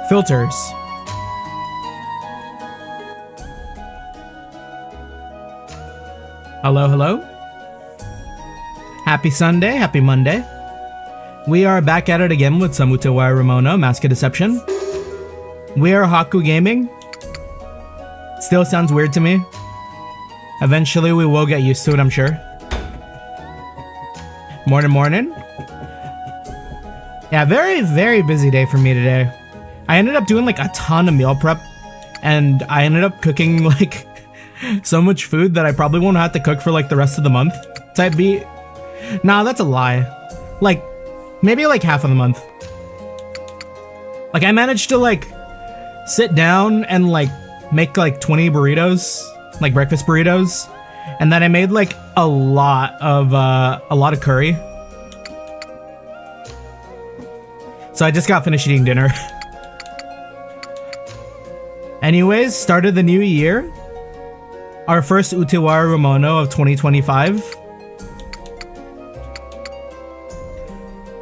Filters. Hello, hello. Happy Sunday, happy Monday. We are back at it again with some Utawarerumono, Mask of Deception. We are Haku Gaming. Still sounds weird to me. Eventually we will get used to it, I'm sure. Morning. Yeah, very busy day for me today. I ended up doing like a ton of meal prep, and I ended up cooking like so much food that I probably won't have to cook for like the rest of the month type beat. Nah, that's a lie. Like, maybe like half of the month. Like, I managed to like sit down and like make like 20 burritos, like breakfast burritos, and then I made like a lot of curry. So I just got finished eating dinner. Anyways, started the new year. Our first Utawarerumono of 2025.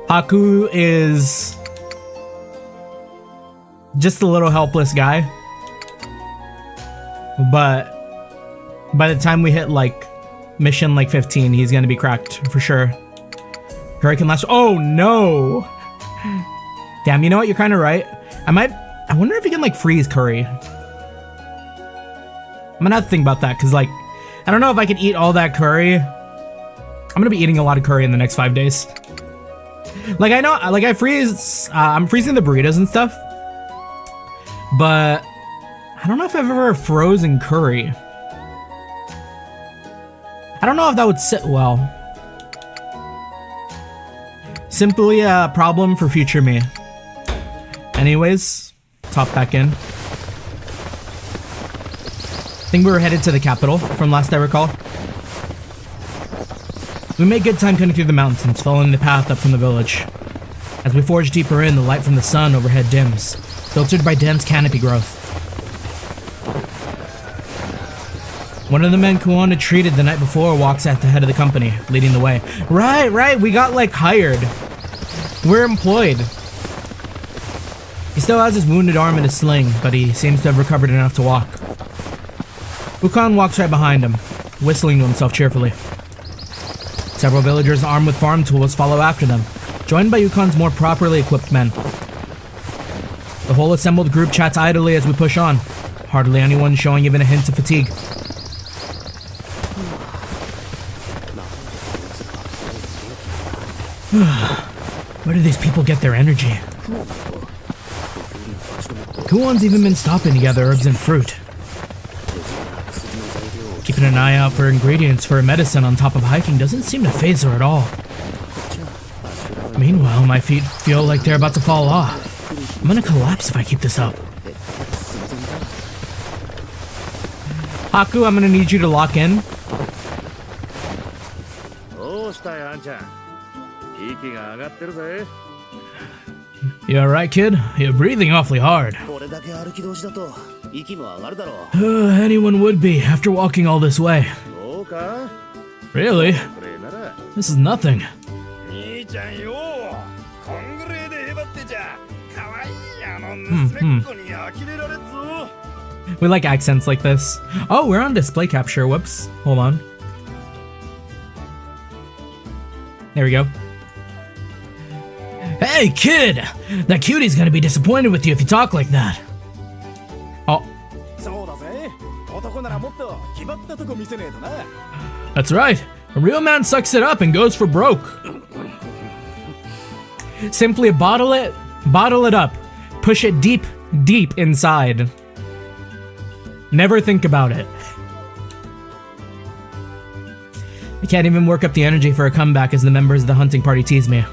Haku is just a little helpless guy. But by the time we hit like mission like 15, he's gonna be cracked for sure. Curry can last. Oh no! Damn, you know what? You're kind of right. I wonder if you can like freeze curry. I'm gonna have to think about that, because like, I don't know if I can eat all that curry. I'm gonna be eating a lot of curry in the next 5 days. Like, I know, like I'm freezing the burritos and stuff, but I don't know if I've ever frozen curry. I don't know if that would sit well. Simply a problem for future me. Anyways, top back in. I think we were headed to the capital, from last I recall. We made good time cutting through the mountains, following the path up from the village. As we forge deeper in, the light from the sun overhead dims, filtered by dense canopy growth. One of the men Kuon had treated the night before walks at the head of the company, leading the way. Right, we got like hired. We're employed. He still has his wounded arm in a sling, but he seems to have recovered enough to walk. Ukon walks right behind him, whistling to himself cheerfully. Several villagers armed with farm tools follow after them, joined by Ukon's more properly equipped men. The whole assembled group chats idly as we push on, hardly anyone showing even a hint of fatigue. Where do these people get their energy? Kuon's even been stopping to gather herbs and fruit. Keeping an eye out for ingredients for a medicine on top of hiking doesn't seem to faze her at all. Meanwhile, my feet feel like they're about to fall off. I'm gonna collapse if I keep this up. Haku, I'm gonna need you to lock in. You alright, kid? You're breathing awfully hard. Anyone would be after walking all this way. Really? This is nothing. We like accents like this. Oh, we're on display capture. Whoops. Hold on. There we go. Hey, kid! That cutie's gonna be disappointed with you if you talk like that. Oh. That's right. A real man sucks it up and goes for broke. Simply bottle it up. Push it deep inside. Never think about it. I can't even work up the energy for a comeback as the members of the hunting party tease me.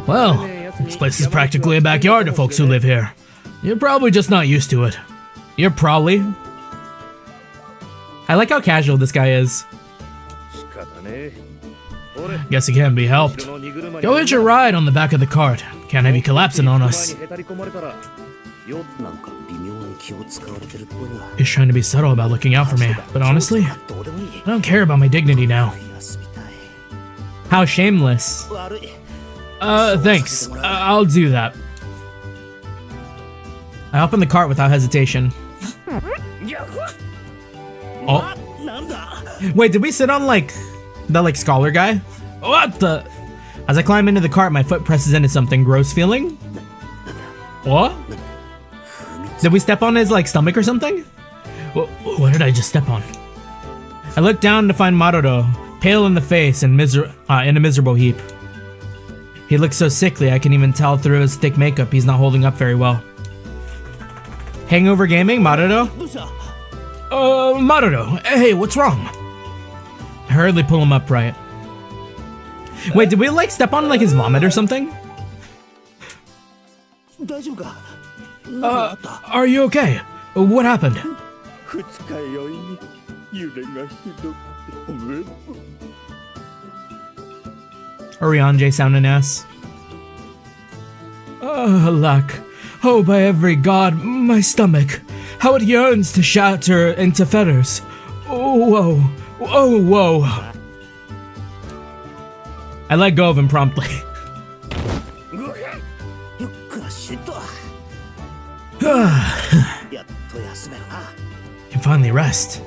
Well, this place is practically a backyard to folks who live here. You're probably just not used to it. You're probably... I like how casual this guy is. Guess it can't be helped. Go hitch a ride on the back of the cart. Can't have you collapsing on us. He's trying to be subtle about looking out for me, but honestly, I don't care about my dignity now. How shameless. Thanks. I'll do that. I hop in the cart without hesitation. Oh. Wait, did we sit on like the scholar guy? What the? As I climb into the cart, my foot presses into something gross feeling. What? Did we step on his stomach or something? What did I just step on? I look down to find Marudo, pale in the face and in a miserable heap. He looks so sickly I can even tell through his thick makeup he's not holding up very well. Hangover gaming, Marudo? Marudo, hey, what's wrong? I hurriedly pull him upright. Wait, did we step on his vomit or something? Are you okay? What happened? Oriange sounding ass. Alack. Oh, by every god, my stomach. How it yearns to shatter into feathers. Oh, whoa. Oh, whoa. I let go of him promptly. Can finally rest.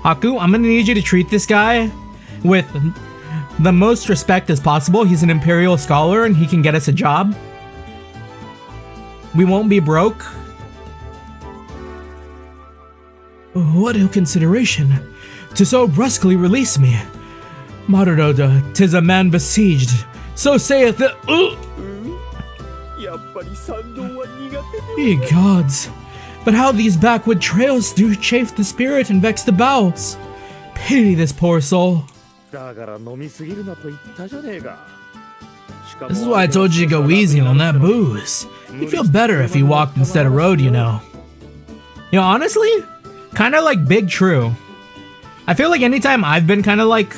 Haku, I'm gonna need you to treat this guy with the most respect as possible. He's an Imperial Scholar and he can get us a job. We won't be broke. What ill consideration to so brusquely release me. Marudo, 'tis a man besieged. So saith the... Ye gods. But how these backwood trails do chafe the spirit and vex the bowels. Pity this poor soul. This is why I told you to go easy on that booze. You'd feel better if you walked instead of rode, you know. You know, honestly, kind of like Big True. I feel like anytime I've been kind of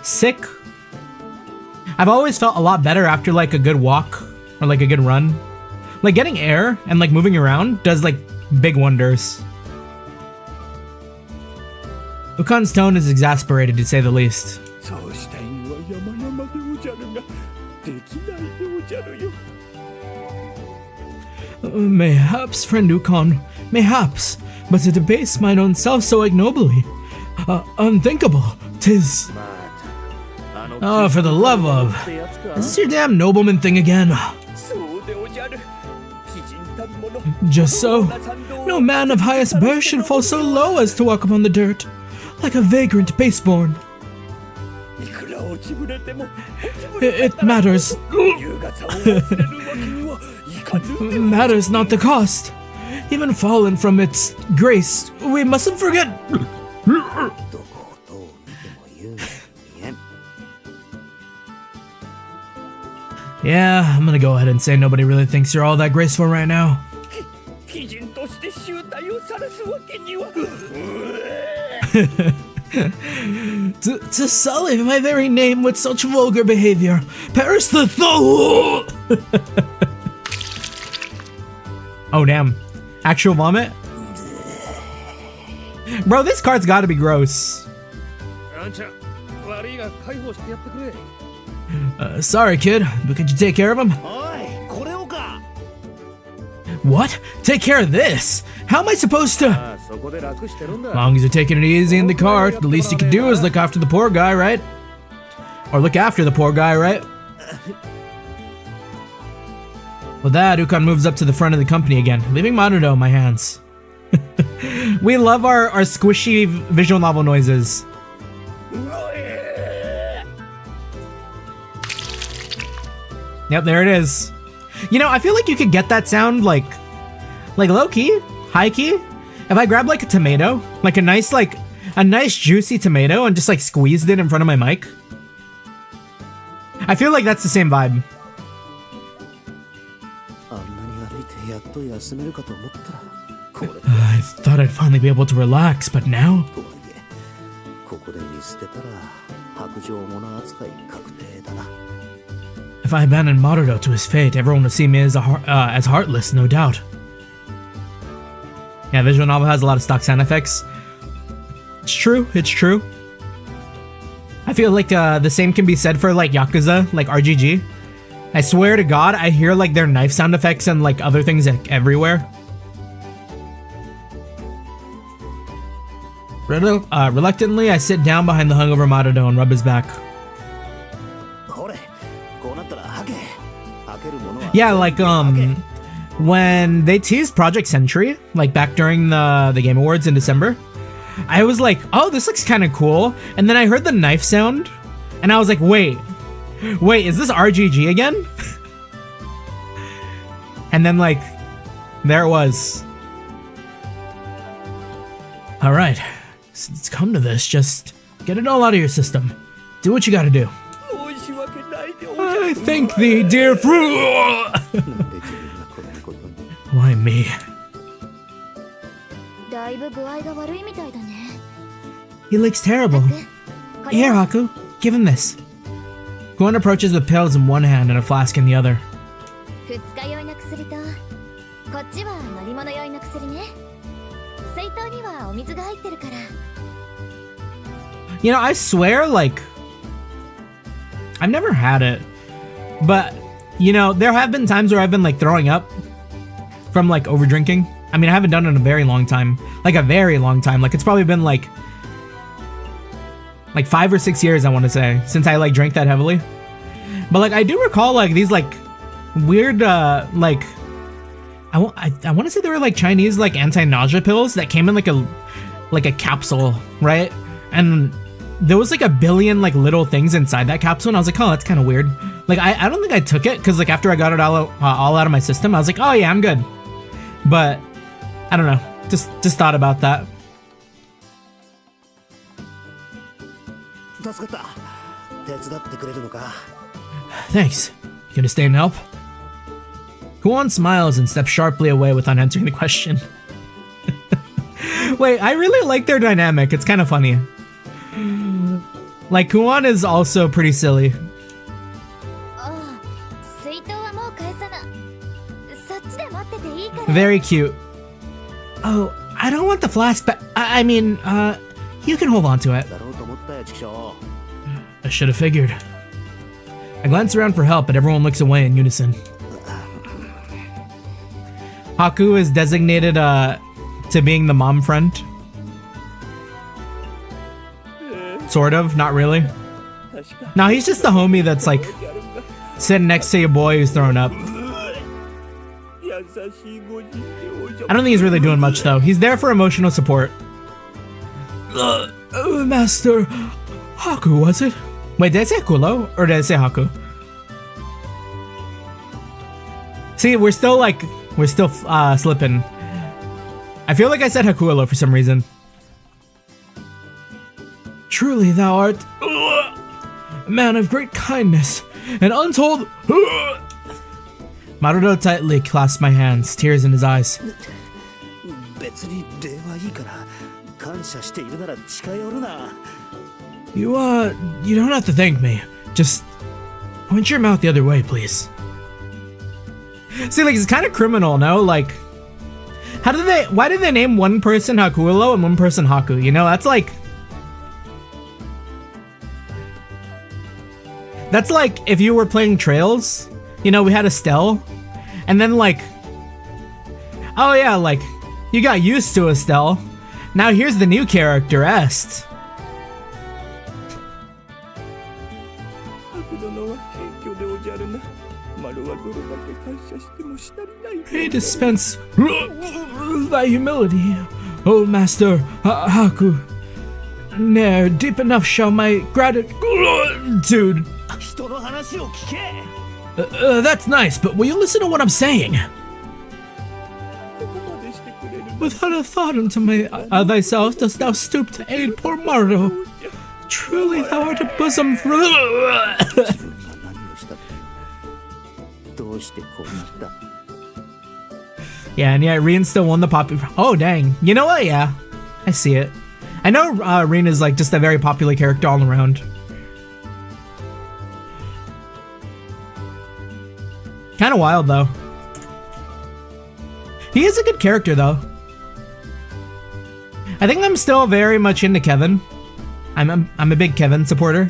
sick, I've always felt a lot better after a good walk or a good run. Getting air and moving around does big wonders. Ukan's tone is exasperated to say the least. Mayhaps, friend Ukan, mayhaps, but to debase mine own self so ignobly, unthinkable, 'tis. Oh, for the love of... Is this your damn nobleman thing again? Just so. No man of highest birth should fall so low as to walk upon the dirt, like a vagrant baseborn. It matters. Matters not the cost. Even fallen from its grace, we mustn't forget. Yeah, I'm gonna go ahead and say nobody really thinks you're all that graceful right now. to sully my very name with such vulgar behavior, perish the Oh damn, actual vomit? Bro, this card's gotta be gross. Sorry kid, but could you take care of him? What? Take care of this? How am I supposed to? As long as you're taking it easy in the cart, the least you can do is look after the poor guy, right? Or look after the poor guy, right? With that, Ukan moves up to the front of the company again, leaving Marudo in my hands. We love our squishy visual novel noises. Yep, there it is. You know, I feel like you could get that sound like low-key, high-key. If I grab a tomato, a nice juicy tomato and just squeezed it in front of my mic. I feel like that's the same vibe. I thought I'd finally be able to relax, but now... If I abandon Marudo to his fate, everyone will see me as heartless, no doubt. Yeah, visual novel has a lot of stock sound effects. It's true. It's true. I feel like the same can be said for like Yakuza, like RGG. I swear to God, I hear like their knife sound effects and like other things like, everywhere. Reluctantly, I sit down behind the hungover Marudo and rub his back. Yeah, like when they teased Project Sentry, like back during the Game Awards in December, I was like, oh, this looks kind of cool. And then I heard the knife sound, and I was like, wait, is this RGG again? And then like, there it was. All right, it's come to this. Just get it all out of your system. Do what you gotta do. I thank thee, dear fruit. Why me? He looks terrible. Here, Haku, give him this. Kuon approaches with pills in one hand and a flask in the other. You know, I swear, like, I've never had it, but, you know, there have been times where I've been, like, throwing up from, like, over drinking. I mean, I haven't done it in a very long time. Like, a very long time. Like, it's probably been, like 5 or 6 years, I want to say, since I, like, drank that heavily. But, like, I do recall, like, these, like, weird, like, I want to say they were, like, Chinese, like, anti-nausea pills that came in, like a capsule, right? And there was, like, a billion, like, little things inside that capsule, and I was like, oh, that's kind of weird. Like, I don't think I took it, because, like, after I got it all out of my system, I was like, oh, yeah, I'm good. But, I don't know. Just thought about that. Thanks. You gonna stay and help? Kuon smiles and steps sharply away without answering the question. Wait, I really like their dynamic. It's kind of funny. Like, Kuon is also pretty silly. Very cute. Oh, I don't want the flask back. I mean, you can hold on to it. I should have figured. I glance around for help, but everyone looks away in unison. Haku is designated to being the mom friend. Sort of, not really. No, he's just the homie that's like sitting next to your boy who's throwing up. I don't think he's really doing much though. He's there for emotional support. Master Haku, was it? Wait, did I say Kulo or did I say Haku? See, we're still slipping. I feel like I said Hakulo for some reason. Truly thou art a man of great kindness and untold. Marudo tightly clasped my hands, tears in his eyes. You don't have to thank me. Just point your mouth the other way, please. See, like, it's kind of criminal, no? Like, why did they name one person Hakulo and one person Haku? You know, that's like if you were playing Trails, you know, we had Estelle, and then like, oh yeah, like, you got used to Estelle. Now here's the new character, Est. Pray dispense thy humility, O Master Haku. Ne'er deep enough shall my gratitude. That's nice, but will you listen to what I'm saying? Without a thought unto thyself dost thou stoop to aid poor Marudo. Truly thou art a bosom Yeah, and yeah, Rin still won the popular. Oh dang! You know what? Yeah, I see it. I know Rin is like just a very popular character all around. Kind of wild though. He is a good character though. I think I'm still very much into Kevin. I'm a big Kevin supporter.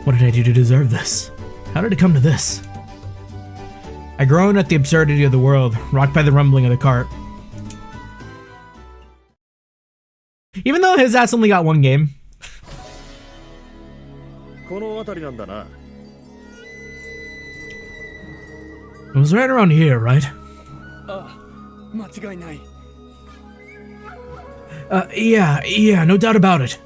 What did I do to deserve this? How did it come to this? I groan at the absurdity of the world, rocked by the rumbling of the cart. Even though his ass only got one game. It was right around here, right? Yeah, no doubt about it.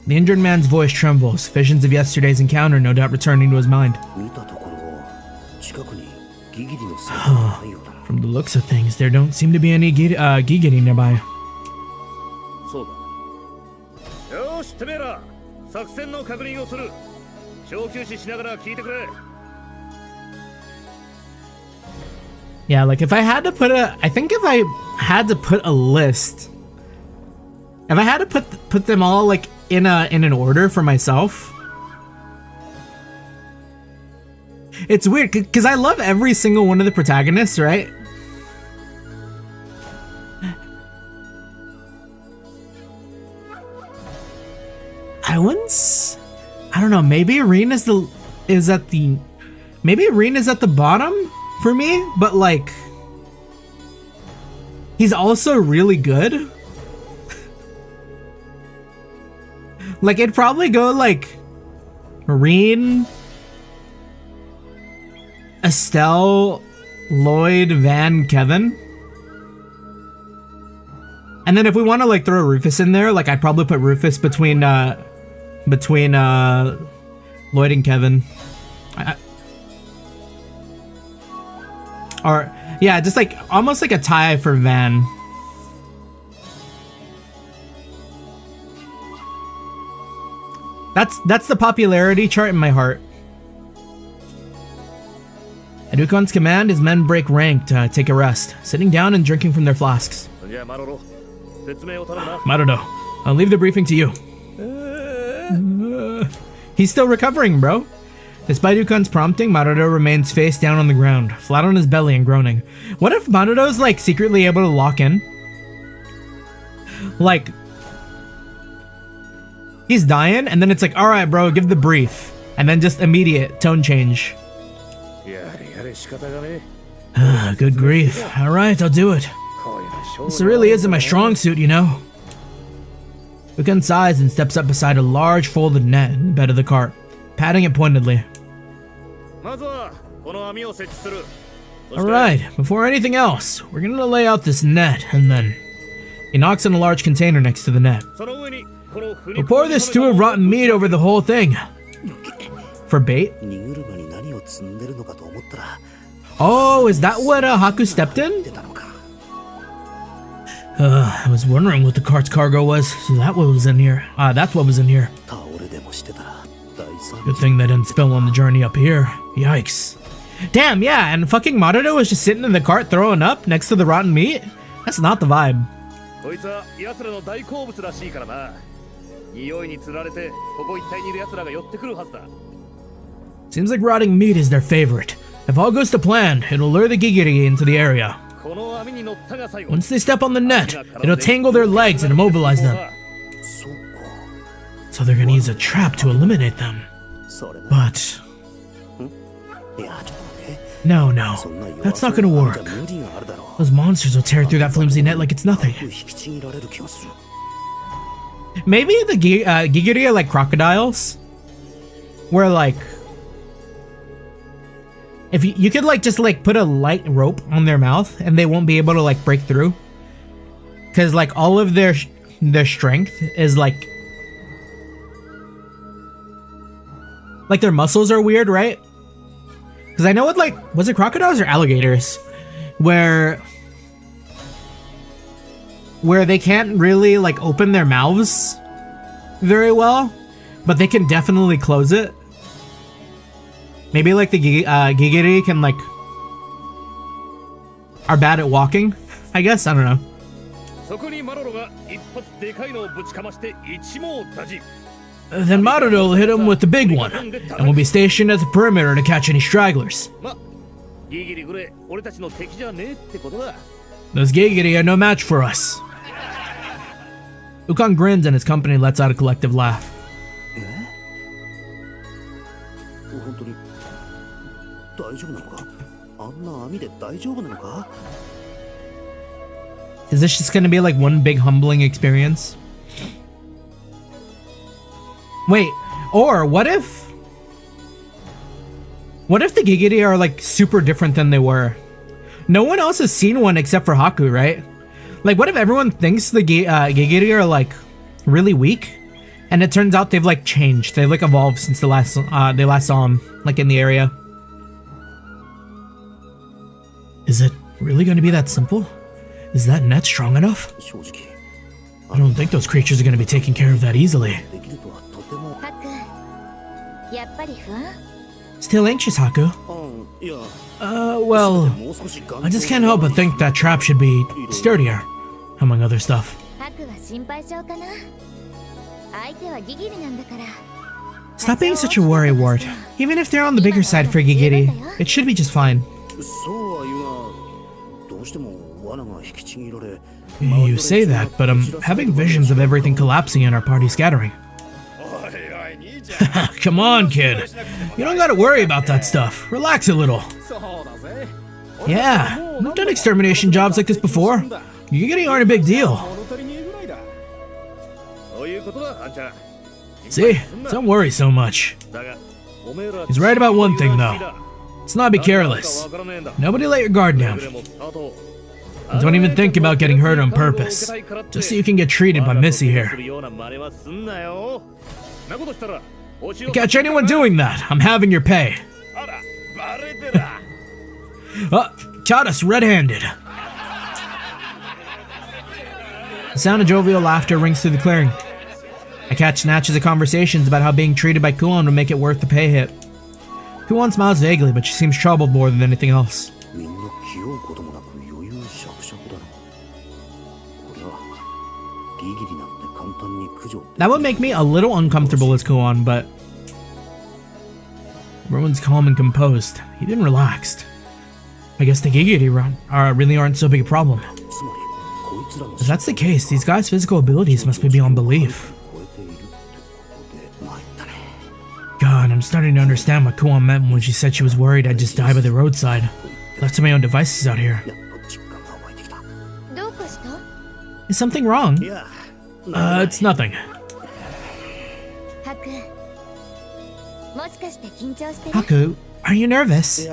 The injured man's voice trembles, visions of yesterday's encounter no doubt returning to his mind. From the looks of things, there don't seem to be any Gigiri nearby. Yeah, like if I had to put I think if I had to put a list, if I had to put them all like in an order for myself, it's weird because I love every single one of the protagonists, right? I don't know, maybe Rin is at the bottom for me, but like he's also really good. Like it'd probably go like Rin, Estelle, Lloyd, Van, Kevin. And then if we want to like throw Rufus in there, like I'd probably put Rufus between Lloyd and Kevin. Or yeah, just like almost like a tie for Van. That's the popularity chart in my heart. At Ukon's command, his men break rank to take a rest, sitting down and drinking from their flasks. Marudo, I'll leave the briefing to you. He's still recovering, bro. Despite Ukon's prompting, Marudo remains face down on the ground, flat on his belly and groaning. What if Marudo's like secretly able to lock in? Like, he's dying, and then it's like, alright bro, give the brief. And then just immediate tone change. Good grief. Alright, I'll do it. This really isn't my strong suit, you know. Ukon sighs and steps up beside a large folded net in the bed of the cart, patting it pointedly. Alright, before anything else, we're gonna lay out this net, and then... He knocks on a large container next to the net. We'll pour this stew of rotten meat over the whole thing. For bait? Oh, is that what Haku stepped in? I was wondering what the cart's cargo was, so that's what was in here. That's what was in here. Good thing they didn't spill on the journey up here. Yikes. Damn, yeah, and fucking Marudo was just sitting in the cart throwing up next to the rotten meat? That's not the vibe. Seems like rotting meat is their favorite. If all goes to plan, it'll lure the Gigiri into the area. Once they step on the net, it'll tangle their legs and immobilize them. So they're gonna use a trap to eliminate them. But... No, that's not gonna work. Those monsters will tear through that flimsy net like it's nothing. Maybe the Gigiri are like crocodiles? Where like... If you could like just like put a light rope on their mouth and they won't be able to like break through. Cause like all of their strength is like their muscles are weird, right? Cause I know it like, was it crocodiles or alligators? Where they can't really like open their mouths very well, but they can definitely close it. Maybe like the Gigiri can like are bad at walking, I guess. I don't know. Then Marudo will hit him with the big one, and we'll be stationed at the perimeter to catch any stragglers. Those Gigiri are no match for us. Ukon grins and his company lets out a collective laugh. Is this just gonna be like one big humbling experience? Wait, or what if the Gigiri are like super different than they were? No one else has seen one except for Haku, right? Like, what if everyone thinks the Gigiri are like really weak, and it turns out they've like changed, they've like evolved since they last saw them like in the area? Is it really going to be that simple? Is that net strong enough? I don't think those creatures are going to be taken care of that easily. Still anxious, Haku? Well, I just can't help but think that trap should be sturdier, among other stuff. Stop being such a worrywart. Even if they're on the bigger side for Gigiri, it should be just fine. You say that, but I'm having visions of everything collapsing and our party scattering. Come on, kid. You don't gotta worry about that stuff. Relax a little. Yeah, I've done extermination jobs like this before. Gigiri aren't a big deal. See? Don't worry so much. He's right about one thing, though. Let's not be careless. Nobody let your guard down. And don't even think about getting hurt on purpose, just so you can get treated by Missy here. If you catch anyone doing that, I'm having your pay. Caught us red-handed. The sound of jovial laughter rings through the clearing. I catch snatches of conversations about how being treated by Kuon would make it worth the pay hit. Kuon smiles vaguely, but she seems troubled more than anything else. That would make me a little uncomfortable as Kuon, but everyone's calm and composed, even relaxed. I guess the Gigiri really aren't so big a problem. If that's the case, these guys' physical abilities must be beyond belief. God, I'm starting to understand what Kuon meant when she said she was worried I'd just die by the roadside, left to my own devices out here. Is something wrong? It's nothing. Haku, are you nervous?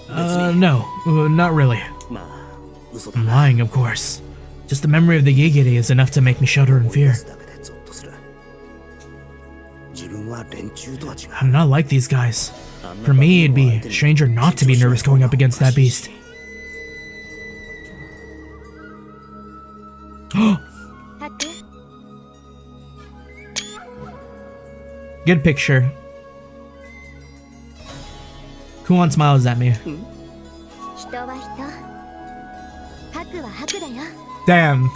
No, not really. I'm lying, of course. Just the memory of the Gigiri is enough to make me shudder in fear. I'm not like these guys. For me, it'd be stranger not to be nervous going up against that beast. Good picture. Kuon smiles at me. Damn.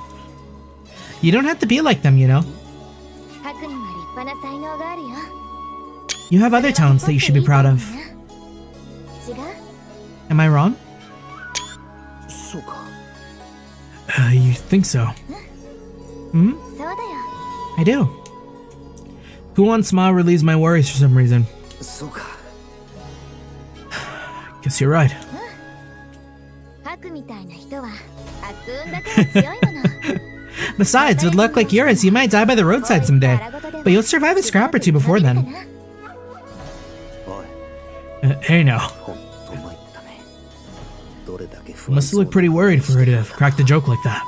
You don't have to be like them, you know. You have other talents that you should be proud of. Am I wrong? You think so? Hmm? I do. Kuon's smile relieves my worries for some reason. Guess you're right. Besides, with luck like yours, you might die by the roadside someday, but you'll survive a scrap or two before then. Hey now. Must look pretty worried for her to have cracked a joke like that.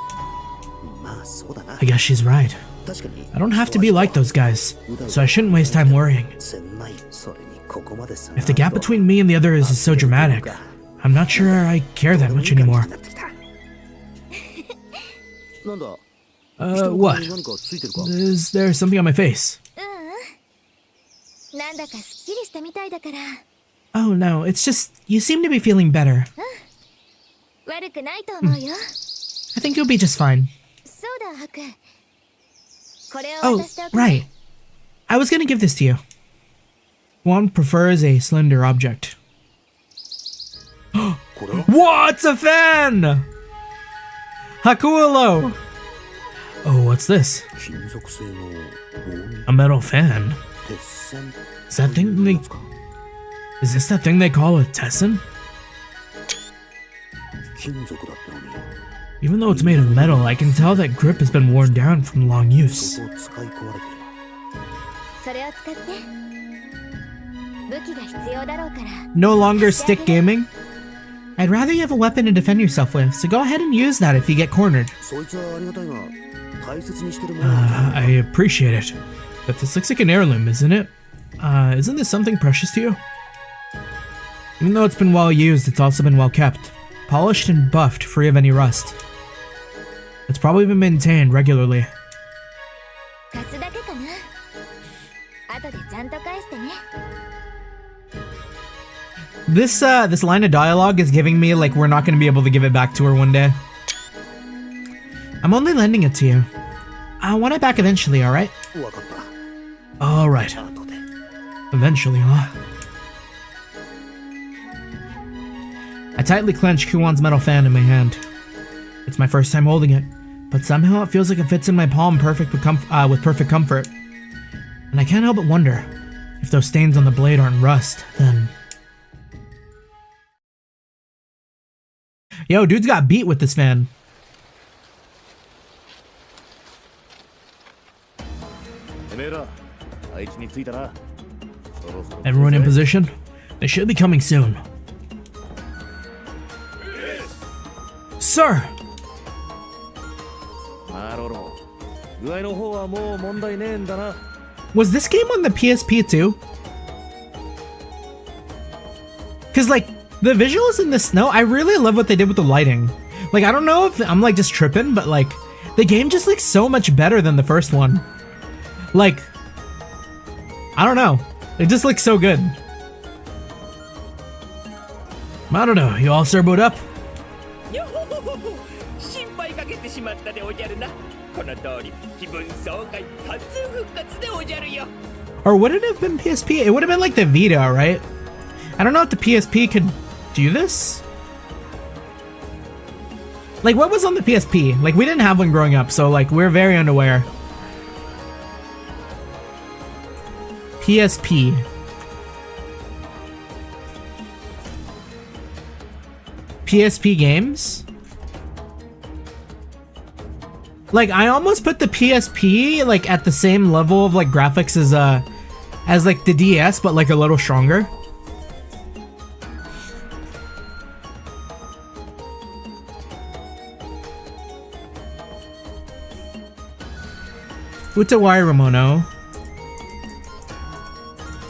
I guess she's right. I don't have to be like those guys, so I shouldn't waste time worrying. If the gap between me and the others is so dramatic, I'm not sure I care that much anymore. What? Is there something on my face? Oh no, it's just, you seem to be feeling better. I think you'll be just fine. Oh, right. I was gonna give this to you. One prefers a slender object. What's a fan? Hakuolo! Oh, what's this? A metal fan. Is that thing they... Is this that thing they call a tessin? Even though it's made of metal, I can tell that grip has been worn down from long use. No longer stick gaming? I'd rather you have a weapon to defend yourself with, so go ahead and use that if you get cornered. I appreciate it, but this looks like an heirloom, isn't it? Isn't this something precious to you? Even though it's been well used, it's also been well kept. Polished and buffed, free of any rust. It's probably been maintained regularly. This line of dialogue is giving me like we're not going to be able to give it back to her one day. I'm only lending it to you. I want it back eventually, alright? Alright. Eventually, huh? I tightly clench Kuwan's metal fan in my hand. It's my first time holding it, but somehow it feels like it fits in my palm with perfect comfort. And I can't help but wonder, if those stains on the blade aren't rust, then... Yo, dude's got beat with this fan. Everyone in position? They should be coming soon. Sir! Was this game on the PSP too? Cause like, the visuals in the snow, I really love what they did with the lighting. Like, I don't know if I'm like just tripping, but like, the game just looks so much better than the first one. Like, I don't know. It just looks so good. I don't know, you all servoed up? Or would it have been PSP? It would have been like the Vita, right? I don't know if the PSP could do this. Like, what was on the PSP? Like, we didn't have one growing up, so like, we're very unaware. PSP. PSP games? Like, I almost put the PSP like at the same level of like graphics as like the DS, but like a little stronger. Utawarerumono.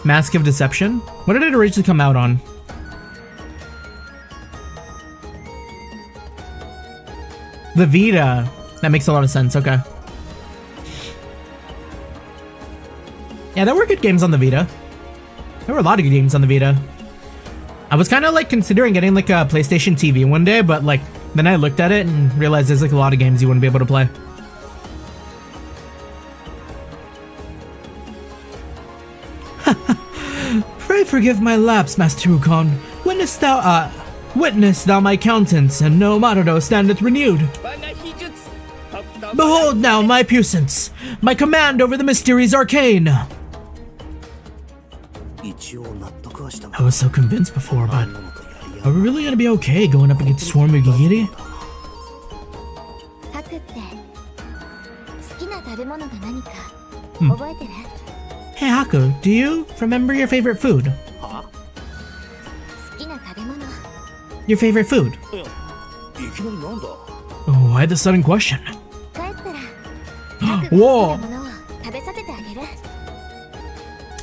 Mask of Deception? What did it originally come out on? The Vita. That makes a lot of sense, okay. Yeah, there were good games on the Vita. There were a lot of good games on the Vita. I was kind of like considering getting like a PlayStation TV one day, but like then I looked at it and realized there's like a lot of games you wouldn't be able to play. Pray forgive my lapse, Master Ukon. Witness thou my countenance, and no Marudo standeth renewed. Behold now my puissance, my command over the mysteries arcane. I was so convinced before, but are we really gonna be okay going up against Swarm of Gigiri? Hey Haku, do you remember your favorite food? Your favorite food? Oh, why the sudden question? Whoa!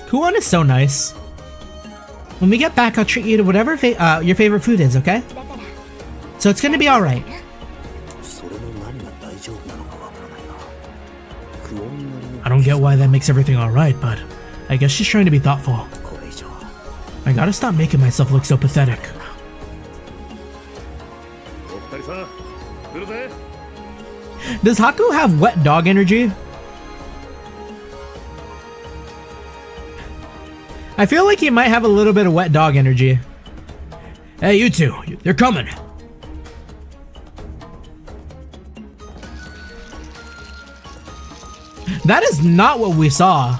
Kuwan is so nice. When we get back, I'll treat you to whatever your favorite food is, okay? So it's gonna be alright. I don't get why that makes everything alright, but I guess she's trying to be thoughtful. I gotta stop making myself look so pathetic. Does Haku have wet dog energy? I feel like he might have a little bit of wet dog energy. Hey, you two, they're coming. That is not what we saw.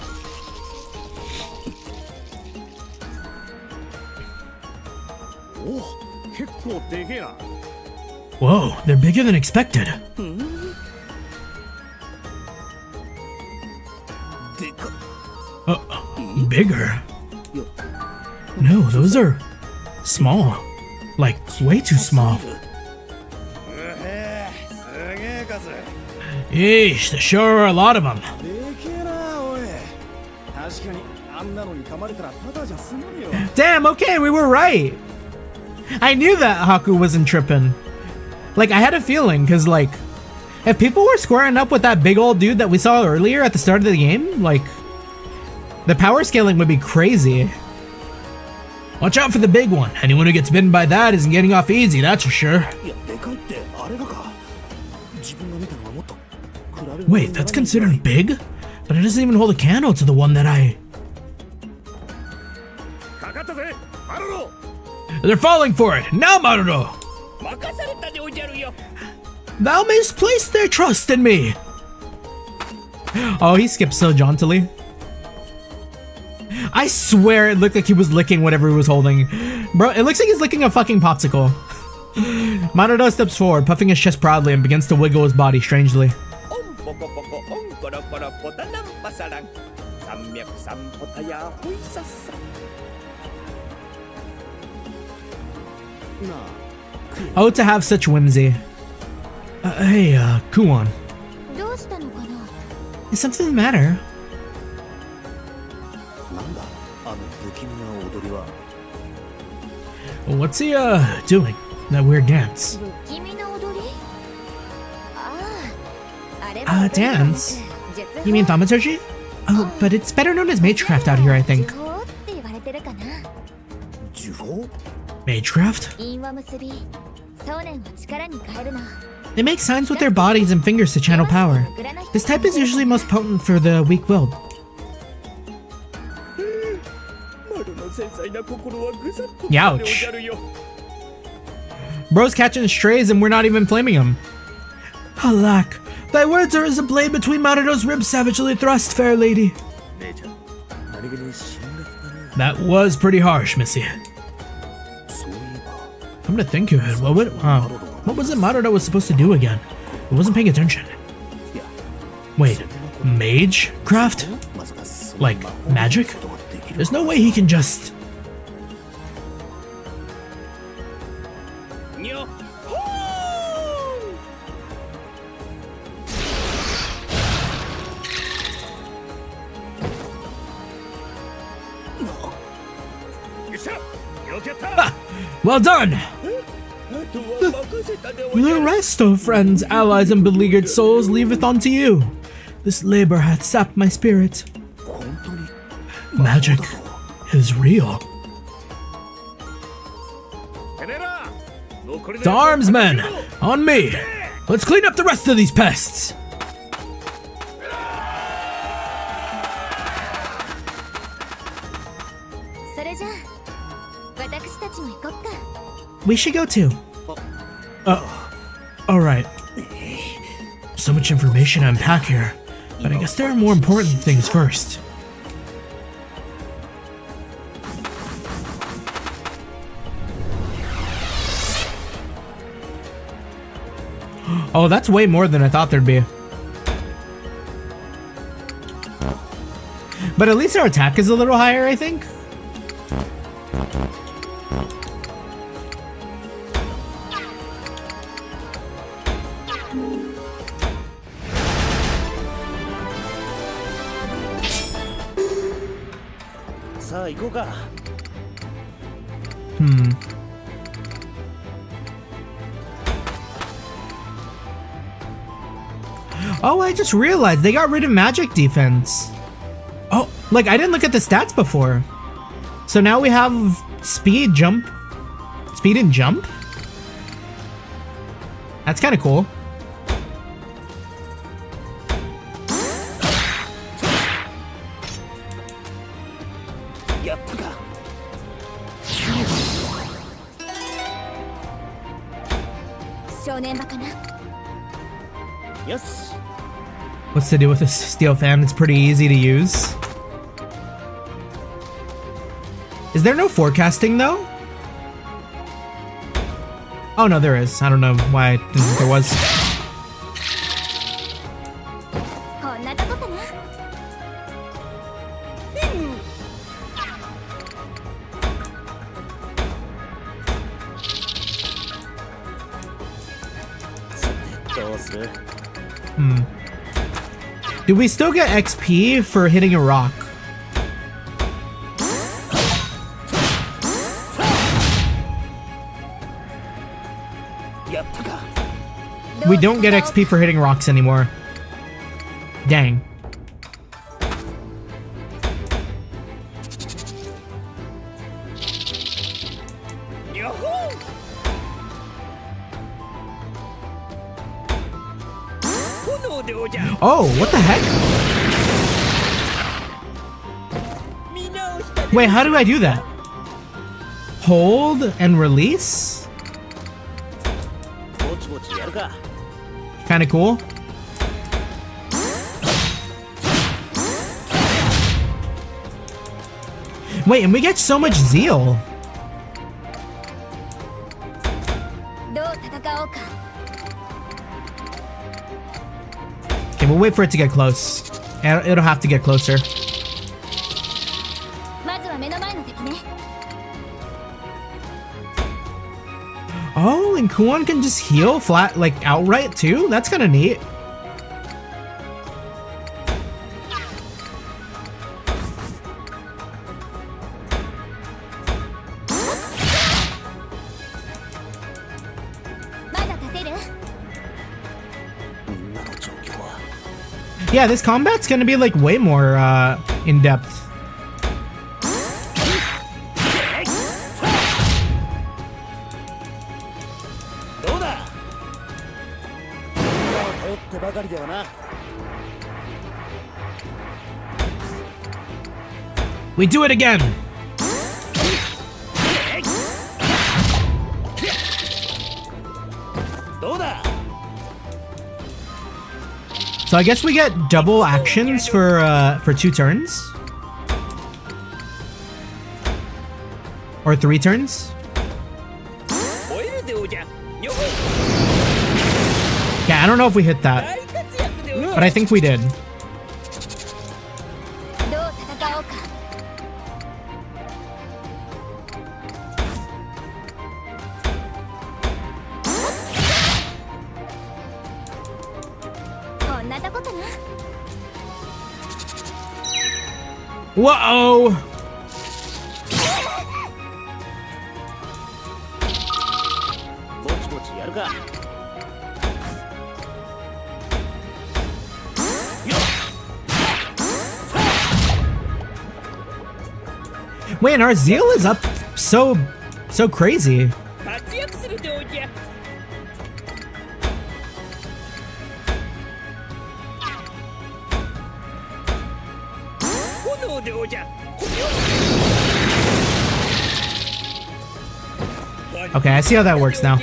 Whoa, they're bigger than expected. Bigger? No, those are small. Like, way too small. Yeesh, there sure are a lot of them. Damn, okay, we were right. I knew that Haku wasn't tripping. Like, I had a feeling, because, like, if people were squaring up with that big old dude that we saw earlier at the start of the game, like, the power scaling would be crazy. Watch out for the big one. Anyone who gets bitten by that isn't getting off easy, that's for sure. Wait, that's considered big? But it doesn't even hold a candle to the one that I... They're falling for it! Now, Maruto! Thou mayst place their trust in me! Oh, he skipped so jauntily. I swear it looked like he was licking whatever he was holding. Bro, it looks like he's licking a fucking popsicle. Maruto steps forward, puffing his chest proudly, and begins to wiggle his body strangely. Oh, to have such whimsy. Hey, Kuon. Is something the matter? What's he, doing? That weird dance. Dance? You mean thaumaturgy? Oh, but it's better known as magecraft out here, I think. Magecraft? They make signs with their bodies and fingers to channel power. This type is usually most potent for the weak-willed. Youch. Bro's catching strays and we're not even flaming him. Alack, thy words are as a blade between Maruto's ribs savagely thrust, fair lady. That was pretty harsh, Missy. Come to think of it, what was it Maruto was supposed to do again? I wasn't paying attention. Wait, mage craft? Like, magic? There's no way he can just... Ha! Well done! The rest, O friends, allies, and beleaguered souls, leaveth unto you. This labor hath sapped my spirit. Magic is real. To arms, men! On me! Let's clean up the rest of these pests! We should go too. Alright. So much information to unpack here, but I guess there are more important things first. Oh, that's way more than I thought there'd be. But at least our attack is a little higher, I think. Oh, I just realized they got rid of magic defense. Oh, like I didn't look at the stats before. So now we have speed, jump, speed and jump. That's kind of cool. What's to do with this steel fan? It's pretty easy to use. Is there no forecasting though? Oh no, there is. I don't know why I didn't think there was. Do we still get XP for hitting a rock? We don't get XP for hitting rocks anymore. Dang. Oh, what the heck? Wait, how do I do that? Hold and release? Kinda cool. Wait, and we get so much zeal. Okay, we'll wait for it to get close. It'll have to get closer. Oh, and Kuon can just heal flat, like outright too? That's kind of neat. Yeah, this combat's gonna be like way more in depth. We do it again. So I guess we get double actions for 2 turns. Or 3 turns. Yeah, I don't know if we hit that. But I think we did. Whoa! Wait, and our zeal is up so crazy. Okay, I see how that works now.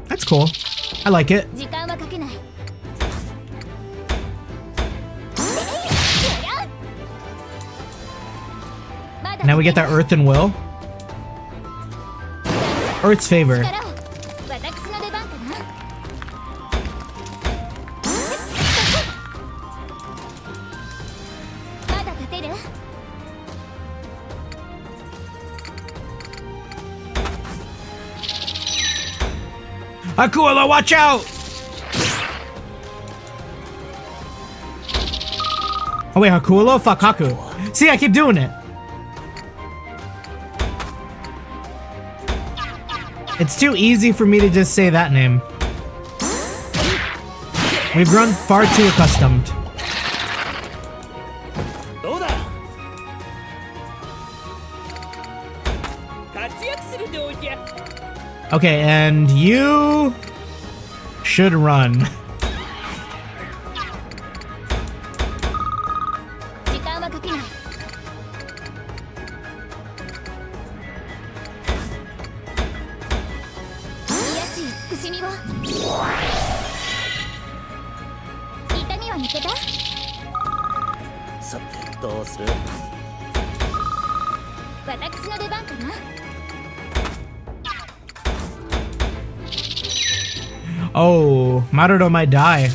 That's cool. I like it. Now we get that Earth and Will. Earth's favor. Haku, watch out! Oh wait, Haku? Fuck Haku. See, I keep doing it. It's too easy for me to just say that name. We've grown far too accustomed. Okay, and you should run. Oh, Marudo might die.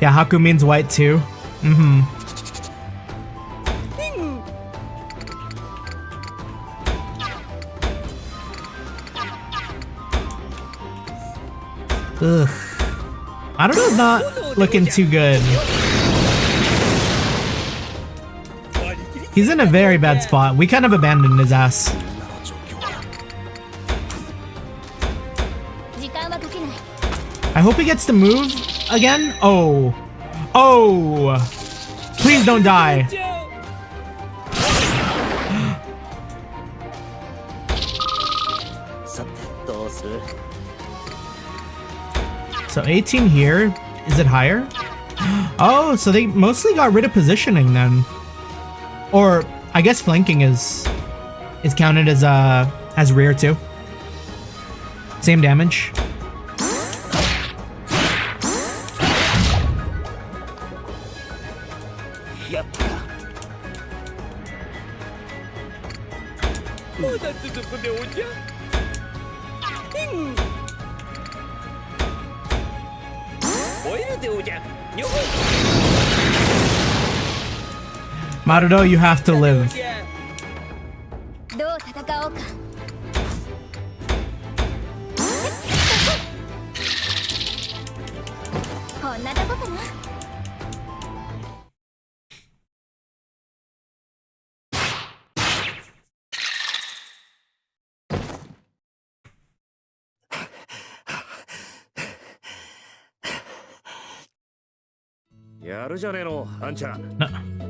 Yeah, Haku means white too. Ugh. Marudo's not looking too good. He's in a very bad spot. We kind of abandoned his ass. I hope he gets to move again. Oh. Oh. Please don't die. So 18 here. Is it higher? Oh, so they mostly got rid of positioning then. Or I guess flanking is counted as rear too. Same damage. Marudo, you have to live.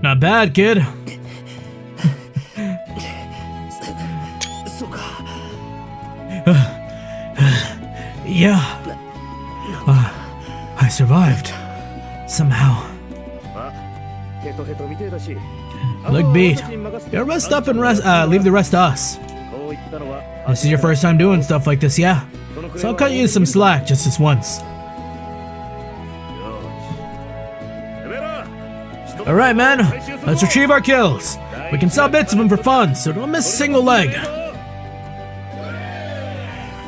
Not bad, kid. Yeah. I survived. Somehow. Look beat. You rest up and leave the rest to us. This is your first time doing stuff like this, yeah? So I'll cut you some slack just this once. Alright, man. Let's retrieve our kills. We can sell bits of them for fun, so don't miss a single leg.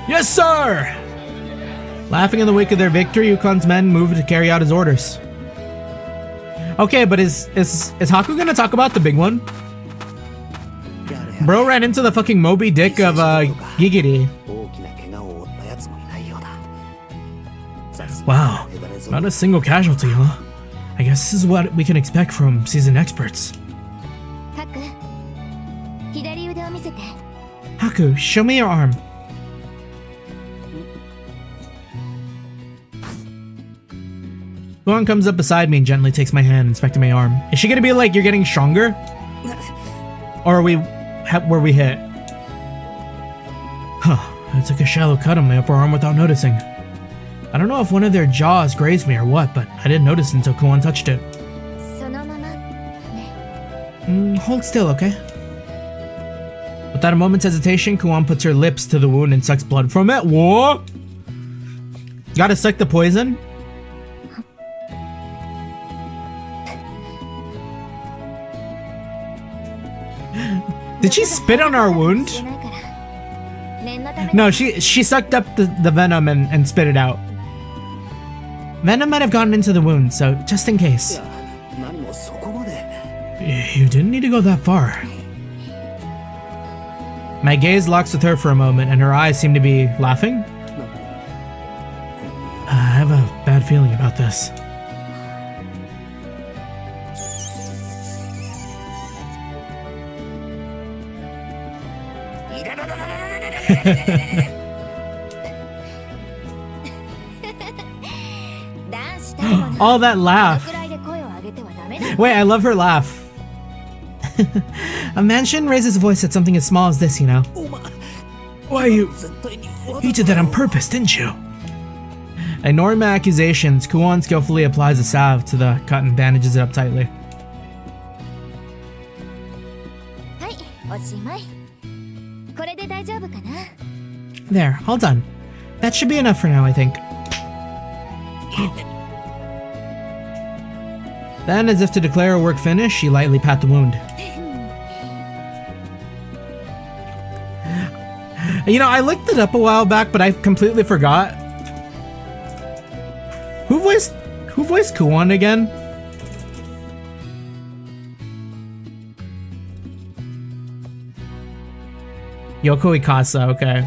Yes, sir! Laughing in the wake of their victory, Yukon's men moved to carry out his orders. Okay, but is Haku gonna talk about the big one? Bro ran into the fucking Moby Dick of Gigiri. Wow, not a single casualty, huh? I guess this is what we can expect from seasoned experts. Haku, show me your arm. Luan comes up beside me and gently takes my hand, inspecting my arm. Is she gonna be like, you're getting stronger? Or were we hit? Huh, I took a shallow cut on my upper arm without noticing. I don't know if one of their jaws grazed me or what, but I didn't notice until Kuon touched it. Hold still, okay? Without a moment's hesitation, Kuon puts her lips to the wound and sucks blood from it. Whoa! Gotta suck the poison? Did she spit on our wound? No, she sucked up the venom and spit it out. Venom might have gotten into the wound, so just in case. You didn't need to go that far. My gaze locks with her for a moment, and her eyes seem to be laughing. I have a bad feeling about this. All that laugh. Wait, I love her laugh. A man shouldn't raise his voice at something as small as this, you know. Why you did that on purpose, didn't you? Ignoring my accusations, Kuon skillfully applies a salve to the cut and bandages it up tightly. There, all done. That should be enough for now, I think. Then, as if to declare her work finished, she lightly pat the wound. You know, I looked it up a while back, but I completely forgot. Who voiced Kuon again? Yoko Ikasa, okay.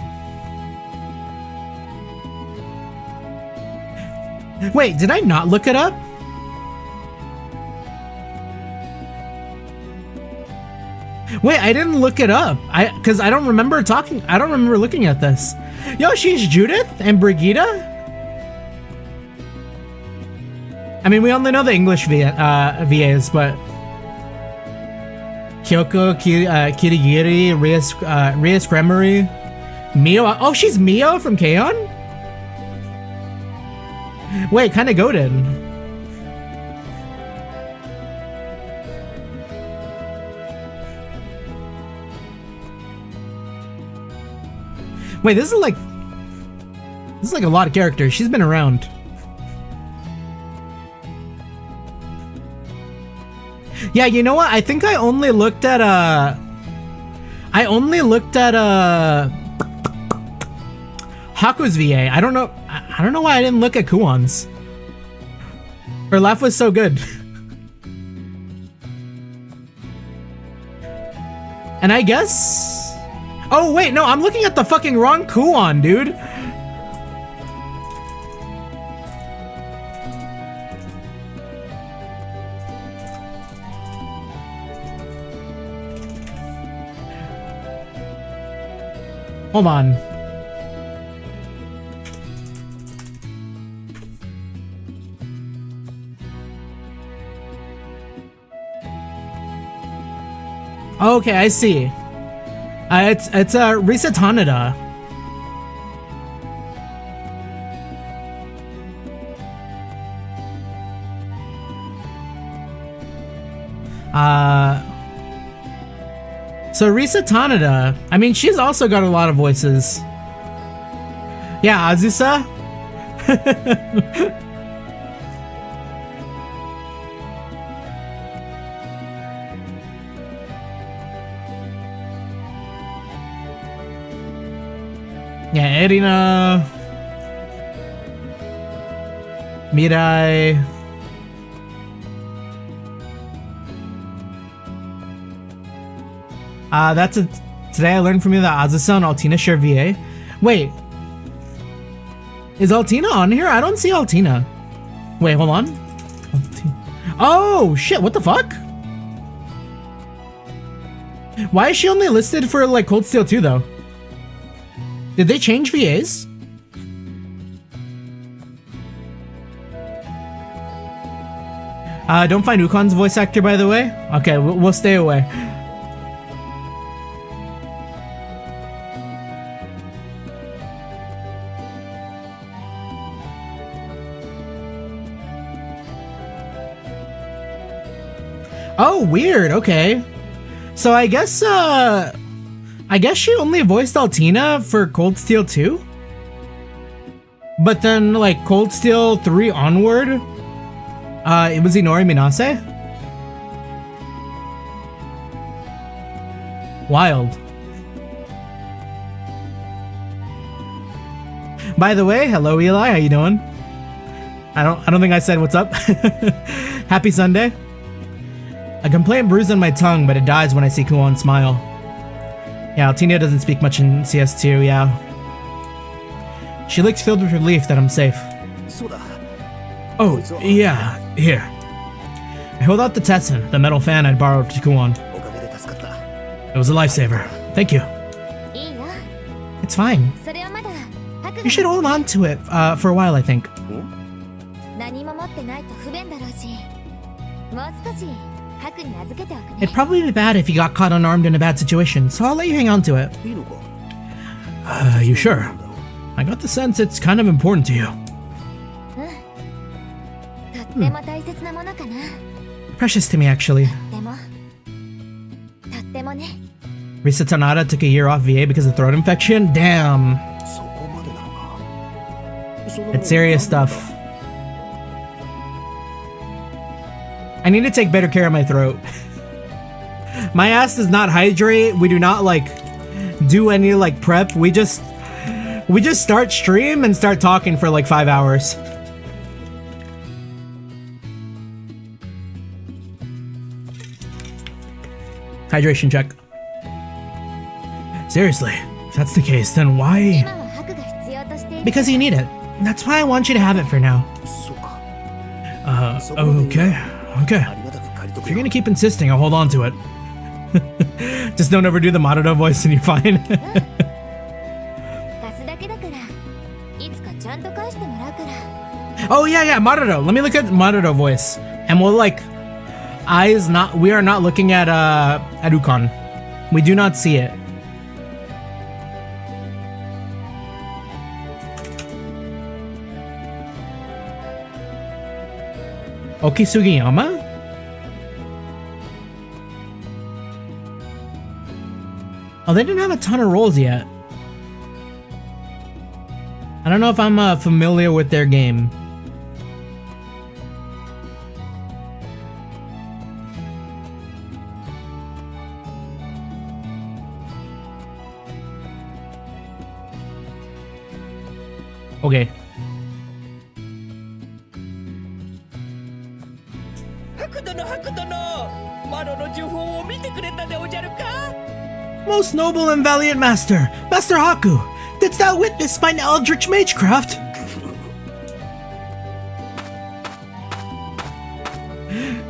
Wait, did I not look it up? Wait, I didn't look it up. Cause I don't remember looking at this. Yo, she's Judith and Brigitte? I mean, we only know the English VAs, but Kyoko, Kirigiri, Reyes Cremery, Mio. Oh, she's Mio from K-On? Wait, kinda goated. Wait, this is like a lot of characters. She's been around. Yeah, you know what? I think I only looked at Haku's VA. I don't know why I didn't look at Kuon's. Her laugh was so good. And I guess... Oh wait, no, I'm looking at the fucking wrong Kuon, dude. Hold on. Okay, I see. It's Risa Tanada. So Risa Tanada, I mean, she's also got a lot of voices. Yeah, Azusa. Yeah, Erina, Mirai. Today I learned from you that Azusa and Altina share VA. Wait, is Altina on here? I don't see Altina. Wait, hold on. Oh shit! What the fuck? Why is she only listed for like Cold Steel 2 though? Did they change VAs? Don't find Ukon's voice actor, by the way. Okay, we'll stay away. Oh, weird. Okay. So I guess she only voiced Altina for Cold Steel 2? But then, like, Cold Steel 3 onward, it was Inori Minase? Wild. By the way, hello Eli, how you doing? I don't think I said what's up. Happy Sunday. A complaint bruise on my tongue, but it dies when I see Kuon smile. Yeah, Altina doesn't speak much in CS2, yeah. She looks filled with relief that I'm safe. Oh, yeah, here. I hold out the Tessin, the metal fan I'd borrowed to Kuon. It was a lifesaver. Thank you. It's fine. You should hold on to it for a while, I think. It'd probably be bad if you got caught unarmed in a bad situation, so I'll let you hang on to it. You sure? I got the sense it's kind of important to you. Precious to me, actually. Risa Tanada took a year off VA because of throat infection? Damn. It's serious stuff. I need to take better care of my throat. My ass does not hydrate. We do not like do any like prep. We just start stream and start talking for like 5 hours. Hydration check. Seriously, if that's the case, then why? Because you need it. That's why I want you to have it for now. Okay. If you're gonna keep insisting, I'll hold on to it. Just don't overdo the Marudo voice and you're fine. Oh yeah, Marudo. Let me look at Marudo voice. And we'll like we are not looking at Ukon. We do not see it. Okisugiyama? Oh, they didn't have a ton of roles yet. I don't know if I'm familiar with their game. Okay. Most noble and valiant master, Master Haku, didst thou witness mine eldritch magecraft?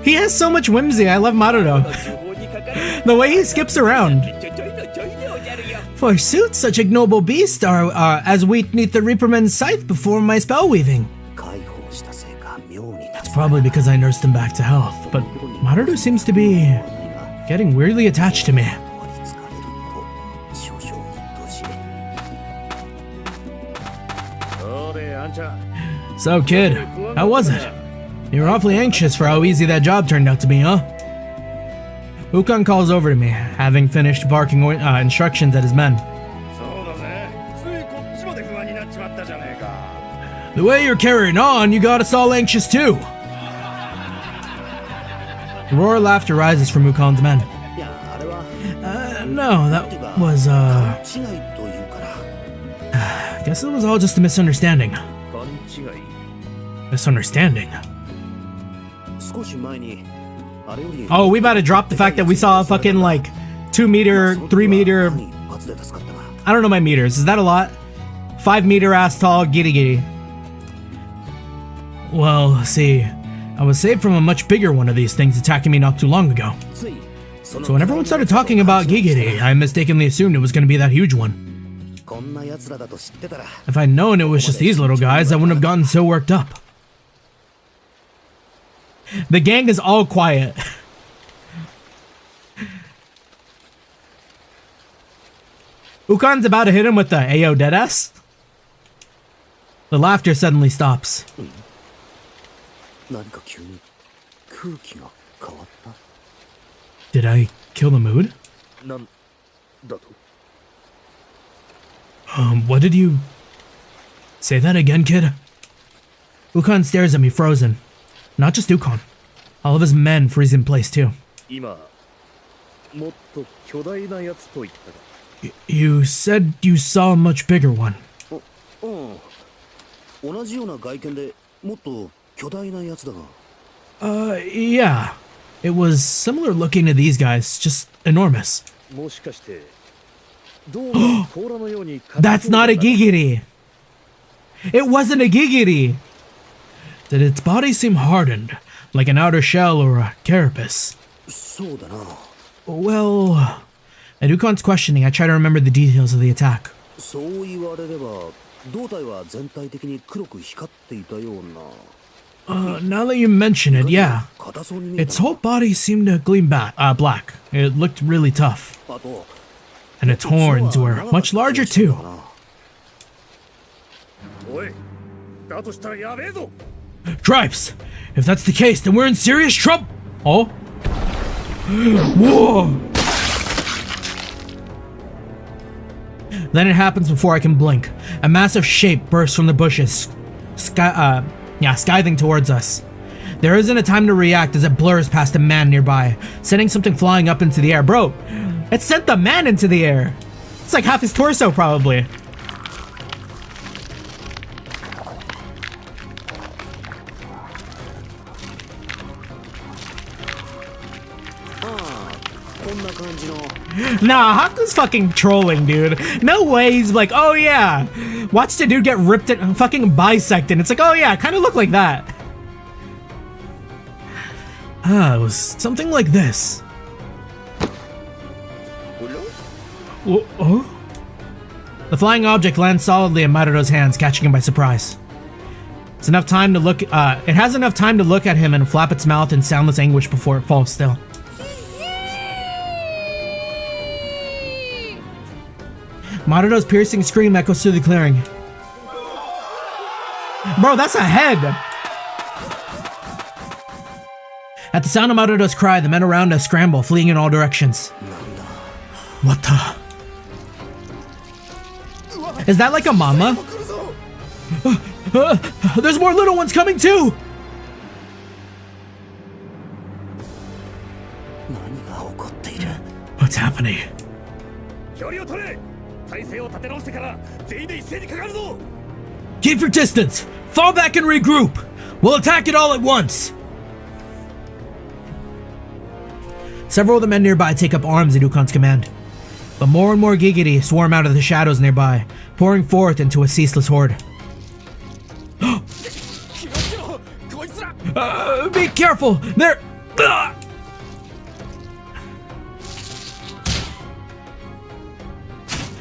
He has so much whimsy, I love Marudo. The way he skips around. Forsooth, such ignoble beast are as we neath the Reaperman's scythe before my spell weaving. That's probably because I nursed him back to health, but Marudo seems to be getting weirdly attached to me. So kid, how was it? You were awfully anxious for how easy that job turned out to be, huh? Ukon calls over to me, having finished barking instructions at his men. The way you're carrying on, you got us all anxious too. A roar of laughter rises from Ukon's men. No, that was, guess it was all just a misunderstanding. Misunderstanding? Oh, we about to drop the fact that we saw a fucking, like, 2 meter, 3 meter... I don't know my meters. Is that a lot? 5 meter ass tall giddy giddy. Well, see, I was saved from a much bigger one of these things attacking me not too long ago. So when everyone started talking about Gigiri, I mistakenly assumed it was going to be that huge one. If I'd known it was just these little guys, I wouldn't have gotten so worked up. The gang is all quiet. Ukon's about to hit him with the Ayo deadass. The laughter suddenly stops. Did I kill the mood? What did you... Say that again, kid? Ukon stares at me frozen. Not just Ukon. All of his men freeze in place too. You said you saw a much bigger one. Yeah. It was similar looking to these guys, just enormous. That's not a Gigiri! It wasn't a Gigiri! Did its body seem hardened, like an outer shell or a carapace? Well... At Ukon's questioning, I try to remember the details of the attack. Now that you mention it, yeah. Its whole body seemed to gleam black. It looked really tough. And its horns were much larger too. Tripes! If that's the case, then we're in serious trouble! Oh? Whoa! Then it happens before I can blink. A massive shape bursts from the bushes, scything towards us. There isn't a time to react as it blurs past a man nearby, sending something flying up into the air. Bro, it sent the man into the air. It's like half his torso, probably. Nah, Haku's fucking trolling, dude. No way he's like, oh yeah. Watch the dude get ripped and fucking bisected. It's like, oh yeah, kind of look like that. It was something like this. Oh? The flying object lands solidly in Maruro's hands, catching him by surprise. It's enough time to look. It has enough time to look at him and flap its mouth in soundless anguish before it falls still. Maruro's piercing scream echoes through the clearing. Bro, that's a head! At the sound of Maruro's cry, the men around us scramble, fleeing in all directions. What the? Is that like a mama? There's more little ones coming too! What's happening? Keep your distance! Fall back and regroup! We'll attack it all at once! Several of the men nearby take up arms at Ukon's command. But more and more Gigiri swarm out of the shadows nearby, pouring forth into a ceaseless horde. Be careful! They're...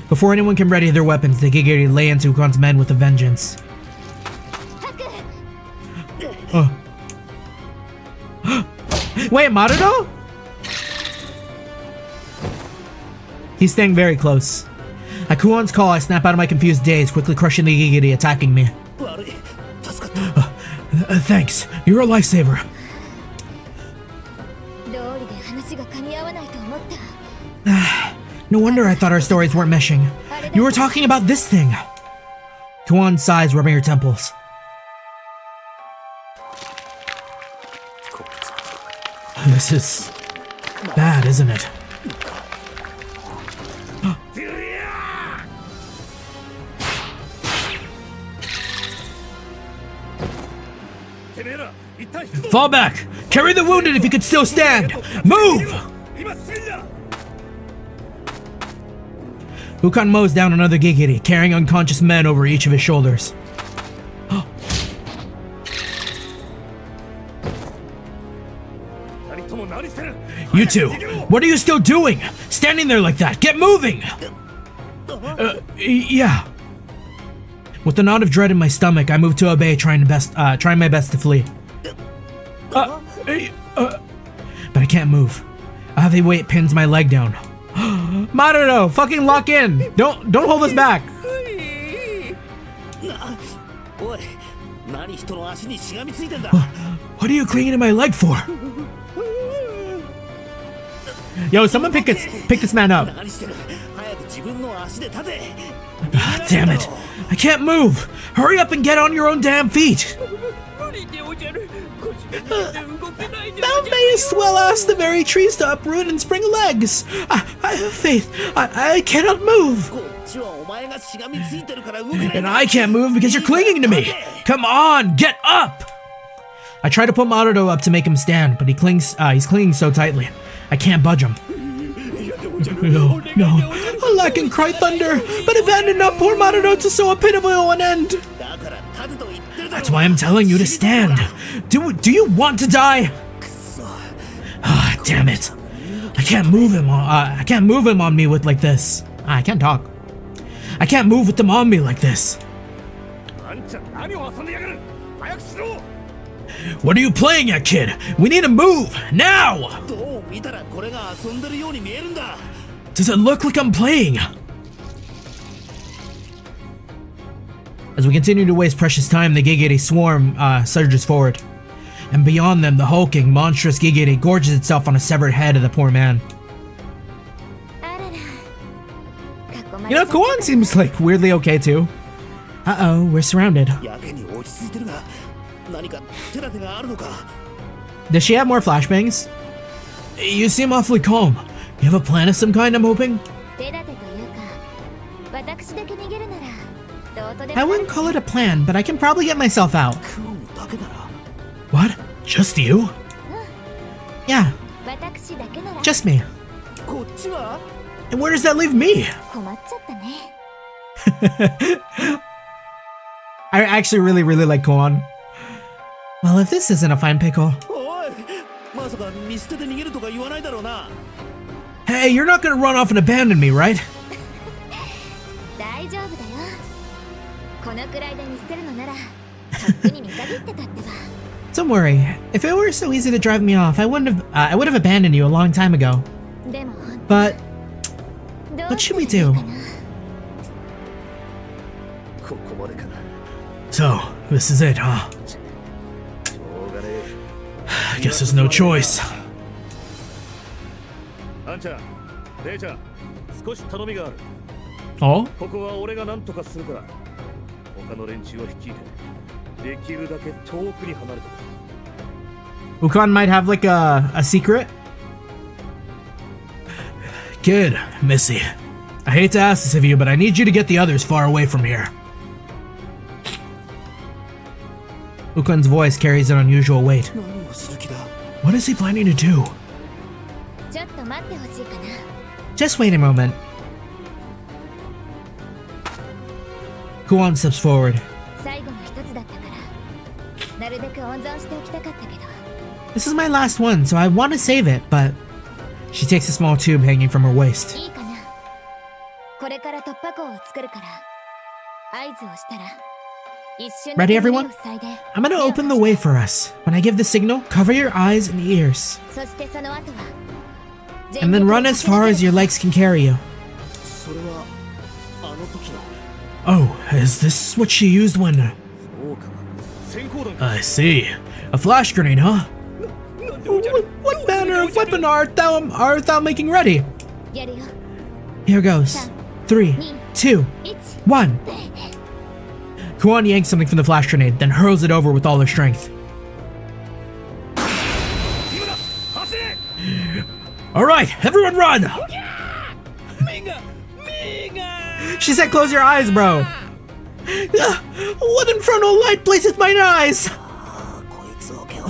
Before anyone can ready their weapons, the Gigiri lay into Ukon's men with a vengeance. Wait, Maruro? He's staying very close. At Kuon's call, I snap out of my confused daze, quickly crushing the Gigiri attacking me. Thanks, you're a lifesaver. No wonder I thought our stories weren't meshing. You were talking about this thing. Kuon sighs, rubbing her temples. This is bad, isn't it? Fall back! Carry the wounded if you can still stand! Move! Ukon mows down another Gigiri, carrying unconscious men over each of his shoulders. You two, what are you still doing? Standing there like that, get moving! Yeah. With a knot of dread in my stomach, I move to obey, trying my best to flee. But I can't move. A heavy weight pins my leg down. Maruro, fucking lock in! Don't hold us back! What are you clinging to my leg for? Yo, someone pick this man up. Damn it. I can't move. Hurry up and get on your own damn feet. Thou mayest well ask the very trees to uproot and spring legs. I have faith. I cannot move. And I can't move because you're clinging to me. Come on, get up. I try to put Maruro up to make him stand, but he's clinging so tightly. I can't budge him. No. Allah can cry thunder, but abandon not poor Maruro to so a pitiable an end. That's why I'm telling you to stand. Do you want to die? Damn it. I can't move him on me with like this. I can't talk. I can't move with them on me like this. What are you playing at, kid? We need to move, now! Does it look like I'm playing? As we continue to waste precious time, the Gigiri swarm surges forward. And beyond them, the hulking, monstrous Gigiri gorges itself on a severed head of the poor man. You know, Kuon seems like weirdly okay too. Uh-oh, we're surrounded. Does she have more flashbangs? You seem awfully calm. You have a plan of some kind, I'm hoping? I wouldn't call it a plan, but I can probably get myself out. What? Just you? Yeah. Just me. And where does that leave me? I actually really like Koan. Well, if this isn't a fine pickle. Hey, you're not gonna run off and abandon me, right? Don't worry. If it were so easy to drive me off, I would have abandoned you a long time ago. But what should we do? So, this is it, huh? I guess there's no choice. Oh? Ukan might have like a secret? Kid, Missy, I hate to ask this of you, but I need you to get the others far away from here. Ukan's voice carries an unusual weight. What is he planning to do? Just wait a moment. Kuon steps forward. This is my last one, so I want to save it, but... She takes a small tube hanging from her waist. Ready, everyone? I'm gonna open the way for us. When I give the signal, cover your eyes and ears. And then run as far as your legs can carry you. Oh, is this what she used when... I see. A flash grenade, huh? What manner of weapon art thou making ready? Here goes. 3, 2, 1. Kuan yanks something from the flash grenade, then hurls it over with all her strength. Alright, everyone run! She said close your eyes, bro. What infernal light blazes mine eyes?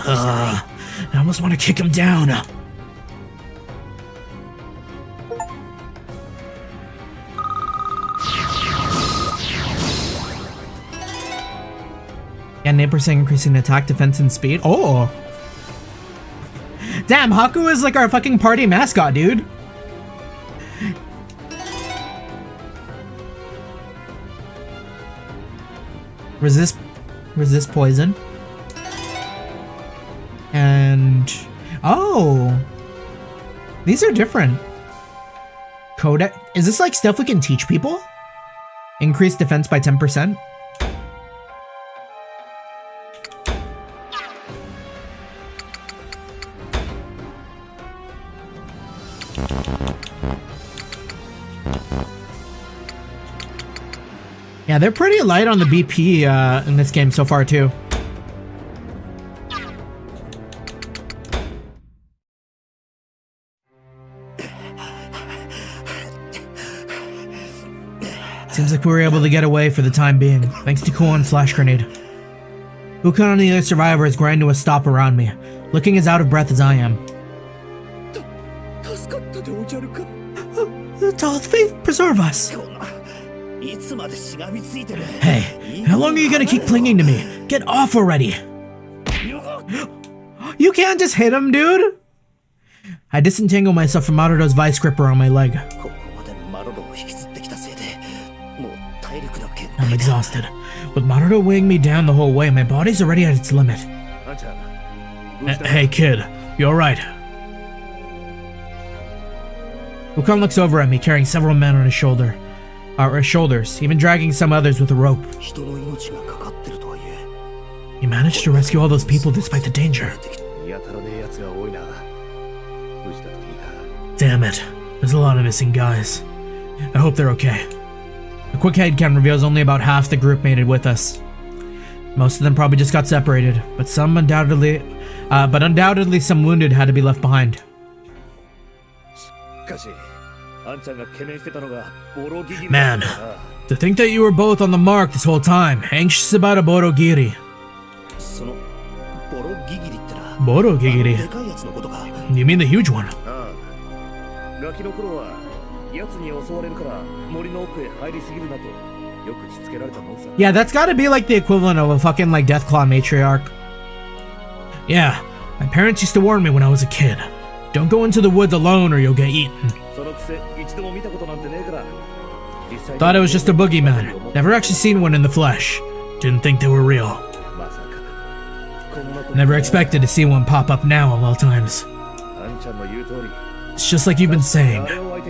I almost want to kick him down. And 8% increasing attack, defense, and speed. Oh! Damn, Haku is like our fucking party mascot, dude. Resist poison. And... Oh! These are different. Codex... Is this like stuff we can teach people? Increase defense by 10%? Yeah, they're pretty light on the BP in this game so far, too. Seems like we were able to get away for the time being, thanks to Kuon's flash grenade. Ukan and the other survivors grind to a stop around me, looking as out of breath as I am. Tall's faith preserve us. Hey, how long are you gonna keep clinging to me? Get off already! You can't just hit him, dude! I disentangle myself from Marudo's vice grip around my leg. I'm exhausted. With Marudo weighing me down the whole way, my body's already at its limit. Hey kid, you alright? Ukan looks over at me, carrying several men on his shoulders, even dragging some others with a rope. You managed to rescue all those people despite the danger. Damn it, there's a lot of missing guys. I hope they're okay. A quick head count reveals only about half the group made it with us. Most of them probably just got separated, but undoubtedly some wounded had to be left behind. Man, to think that you were both on the mark this whole time, anxious about a Borogiri. Borogiri? You mean the huge one? Yeah, that's gotta be like the equivalent of a fucking like Deathclaw matriarch. Yeah, my parents used to warn me when I was a kid. Don't go into the woods alone or you'll get eaten. Thought it was just a boogeyman. Never actually seen one in the flesh. Didn't think they were real. Never expected to see one pop up now of all times. It's just like you've been saying.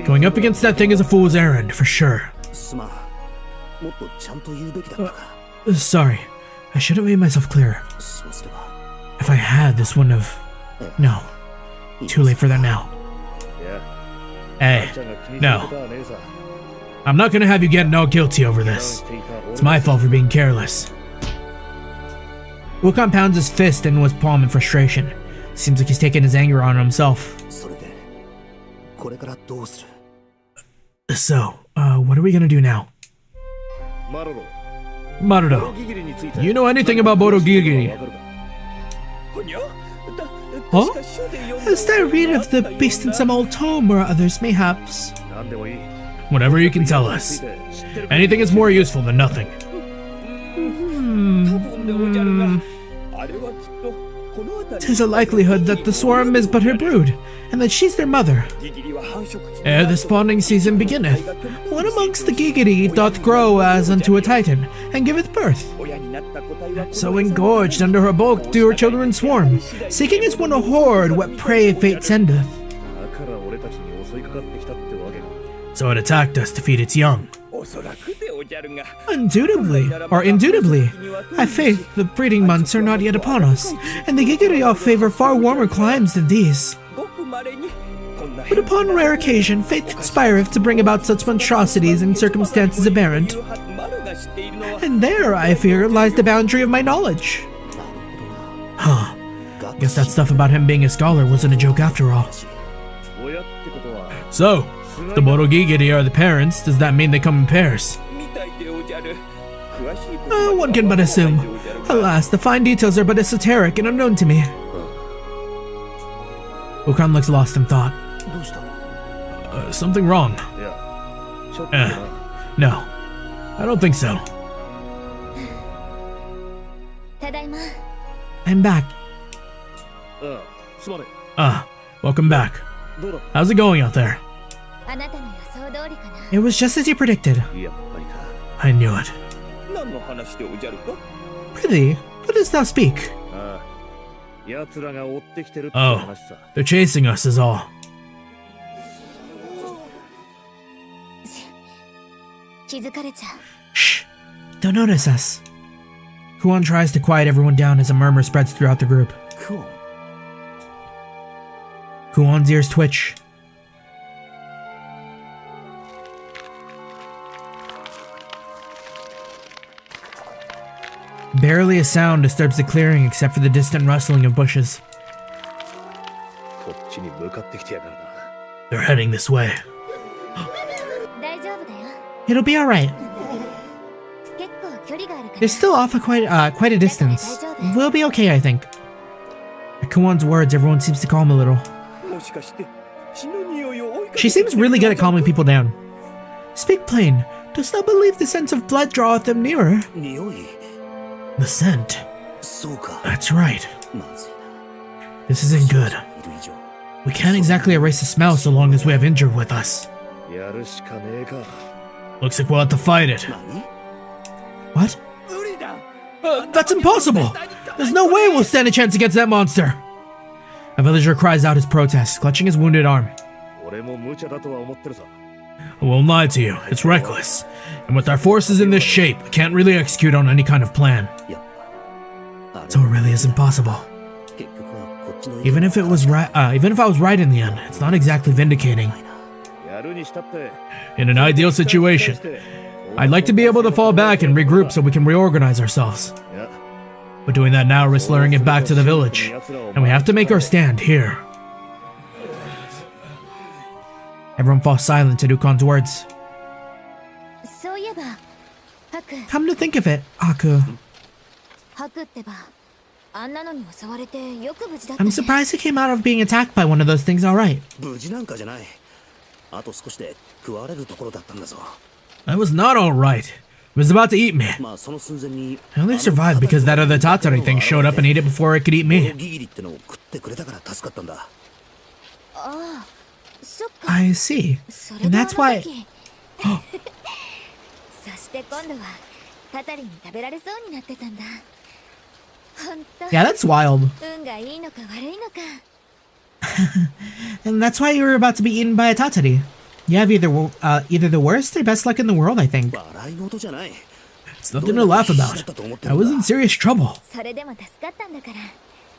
Going up against that thing is a fool's errand, for sure. Sorry. I should have made myself clearer. If I had, this wouldn't have... No. Too late for that now. Hey, no. I'm not gonna have you getting all guilty over this. It's my fault for being careless. Wukong pounds his fist into his palm in frustration. Seems like he's taking his anger on himself. So, what are we gonna do now? Marudo, you know anything about Borogiri? Huh? Has I read of the beast in some old tome or others, mayhaps? Whatever you can tell us. Anything is more useful than nothing. Tis a likelihood that the swarm is but her brood, and that she's their mother. Ere the spawning season beginneth, one amongst the Gigiri doth grow as unto a titan, and giveth birth. So engorged under her bulk do her children swarm, seeking as one a horde what prey fate sendeth. So it attacked us to feed its young. Indubitably, I faith the breeding months are not yet upon us, and the Gigiri all favor far warmer climes than these. But upon rare occasion, fate conspireth to bring about such monstrosities in circumstances aberrant. And there, I fear, lies the boundary of my knowledge. Huh. Guess that stuff about him being a scholar wasn't a joke after all. So, if the Borogiri are the parents, does that mean they come in pairs? One can but assume. Alas, the fine details are but esoteric and unknown to me. Wukong looks lost in thought. Something wrong? No. I don't think so. I'm back. Welcome back. How's it going out there? It was just as you predicted. I knew it. Really? What does thou speak? Oh, they're chasing us is all. Shh! Don't notice us. Kuon tries to quiet everyone down as a murmur spreads throughout the group. Kuon's ears twitch. Barely a sound disturbs the clearing except for the distant rustling of bushes. They're heading this way. It'll be alright. They're still off quite a distance. We'll be okay, I think. At Kuon's words, everyone seems to calm a little. She seems really good at calming people down. Speak plain. Dost thou believe the scent of blood draweth them nearer? The scent? That's right. This isn't good. We can't exactly erase the smell so long as we have injured with us. Looks like we'll have to fight it. What? That's impossible! There's no way we'll stand a chance against that monster! A villager cries out his protest, clutching his wounded arm. I won't lie to you, it's reckless. And with our forces in this shape, we can't really execute on any kind of plan. So it really isn't possible. Even if I was right in the end, it's not exactly vindicating. In an ideal situation, I'd like to be able to fall back and regroup so we can reorganize ourselves. But doing that now risks luring it back to the village. And we have to make our stand here. Everyone falls silent to Ukon's words. Come to think of it, Haku. I'm surprised he came out of being attacked by one of those things alright. I was not alright. It was about to eat me. I only survived because that other Tatsuri thing showed up and ate it before it could eat me. I see. And that's why... Yeah, that's wild. And that's why you were about to be eaten by a Tatsuri. You have either the worst or best luck in the world, I think. It's nothing to laugh about. I was in serious trouble.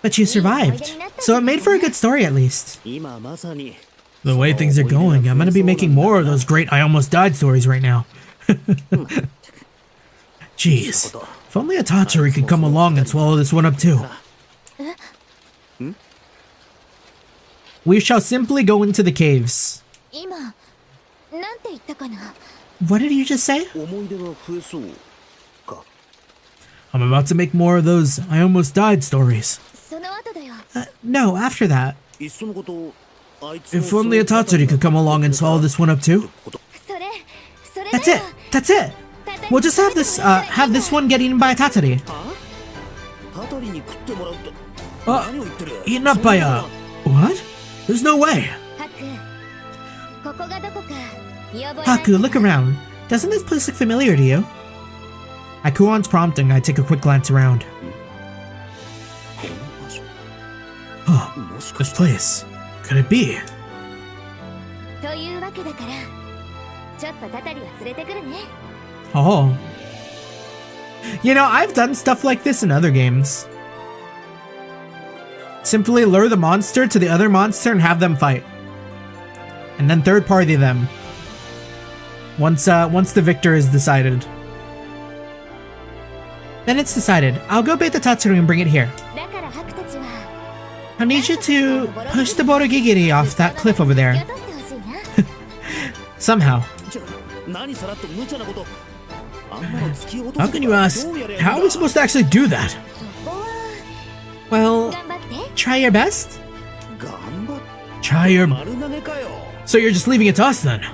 But you survived, so it made for a good story at least. The way things are going, I'm gonna be making more of those great I almost died stories right now. Jeez, if only a Tatsuri could come along and swallow this one up too. We shall simply go into the caves. What did you just say? I'm about to make more of those I almost died stories. No, after that. If only a Tatsuri could come along and swallow this one up too. That's it! That's it! We'll just have this one get eaten by a Tatsuri. Eaten up by a... What? There's no way! Haku, look around. Doesn't this place look familiar to you? At Kuon's prompting, I take a quick glance around. Huh, this place. Could it be? Oh. You know, I've done stuff like this in other games. Simply lure the monster to the other monster and have them fight. And then third party them. Once the victor is decided. Then it's decided. I'll go bait the Tatsuri and bring it here. I need you to push the Borogigiri off that cliff over there. Somehow. How can you ask? How are we supposed to actually do that? Well, try your best? Try your... So you're just leaving it to us then?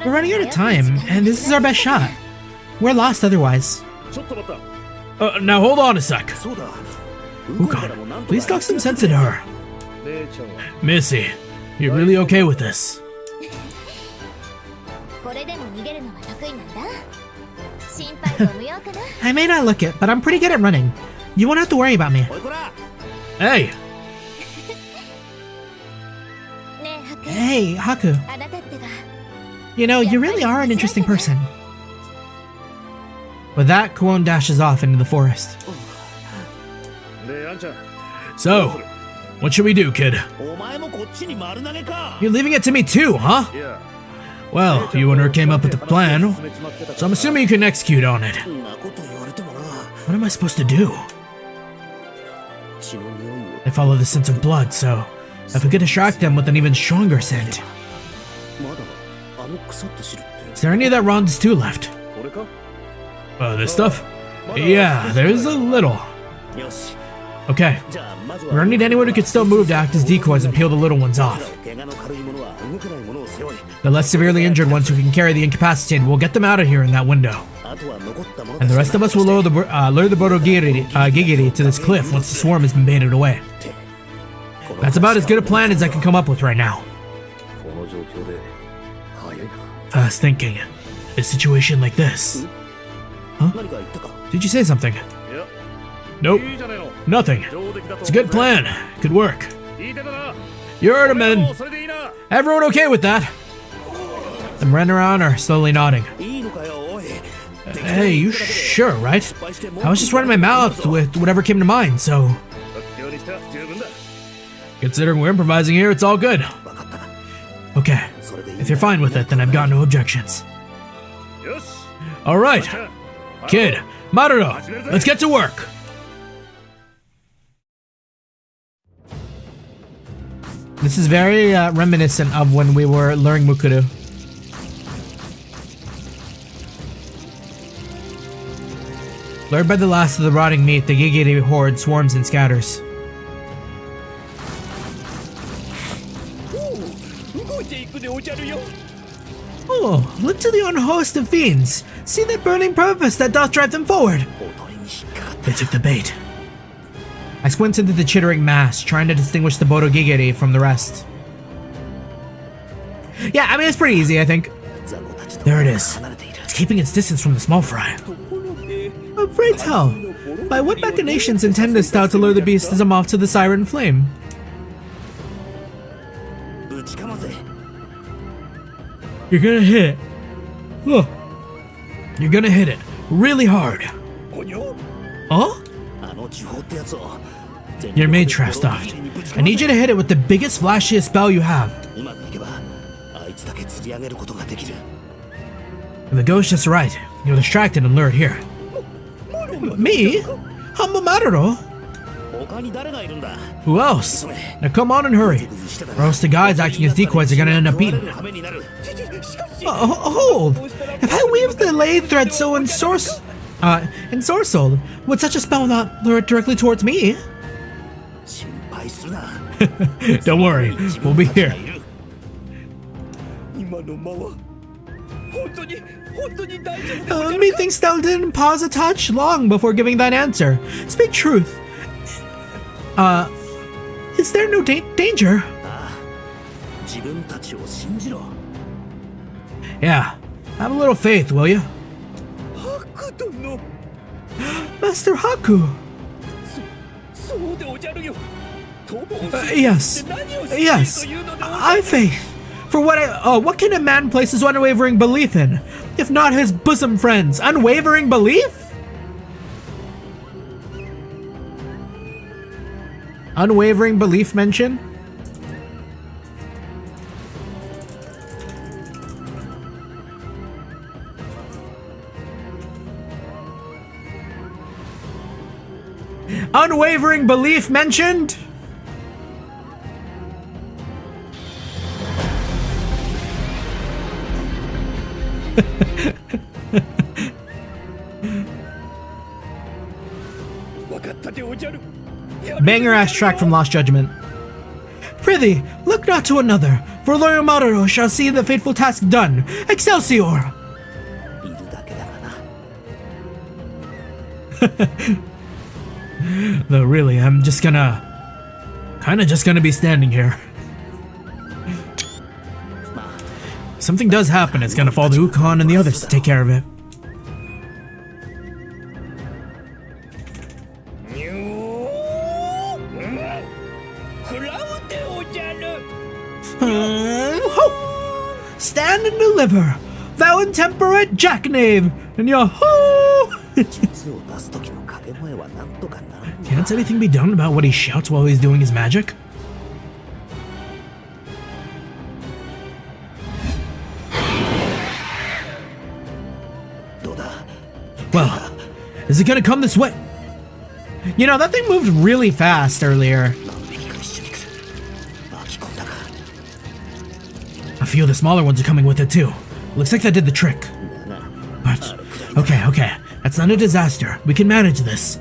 We're running out of time, and this is our best shot. We're lost otherwise. Now hold on a sec. Ukon, please talk some sense into her. Missy, you're really okay with this? I may not look it, but I'm pretty good at running. You won't have to worry about me. Hey! Hey, Haku. You know, you really are an interesting person. With that, Kuon dashes off into the forest. So, what should we do, kid? You're leaving it to me too, huh? Well, you and her came up with the plan, so I'm assuming you can execute on it. What am I supposed to do? They follow the scent of blood, so if we could distract them with an even stronger scent. Is there any of that Ron stew left? This stuff? Yeah, there's a little. Okay, we're gonna need anyone who can still move to act as decoys and peel the little ones off. The less severely injured ones who can carry the incapacitated, we'll get them out of here in that window. And the rest of us will lure the Borogigiri to this cliff once the swarm has been baited away. That's about as good a plan as I can come up with right now. Fast thinking. A situation like this. Huh? Did you say something? Nope. Nothing. It's a good plan. Good work. You heard him, men. Everyone okay with that? Them running around are slowly nodding. Hey, you sure, right? I was just running my mouth with whatever came to mind, so... Considering we're improvising here, it's all good. Okay. If you're fine with it, then I've got no objections. Alright. Kid, Maruo, let's get to work. This is very reminiscent of when we were luring Mukuru. Lured by the last of the rotting meat, the Gigiri horde swarms and scatters. Oh, look to the unhorsed of fiends. See that burning purpose that doth drive them forward. They took the bait. I squint into the chittering mass, trying to distinguish the Bodo Gigiri from the rest. Yeah, I mean, it's pretty easy, I think. There it is. It's keeping its distance from the small fry. Pray tell, by what machinations intendest thou to lure the beastism off to the siren flame? You're gonna hit it. Oh. You're gonna hit it really hard. Oh? Your maid trap stopped. I need you to hit it with the biggest, flashiest spell you have. If it goes just right, you'll distract it and lure it here. Me? Humble Maruo? Who else? Now come on and hurry, or else the guys acting as decoys are gonna end up beaten. Hold! If I weave the lathe thread so ensorcelled, would such a spell not lure it directly towards me? Don't worry, we'll be here. Methinks thou didn't pause a touch long before giving thine answer. Speak truth. Is there no danger? Yeah, have a little faith, will you? Master Haku! Yes, I faith. For what can a man place his unwavering belief in, if not his bosom friends? Unwavering belief? Unwavering belief mention? Unwavering belief mentioned? Banger ass track from Lost Judgment. Prithee, look not to another, for Lord Maruo shall see the fateful task done. Excelsior! Though really, I'm just gonna be standing here. If something does happen, it's gonna fall to Ukon and the others to take care of it. Stand and deliver, thou intemperate jackknave, and your ho! Can't anything be done about what he shouts while he's doing his magic? Well, is it gonna come this way? You know, that thing moved really fast earlier. I feel the smaller ones are coming with it too. Looks like that did the trick. But, okay, that's not a disaster. We can manage this.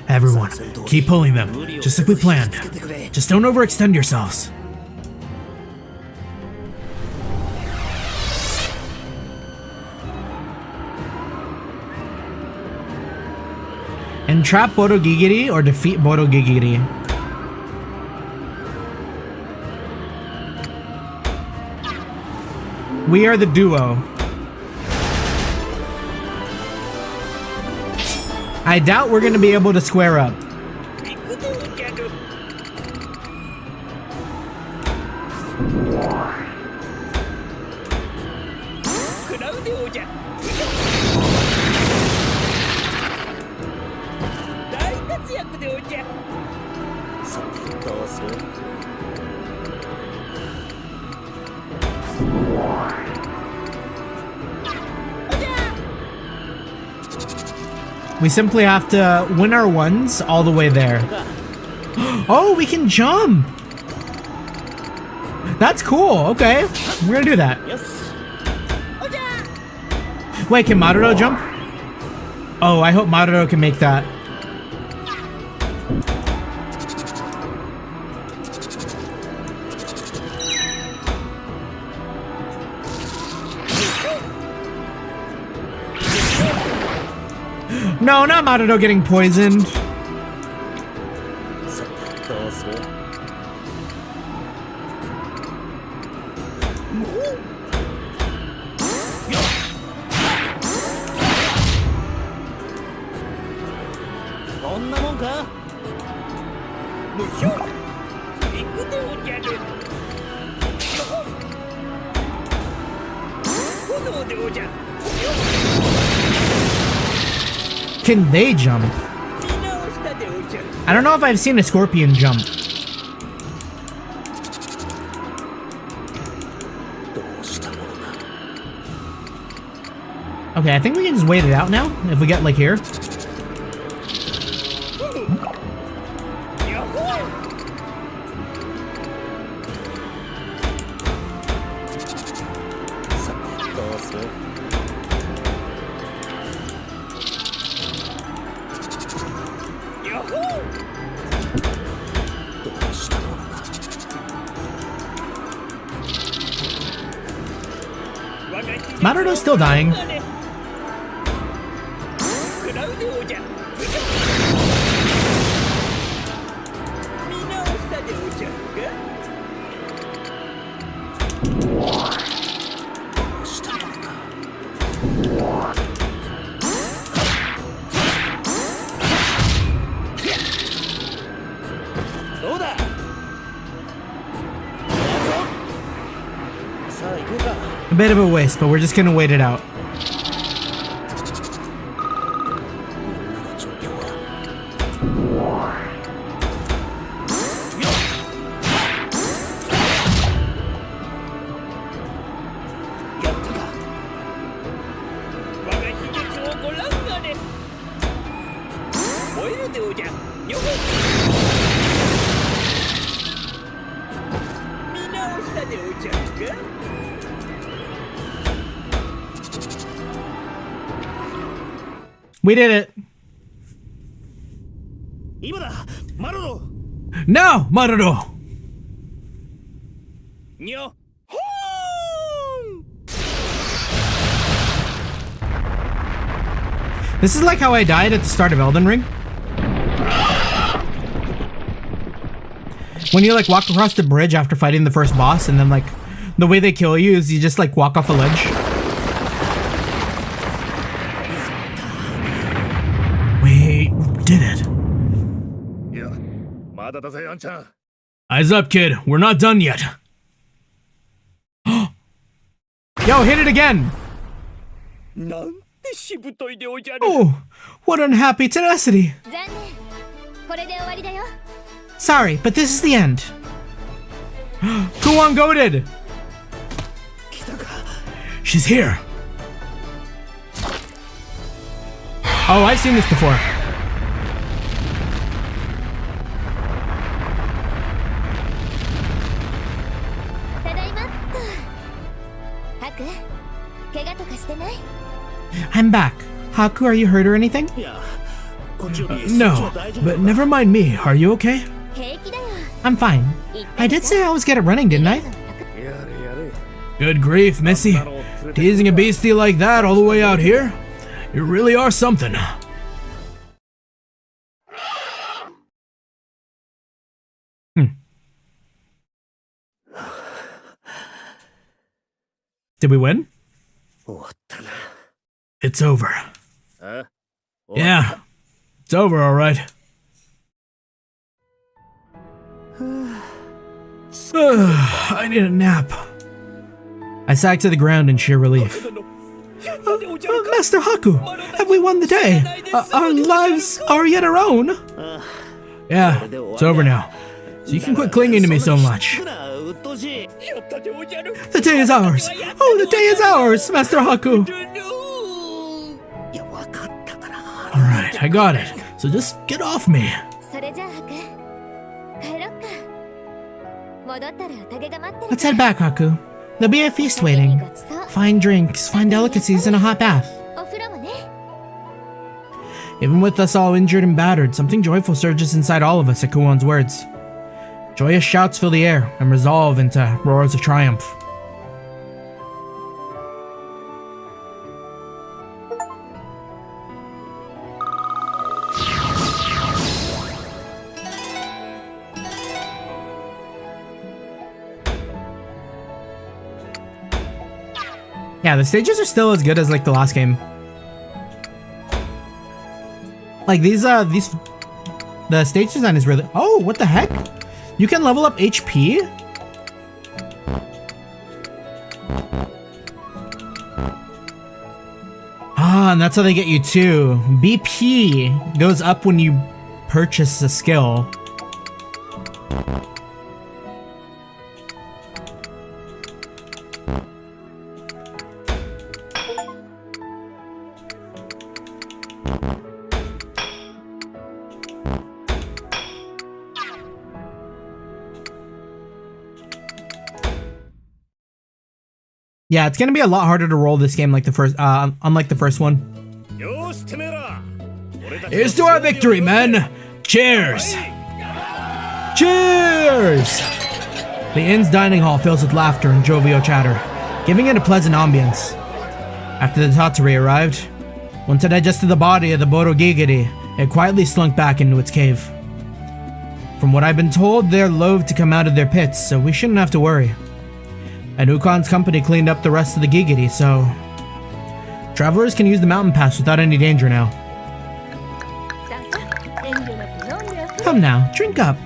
Everyone, keep pulling them, just like we planned. Just don't overextend yourselves. Entrap Bodo Gigiri or defeat Bodo Gigiri? We are the duo. I doubt we're gonna be able to square up. We simply have to win our ones all the way there. Oh, we can jump! That's cool, okay. We're gonna do that. Wait, can Maruto jump? Oh, I hope Maruto can make that. No, not Maruto getting poisoned. Can they jump? I don't know if I've seen a scorpion jump. Okay, I think we can just wait it out now, if we get like here. Maruto's still dying. A bit of a waste, but we're just gonna wait it out. We did it. No, Maruto. This is like how I died at the start of Elden Ring. When you like walk across the bridge after fighting the first boss, and then like the way they kill you is you just like walk off a ledge. We did it. Eyes up, kid. We're not done yet. Yo, hit it again. Oh, what unhappy tenacity. Sorry, but this is the end. Kuon goaded. She's here. Oh, I've seen this before. I'm back. Haku, are you hurt or anything? No, but never mind me. Are you okay? I'm fine. I did say I was good at running, didn't I? Good grief, Missy. Teasing a beastie like that all the way out here? You really are something. Did we win? It's over. Yeah, it's over, all right. I need a nap. I sagged to the ground in sheer relief. Master Haku, have we won the day? Our lives are yet our own. Yeah, it's over now. So you can quit clinging to me so much. The day is ours. Oh, the day is ours, Master Haku. All right. I got it. So just get off me. それじゃあハク帰ろっか戻ったら宴が待ってる Let's head back, Haku. There'll be a feast waiting. Fine drinks, fine delicacies, and a hot bath. お風呂もね Even with us all injured and battered, something joyful surges inside all of us at Kuon's words. Joyous shouts fill the air and resolve into roars of triumph. Yeah, the stages are still as good as like the last game. Like the stage design is really. Oh, what the heck? You can level up HP? Ah, and that's how they get you too. BP goes up when you purchase a skill. Yeah, it's gonna be a lot harder to roll this game like the first, unlike the first one. Here's to our victory, men! Cheers! Cheers! The inn's dining hall fills with laughter and jovial chatter, giving it a pleasant ambience. After the Tatsuri arrived, once it digested the body of the Borogigiri, it quietly slunk back into its cave. From what I've been told, they're loath to come out of their pits, so we shouldn't have to worry. And Ukon's company cleaned up the rest of the Gigiri, so travelers can use the mountain pass without any danger now. Come now, drink up.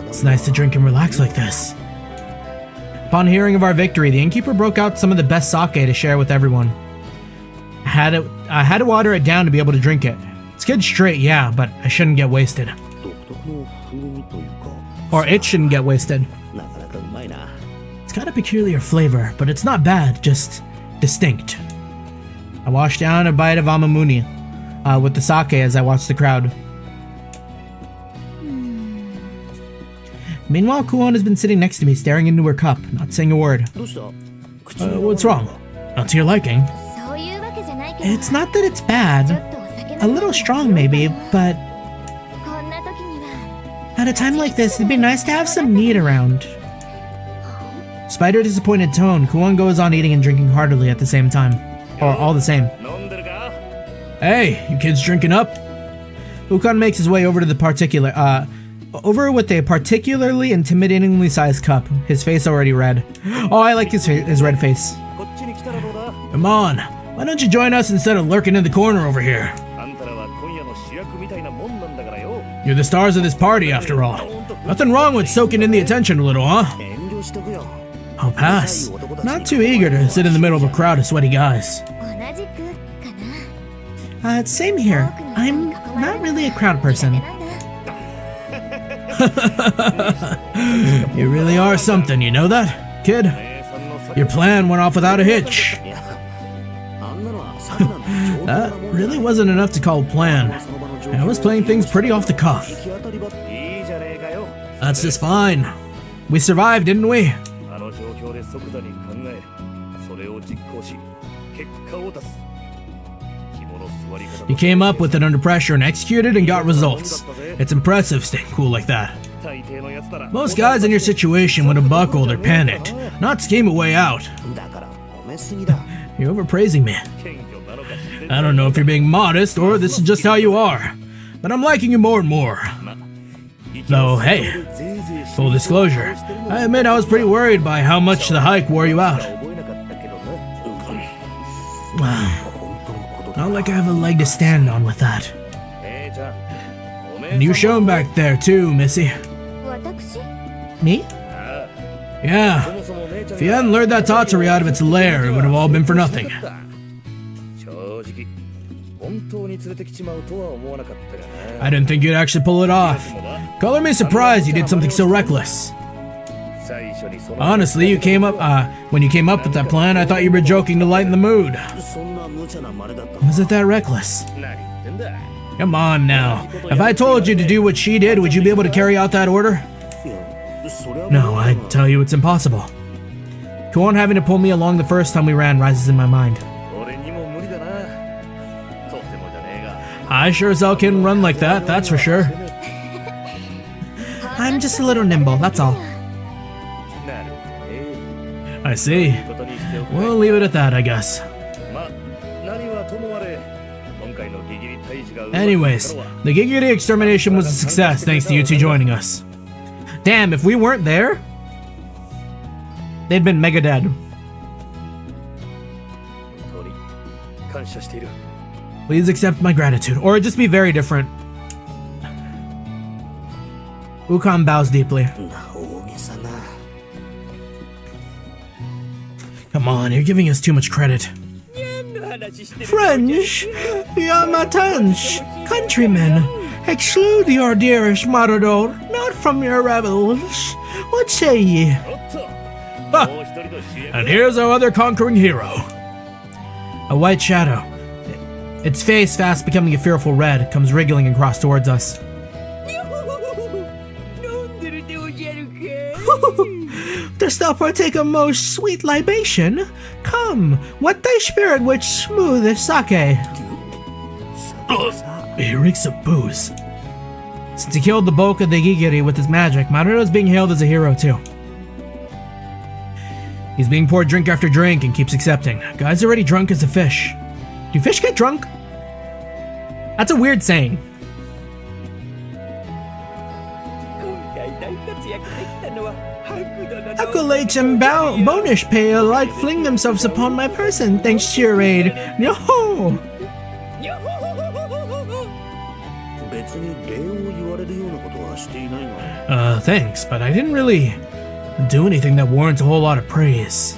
It's nice to drink and relax like this. Upon hearing of our victory, the innkeeper broke out some of the best sake to share with everyone. I had to water it down to be able to drink it. It's good straight, yeah, but I shouldn't get wasted. Or it shouldn't get wasted. It's got a peculiar flavor, but it's not bad, just distinct. I washed down a bite of amamuni with the sake as I watched the crowd. Meanwhile, Kuon has been sitting next to me, staring into her cup, not saying a word. What's wrong? Not to your liking. It's not that it's bad. A little strong, maybe, but at a time like this, it'd be nice to have some meat around. Despite her disappointed tone, Kuon goes on eating and drinking heartily at the same time. Or all the same. Hey, you kids drinking up? Ukon makes his way over to the over with a particularly intimidatingly sized cup, his face already red. Oh, I like his red face. Come on, why don't you join us instead of lurking in the corner over here? You're the stars of this party, after all. Nothing wrong with soaking in the attention a little, huh? I'll pass. Not too eager to sit in the middle of a crowd of sweaty guys. Same here. I'm not really a crowd person. You really are something, you know that, kid? Your plan went off without a hitch. That really wasn't enough to call a plan. I was playing things pretty off the cuff. That's just fine. We survived, didn't we? You came up with it under pressure and executed and got results. It's impressive staying cool like that. Most guys in your situation would have buckled or panicked, not scheme a way out. You're overpraising me. I don't know if you're being modest or this is just how you are, but I'm liking you more and more. Though, hey, full disclosure, I admit I was pretty worried by how much the hike wore you out. Not like I have a leg to stand on with that. And you shone back there too, Missy. Me? Yeah. If you hadn't lured that Tatsuri out of its lair, it would have all been for nothing. I didn't think you'd actually pull it off. Color me surprised you did something so reckless. Honestly, when you came up with that plan, I thought you were joking to lighten the mood. Was it that reckless? Come on now. If I told you to do what she did, would you be able to carry out that order? No, I tell you it's impossible. Kuon having to pull me along the first time we ran rises in my mind. I sure as hell can run like that, that's for sure. I'm just a little nimble, that's all. I see. We'll leave it at that, I guess. Anyways, the Gigiri extermination was a success thanks to you two joining us. Damn, if we weren't there, they'd been mega dead. Please accept my gratitude, or just be very different. Ukon bows deeply. Come on, you're giving us too much credit. French, Yamatanch, countrymen, exclude your dearest Matador, not from your rebels. What say ye? Ah, and here's our other conquering hero. A white shadow, its face fast becoming a fearful red, comes wriggling across towards us. Dost thou partake a most sweet libation? Come, wet thy spirit which smootheth sake. He reeks of booze. Since he killed the bulk of the Gigiri with his magic, Maruno is being hailed as a hero too. He's being poured drink after drink and keeps accepting. Guy's already drunk as a fish. Do fish get drunk? That's a weird saying. Accolades and bonus pay alike fling themselves upon my person thanks to your aid. Yo-ho! Thanks, but I didn't really do anything that warrants a whole lot of praise.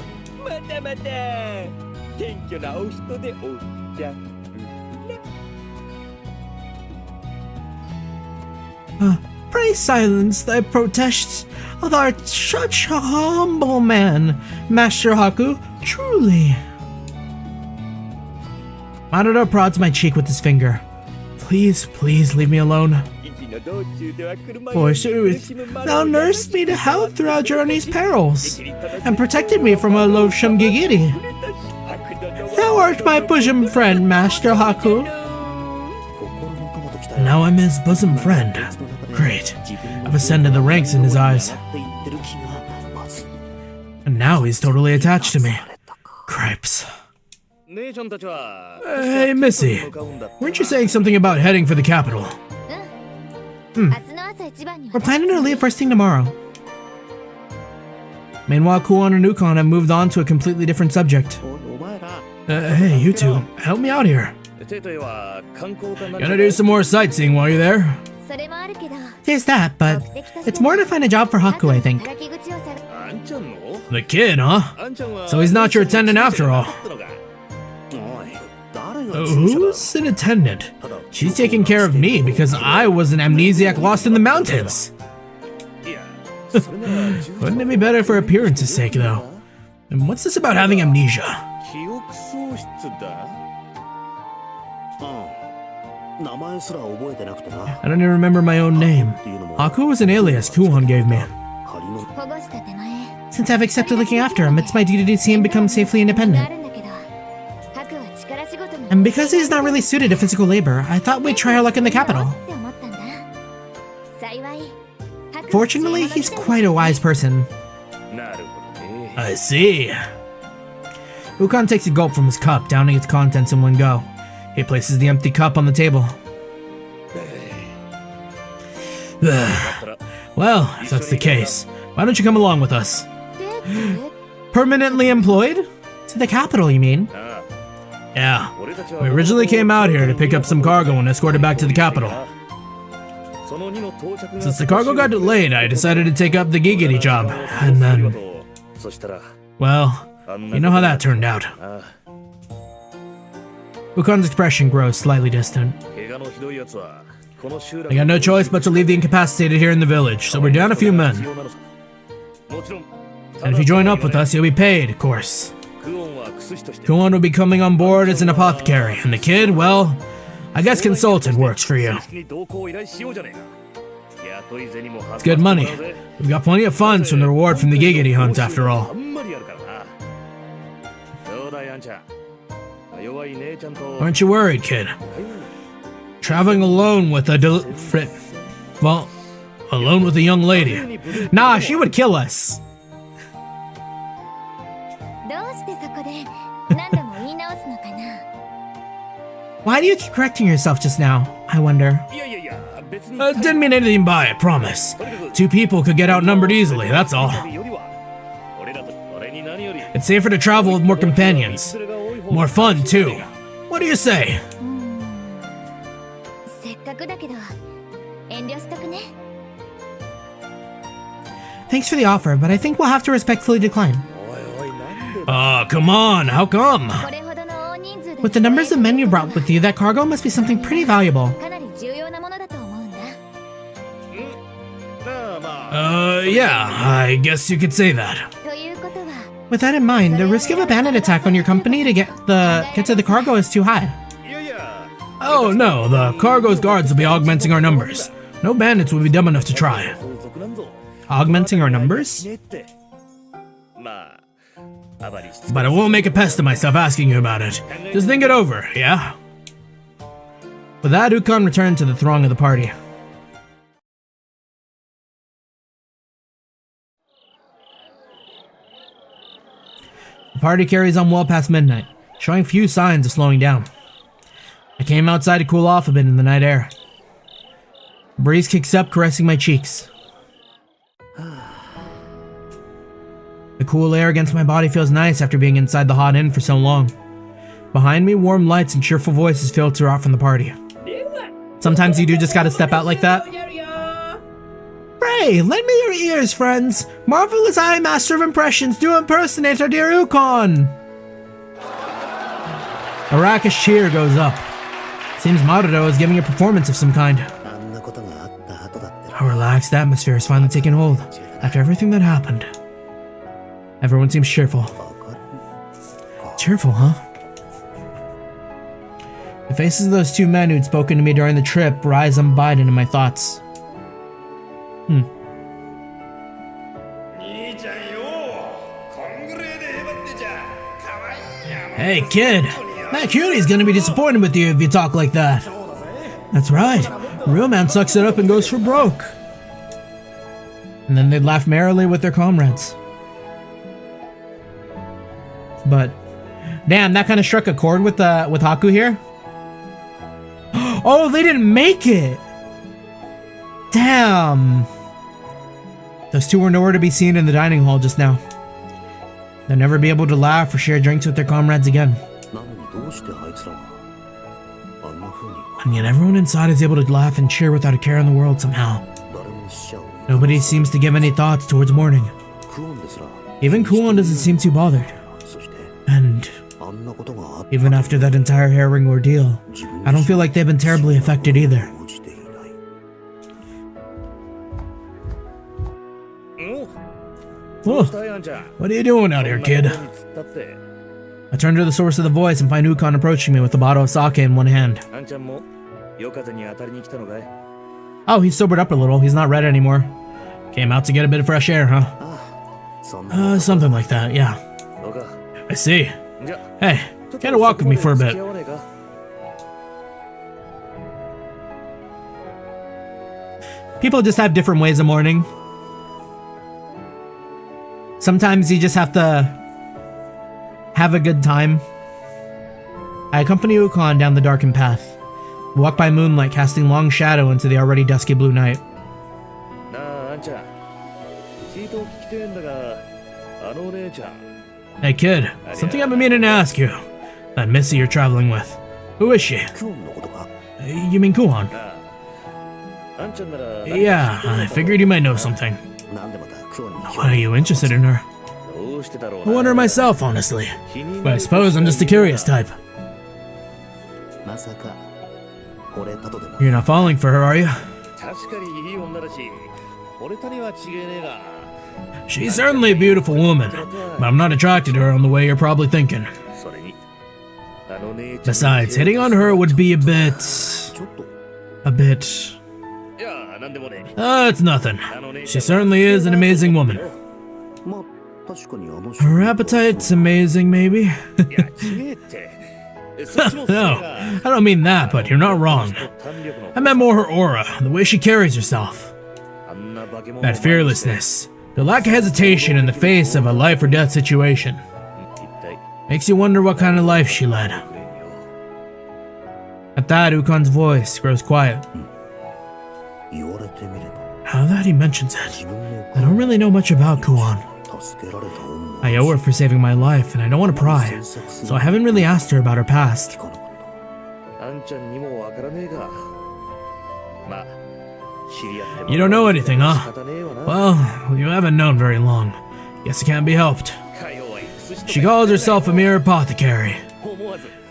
Pray silence thy protests. Thou art such a humble man, Master Haku, truly. Maruno prods my cheek with his finger. Please, please leave me alone. Forsooth, thou nursed me to health through our journey's perils, and protected me from a loathsome Gigiri. Thou art my bosom friend, Master Haku. Now I'm his bosom friend. Great. I've ascended the ranks in his eyes. And now he's totally attached to me. Cripes. Hey, Missy. Weren't you saying something about heading for the capital? We're planning to leave first thing tomorrow. Meanwhile, Kuon and Ukon have moved on to a completely different subject. Hey, you two, help me out here. Gonna do some more sightseeing while you're there? There's that, but it's more to find a job for Haku, I think. The kid, huh? So he's not your attendant after all. Who's an attendant? She's taking care of me because I was an amnesiac lost in the mountains. Wouldn't it be better for appearance's sake, though? And what's this about having amnesia? I don't even remember my own name. Haku was an alias Kuon gave me. Since I've accepted looking after him, it's my duty to see him become safely independent. And because he's not really suited to physical labor, I thought we'd try our luck in the capital. Fortunately, he's quite a wise person. I see. Ukon takes a gulp from his cup, downing its contents in one go. He places the empty cup on the table. Well, if that's the case, why don't you come along with us? Permanently employed? To the capital, you mean? Yeah. We originally came out here to pick up some cargo and escort it back to the capital. Since the cargo got delayed, I decided to take up the Gigiri job, and then... well, you know how that turned out. Ukon's expression grows slightly distant. I got no choice but to leave the incapacitated here in the village, so we're down a few men. And if you join up with us, you'll be paid, of course. Kuon will be coming on board as an apothecary, and the kid, well, I guess consultant works for you. It's good money. We've got plenty of funds from the reward from the Giggity hunt, after all. Aren't you worried, kid? Traveling alone with a alone with a young lady. Nah, she would kill us. Why do you keep correcting yourself just now? I wonder. Didn't mean anything by it, promise. Two people could get outnumbered easily, that's all. It's safer to travel with more companions. More fun, too. What do you say? Thanks for the offer, but I think we'll have to respectfully decline. Come on, how come? With the numbers of men you brought with you, that cargo must be something pretty valuable. Yeah, I guess you could say that. With that in mind, the risk of a bandit attack on your company to get to the cargo is too high. Oh no, the cargo's guards will be augmenting our numbers. No bandits will be dumb enough to try. Augmenting our numbers? But I won't make a pest of myself asking you about it. Just think it over, yeah? With that, Ukon returned to the throng of the party. The party carries on well past midnight, showing few signs of slowing down. I came outside to cool off a bit in the night air. The breeze kicks up, caressing my cheeks. The cool air against my body feels nice after being inside the hot inn for so long. Behind me, warm lights and cheerful voices filter out from the party. Sometimes you do just gotta step out like that. Pray, lend me your ears, friends. Marvelous Eye Master of Impressions, do impersonate our dear Ukon. A raucous cheer goes up. Seems Marudo is giving a performance of some kind. A relaxed atmosphere has finally taken hold after everything that happened. Everyone seems cheerful. Cheerful, huh? The faces of those two men who'd spoken to me during the trip rise unbidden in my thoughts. Hey kid, that cutie's gonna be disappointed with you if you talk like that. That's right, the real man sucks it up and goes for broke. And then they'd laugh merrily with their comrades. But, damn, that kind of struck a chord with Haku here. Oh, they didn't make it! Damn! Those two were nowhere to be seen in the dining hall just now. They'll never be able to laugh or share drinks with their comrades again. And yet everyone inside is able to laugh and cheer without a care in the world somehow. Nobody seems to give any thoughts towards mourning. Even Kuon doesn't seem too bothered. And even after that entire hair-ring ordeal, I don't feel like they've been terribly affected either. Oh, what are you doing out here, kid? I turn to the source of the voice and find Ukon approaching me with a bottle of sake in one hand. Oh, he's sobered up a little. He's not red anymore. Came out to get a bit of fresh air, huh? Something like that, yeah. I see. Hey, can you walk with me for a bit? People just have different ways of mourning. Sometimes you just have to have a good time. I accompany Ukon down the darkened path. We walk by moonlight, casting long shadow into the already dusky blue night. Hey kid, something I've been meaning to ask you. That Missy you're traveling with. Who is she? You mean Kuon? Yeah, I figured you might know something. Why are you interested in her? I wonder myself, honestly. But I suppose I'm just a curious type. You're not falling for her, are you? She's certainly a beautiful woman, but I'm not attracted to her on the way you're probably thinking. Besides, hitting on her would be a bit... It's nothing. She certainly is an amazing woman. Her appetite's amazing, maybe? No, I don't mean that, but you're not wrong. I meant more her aura, the way she carries herself. That fearlessness, the lack of hesitation in the face of a life or death situation. Makes you wonder what kind of life she led. At that, Ukon's voice grows quiet. Now that he mentions it, I don't really know much about Kuon. I owe her for saving my life, and I don't want to pry, so I haven't really asked her about her past. You don't know anything, huh? Well, you haven't known very long. Guess it can't be helped. She calls herself a mere apothecary.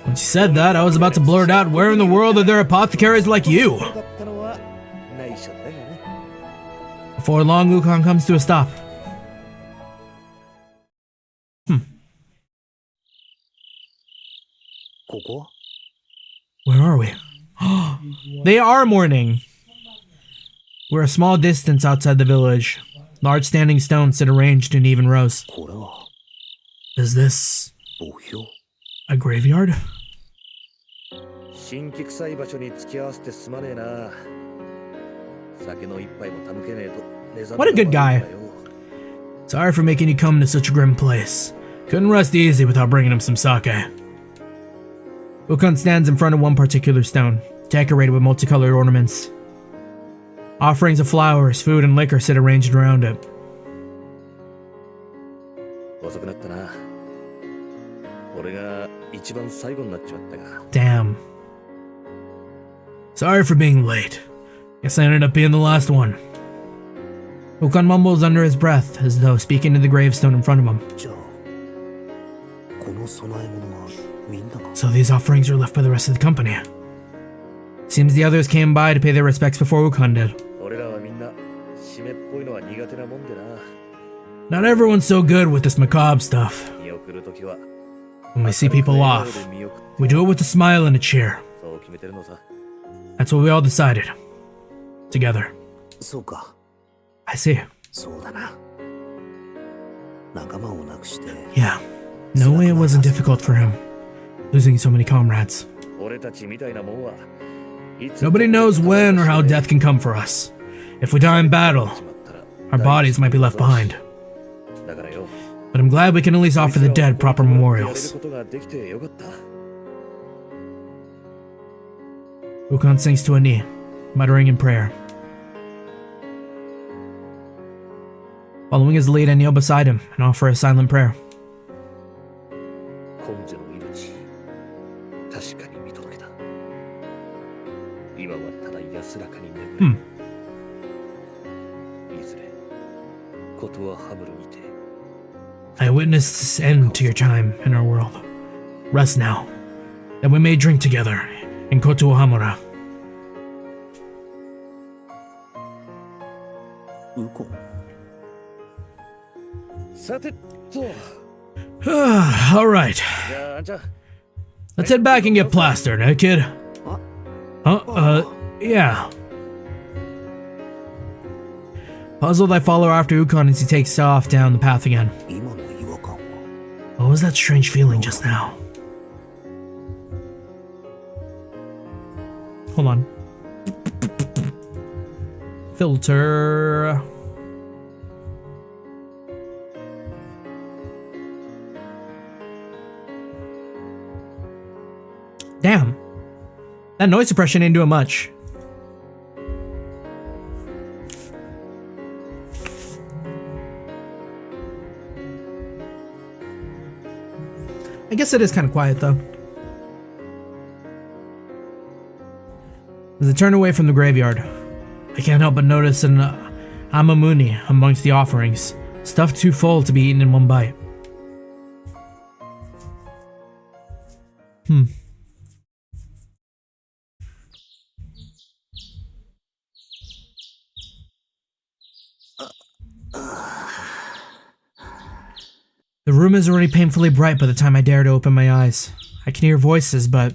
When she said that, I was about to blurt out, where in the world are there apothecaries like you? Before long, Ukon comes to a stop. Where are we? They are mourning. We're a small distance outside the village. Large standing stones sit arranged in even rows. Is this a graveyard? What a good guy. Sorry for making you come to such a grim place. Couldn't rest easy without bringing him some sake. Ukon stands in front of one particular stone, decorated with multicolored ornaments. Offerings of flowers, food, and liquor sit arranged around it. Damn. Sorry for being late. Guess I ended up being the last one. Ukon mumbles under his breath, as though speaking to the gravestone in front of him. So these offerings are left by the rest of the company. Seems the others came by to pay their respects before Ukon did. Not everyone's so good with this macabre stuff. When we see people off, we do it with a smile and a cheer. That's what we all decided. Together. I see. Yeah. No way it wasn't difficult for him, losing so many comrades. Nobody knows when or how death can come for us. If we die in battle, our bodies might be left behind. But I'm glad we can at least offer the dead proper memorials. Ukon sinks to a knee, muttering in prayer. Following his lead, I kneel beside him and offer a silent prayer. I witnessed this end to your time in our world. Rest now, that we may drink together in Kotohamura. Alright. Let's head back and get plastered, eh, kid? Yeah. Puzzled, I follow after Ukon as he takes off down the path again. What was that strange feeling just now? Hold on. Filter. Damn. That noise suppression ain't doing much. I guess it is kind of quiet though. As I turn away from the graveyard, I can't help but notice an amamuni amongst the offerings, stuffed too full to be eaten in one bite. The room is already painfully bright by the time I dare to open my eyes. I can hear voices, but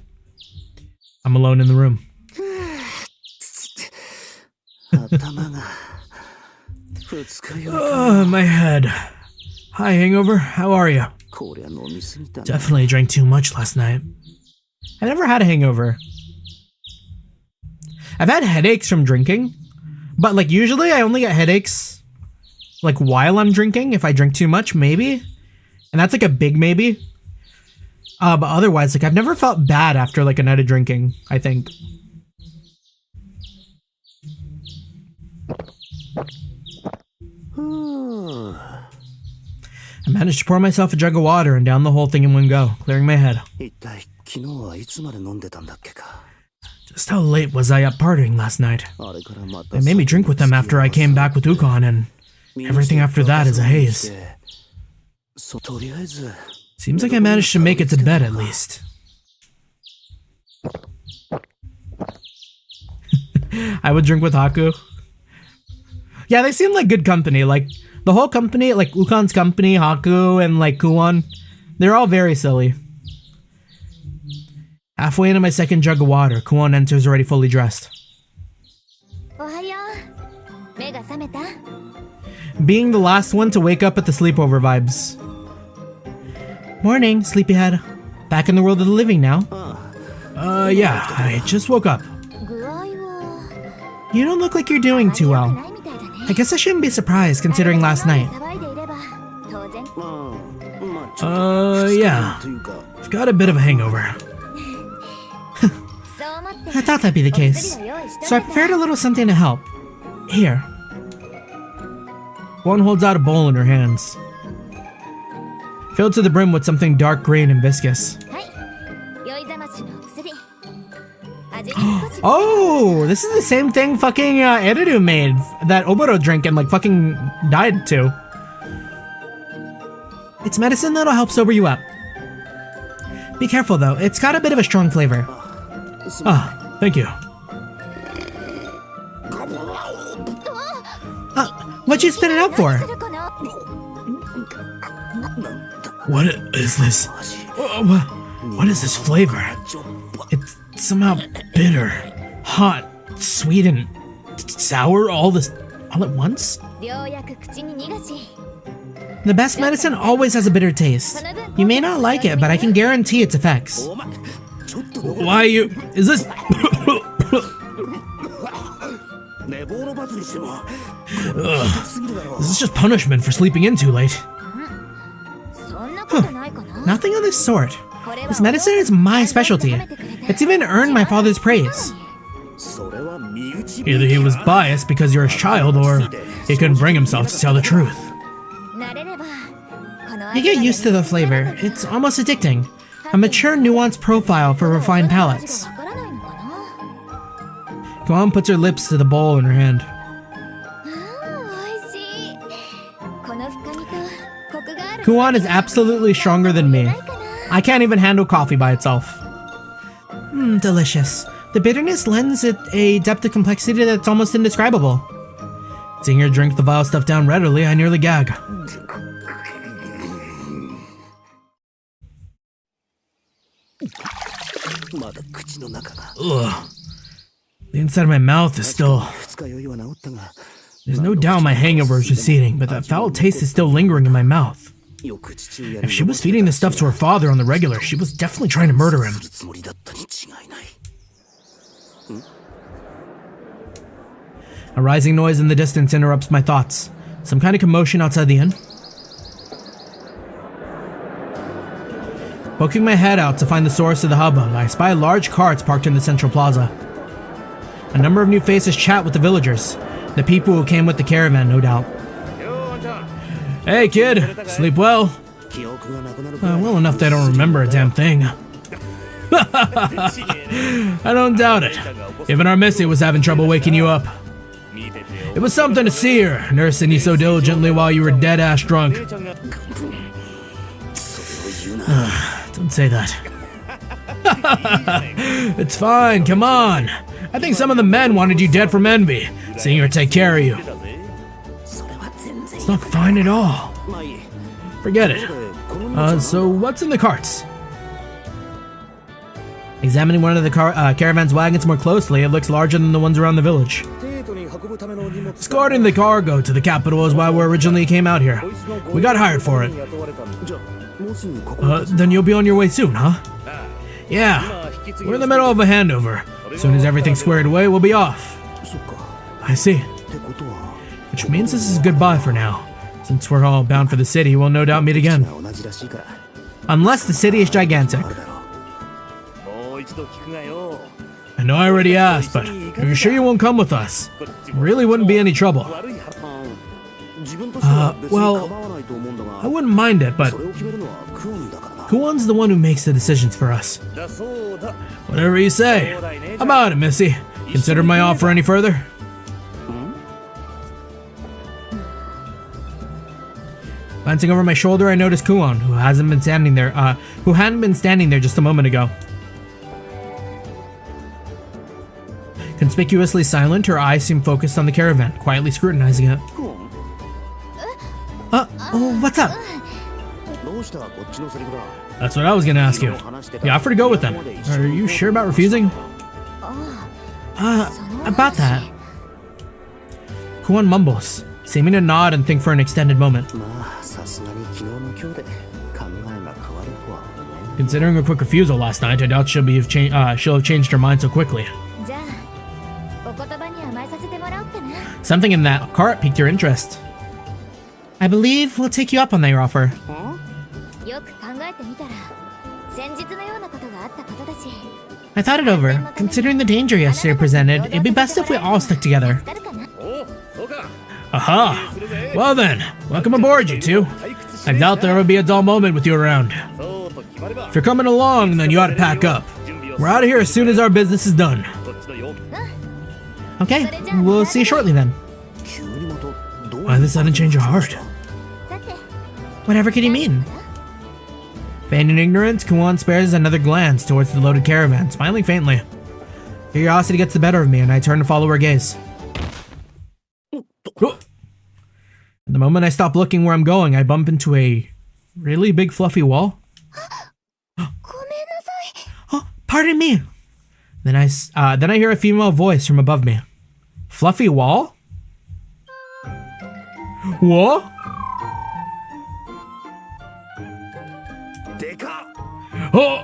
I'm alone in the room. Oh, my head. Hi, hangover. How are you? Definitely drank too much last night. I never had a hangover. I've had headaches from drinking, but like usually I only get headaches like while I'm drinking. If I drink too much, maybe. And that's like a big maybe. But otherwise, like I've never felt bad after like a night of drinking, I think. I managed to pour myself a jug of water and down the whole thing in one go, clearing my head. Just how late was I up partying last night? They made me drink with them after I came back with Ukon, and everything after that is a haze. Seems like I managed to make it to bed at least. I would drink with Haku. Yeah, they seem like good company. Like, the whole company, like Ukon's company, Haku, and like Kuon, they're all very silly. Halfway into my second jug of water, Kuon enters already fully dressed. Being the last one to wake up at the sleepover vibes. Morning, sleepyhead. Back in the world of the living now. Yeah, I just woke up. You don't look like you're doing too well. I guess I shouldn't be surprised considering last night. Yeah. I've got a bit of a hangover. I thought that'd be the case. So I prepared a little something to help. Here. One holds out a bowl in her hands. Filled to the brim with something dark green and viscous. Oh, this is the same thing fucking Eriru made that Oboro drank and like fucking died to. It's medicine that'll help sober you up. Be careful though, it's got a bit of a strong flavor. Ah, thank you. What'd you spit it out for? What is this? What is this flavor? It's somehow bitter, hot, sweet, and sour all at once? The best medicine always has a bitter taste. You may not like it, but I can guarantee its effects. Why you... Is this... This is just punishment for sleeping in too late. Nothing of this sort. This medicine is my specialty. It's even earned my father's praise. Either he was biased because you're his child, or he couldn't bring himself to tell the truth. You get used to the flavor. It's almost addicting. A mature, nuanced profile for refined palates. Kuon puts her lips to the bowl in her hand. Kuon is absolutely stronger than me. I can't even handle coffee by itself. Delicious. The bitterness lends it a depth of complexity that's almost indescribable. Seeing her drink the vile stuff down readily, I nearly gag. Ugh. The inside of my mouth is still... There's no doubt my hangover is receding, but that foul taste is still lingering in my mouth. If she was feeding this stuff to her father on the regular, she was definitely trying to murder him. A rising noise in the distance interrupts my thoughts. Some kind of commotion outside the inn. Poking my head out to find the source of the hubbub, I spy large carts parked in the central plaza. A number of new faces chat with the villagers. The people who came with the caravan, no doubt. Hey kid, sleep well? Well enough that I don't remember a damn thing. I don't doubt it. Even our Missy was having trouble waking you up. It was something to see her, nursing you so diligently while you were dead-ass drunk. Don't say that. It's fine, come on. I think some of the men wanted you dead from envy, seeing her take care of you. It's not fine at all. Forget it. So what's in the carts? Examining one of the caravan's wagons more closely, it looks larger than the ones around the village. Escorting the cargo to the capital is why we originally came out here. We got hired for it. Then you'll be on your way soon, huh? Yeah, we're in the middle of a handover. As soon as everything's squared away, we'll be off. I see. Which means this is goodbye for now. Since we're all bound for the city, we'll no doubt meet again. Unless the city is gigantic. I know I already asked, but are you sure you won't come with us? Really wouldn't be any trouble. Well, I wouldn't mind it, but Kuon's the one who makes the decisions for us. Whatever you say. How about it, Missy? Consider my offer any further? Glancing over my shoulder, I noticed Kuon, who hadn't been standing there just a moment ago. Conspicuously silent, her eyes seemed focused on the caravan, quietly scrutinizing it. What's up? That's what I was gonna ask you. You offered to go with them. Are you sure about refusing? About that. Kuon mumbles, seeming to nod and think for an extended moment. Considering her quick refusal last night, I doubt she'll have changed her mind so quickly. Something in that cart piqued your interest. I believe we'll take you up on their offer. I thought it over. Considering the danger yesterday presented, it'd be best if we all stuck together. Aha! Well then, welcome aboard, you two. I doubt there will be a dull moment with you around. If you're coming along, then you ought to pack up. We're out of here as soon as our business is done. Okay, we'll see you shortly then. Why the sudden change of heart? Whatever could you mean? Feigning ignorance, Kuon spares another glance towards the loaded caravan, smiling faintly. Curiosity gets the better of me, and I turn to follow her gaze. The moment I stop looking where I'm going, I bump into a really big fluffy wall. Oh, pardon me. Then I hear a female voice from above me. Fluffy wall? What? Oh!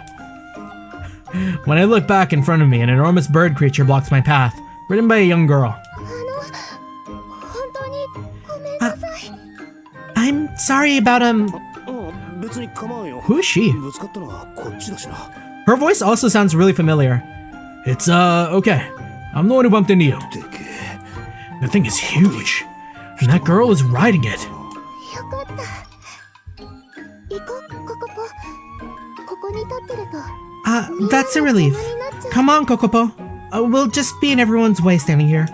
When I look back in front of me, an enormous bird creature blocks my path, ridden by a young girl. I'm sorry about who is she? Her voice also sounds really familiar. It's okay. I'm the one who bumped into you. The thing is huge, and that girl is riding it. That's a relief. Come on, Kokopo. We'll just be in everyone's way standing here.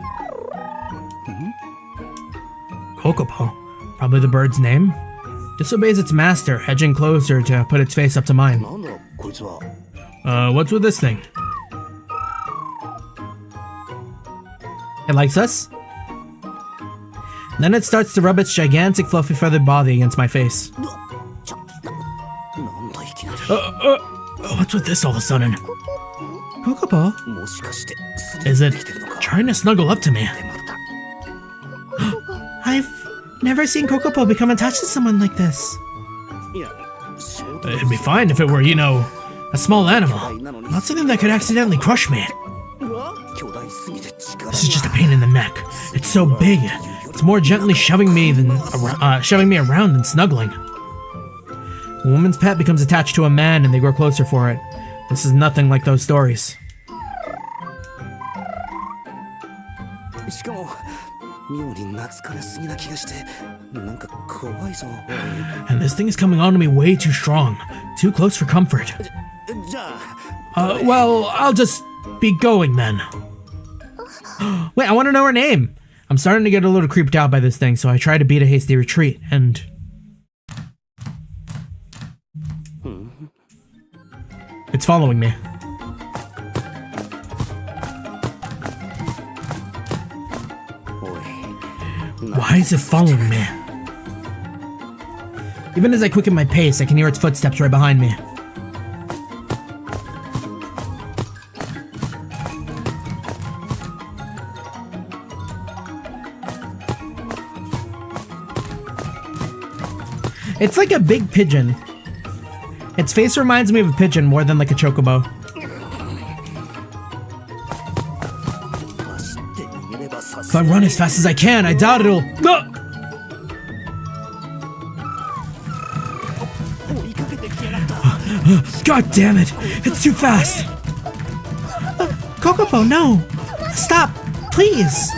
Kokopo? Probably the bird's name? Disobeys its master, edging closer to put its face up to mine. What's with this thing? It likes us? Then it starts to rub its gigantic fluffy feathered body against my face. What's with this all of a sudden? Kokopo? Is it trying to snuggle up to me? I've never seen Kokopo become attached to someone like this. It'd be fine if it were, you know, a small animal. Not something that could accidentally crush me. This is just a pain in the neck. It's so big. It's more gently shoving me around than snuggling. A woman's pet becomes attached to a man and they grow closer for it. This is nothing like those stories. And this thing is coming on to me way too strong. Too close for comfort. Well, I'll just be going then. Wait, I want to know her name. I'm starting to get a little creeped out by this thing, so I try to beat a hasty retreat, and... it's following me. Why is it following me? Even as I quicken my pace, I can hear its footsteps right behind me. It's like a big pigeon. Its face reminds me of a pigeon more than like a chocobo. If I run as fast as I can, I doubt it'll... No! God damn it! It's too fast! Kokopo, no! Stop! Please!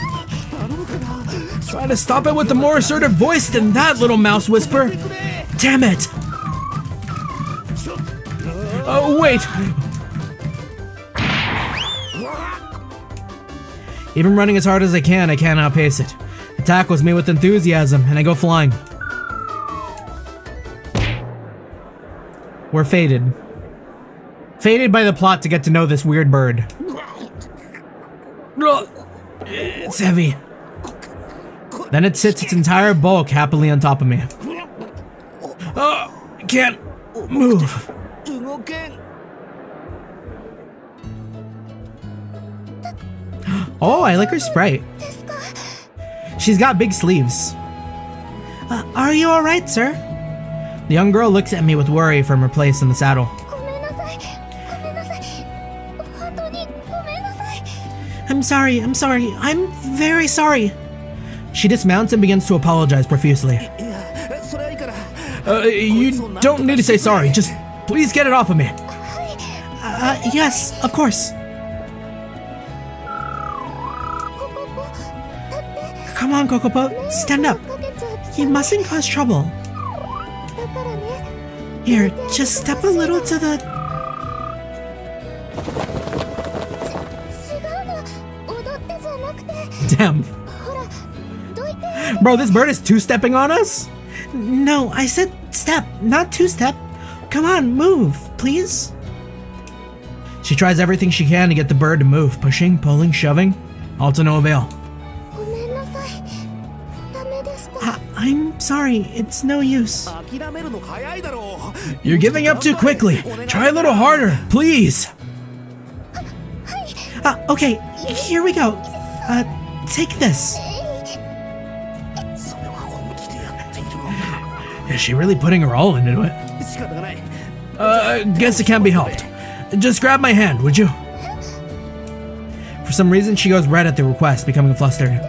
Try to stop it with a more assertive voice than that, little mouse whisper! Damn it! Oh, wait! Even running as hard as I can't outpace it. It tackles me with enthusiasm, and I go flying. We're fated. Fated by the plot to get to know this weird bird. It's heavy. Then it sits its entire bulk happily on top of me. I can't move. Oh, I like her sprite. She's got big sleeves. Are you alright, sir? The young girl looks at me with worry from her place in the saddle. I'm sorry, I'm very sorry. She dismounts and begins to apologize profusely. You don't need to say sorry, just please get it off of me. Yes, of course. Come on, Kokopo, stand up. You mustn't cause trouble. Here, just step a little to the... Damn. Bro, this bird is two-stepping on us? No, I said step, not two-step. Come on, move, please. She tries everything she can to get the bird to move, pushing, pulling, shoving, all to no avail. I'm sorry, it's no use. You're giving up too quickly. Try a little harder, please. Okay, here we go. Take this. Is she really putting her all into it? Guess it can't be helped. Just grab my hand, would you? For some reason, she goes red at the request, becoming flustered.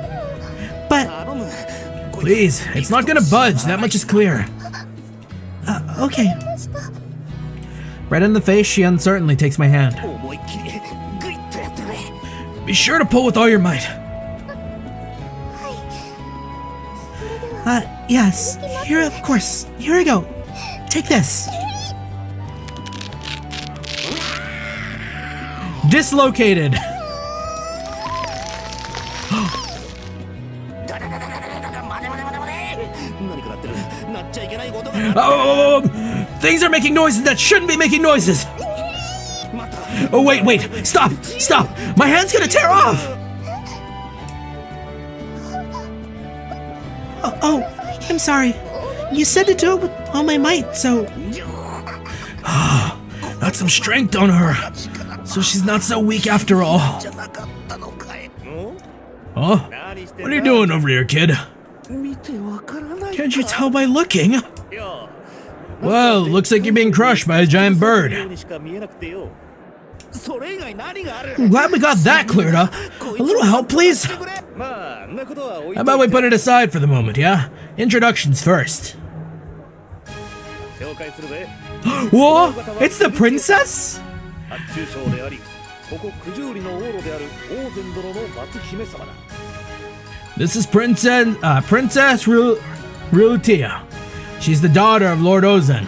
But... Please, it's not gonna budge, that much is clear. Okay. Red in the face, she uncertainly takes my hand. Be sure to pull with all your might. Yes. Here, of course. Here we go. Take this. Dislocated. Oh, things are making noises that shouldn't be making noises. Oh, wait. Stop. My hand's gonna tear off. Oh, I'm sorry. You said to do it with all my might, so... That's some strength on her. So she's not so weak after all. Huh? What are you doing over here, kid? Can't you tell by looking? Well, looks like you're being crushed by a giant bird. I'm glad we got that cleared up. A little help, please? How about we put it aside for the moment, yeah? Introductions first. Whoa! It's the princess? This is Princess Rutia. She's the daughter of Lord Ozen,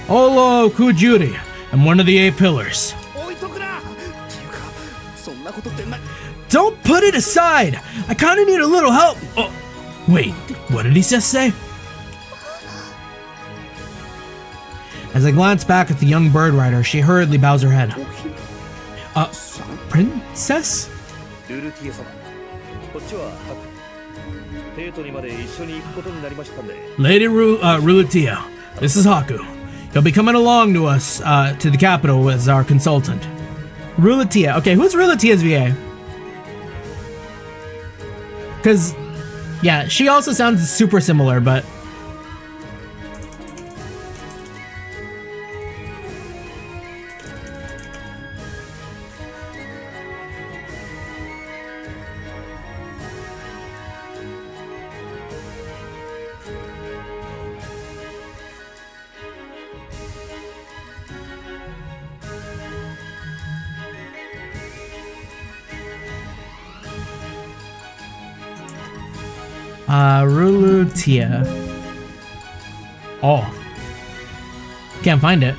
Olo Kujuri, and one of the 8 pillars. Don't put it aside! I kinda need a little help! Oh, wait, what did he just say? As I glance back at the young bird rider, she hurriedly bows her head. Princess? Lady Rutia, this is Haku. He'll be coming along to us, to the capital as our consultant. Rutia, okay, who's Rulatia's VA? Because, yeah, she also sounds super similar, but... Rulutia. Oh. Can't find it.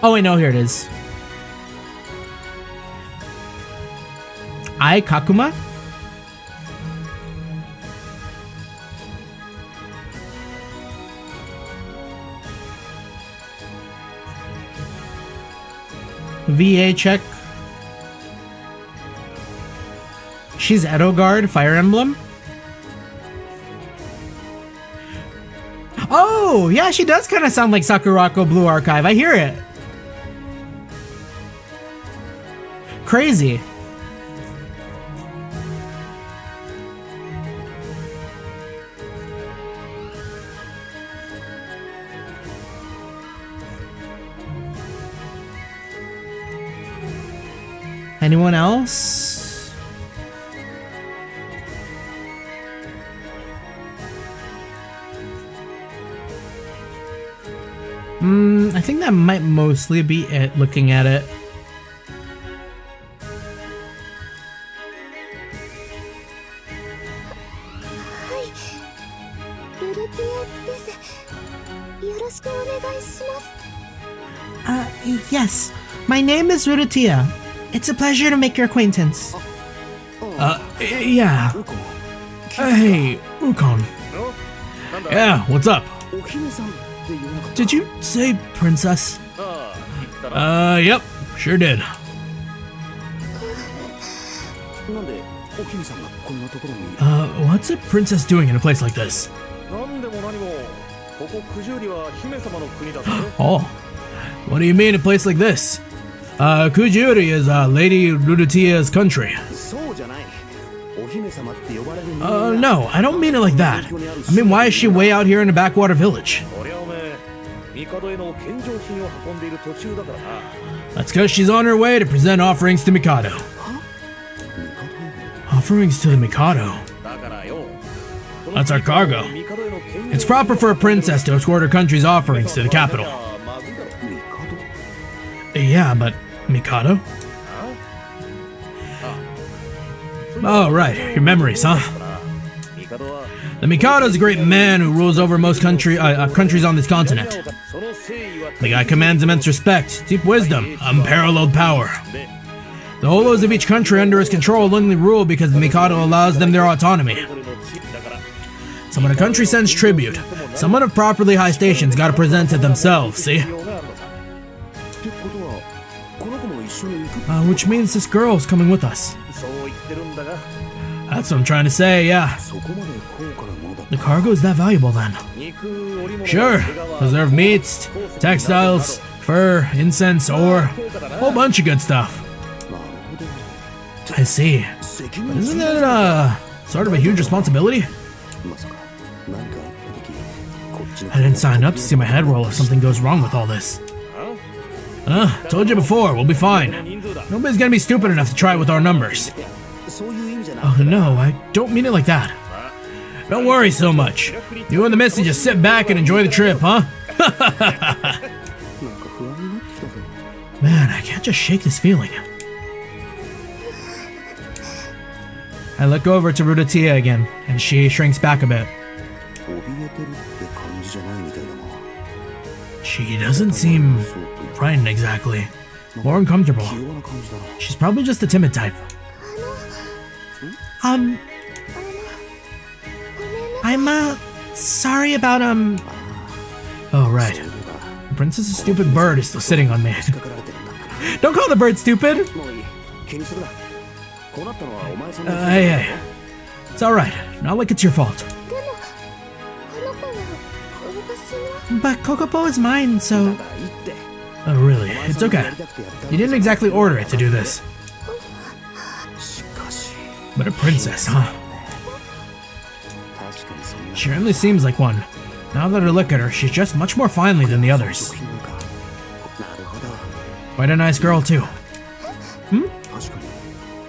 Oh wait, no, here it is. Ai Kakuma? VA check. She's Edo-Guard, Fire Emblem. Oh, yeah, she does kind of sound like Sakurako Blue Archive. I hear it. Crazy. Anyone else? I think that might mostly be it, looking at it. Yes. My name is Rurutia. It's a pleasure to make your acquaintance. Yeah. Hey, Ukon. Yeah, what's up? Did you say princess? Yep, sure did. What's a princess doing in a place like this? Oh, what do you mean a place like this? Kujuri is Lady Rurutia's country. No, I don't mean it like that. I mean, why is she way out here in a backwater village? That's because she's on her way to present offerings to Mikado. Offerings to the Mikado? That's our cargo. It's proper for a princess to escort her country's offerings to the capital. Yeah, but Mikado? Oh, right. Your memories, huh? The Mikado is a great man who rules over most countries on this continent. The guy commands immense respect, deep wisdom, unparalleled power. The holos of each country under his control only rule because the Mikado allows them their autonomy. So when a country sends tribute, someone of properly high station's gotta present it themselves, see? Which means this girl's coming with us. That's what I'm trying to say, yeah. The cargo is that valuable then? Sure. Preserved meats, textiles, fur, incense, ore, a whole bunch of good stuff. I see. But isn't it, sort of a huge responsibility? I didn't sign up to see my head roll if something goes wrong with all this. Told you before, we'll be fine. Nobody's gonna be stupid enough to try with our numbers. Oh no, I don't mean it like that. Don't worry so much. You and the Misty just sit back and enjoy the trip, huh? Man, I can't just shake this feeling. I look over to Rurutia again, and she shrinks back a bit. She doesn't seem frightened exactly. More uncomfortable. She's probably just the timid type. I'm sorry about, Oh, right. The princess's stupid bird is still sitting on me. Don't call the bird stupid! Hey. It's alright. Not like it's your fault. But Kokopo is mine, so... Oh, really? It's okay. You didn't exactly order it to do this. But a princess, huh? She certainly seems like one. Now that I look at her, she's just much more finely than the others. Quite a nice girl, too.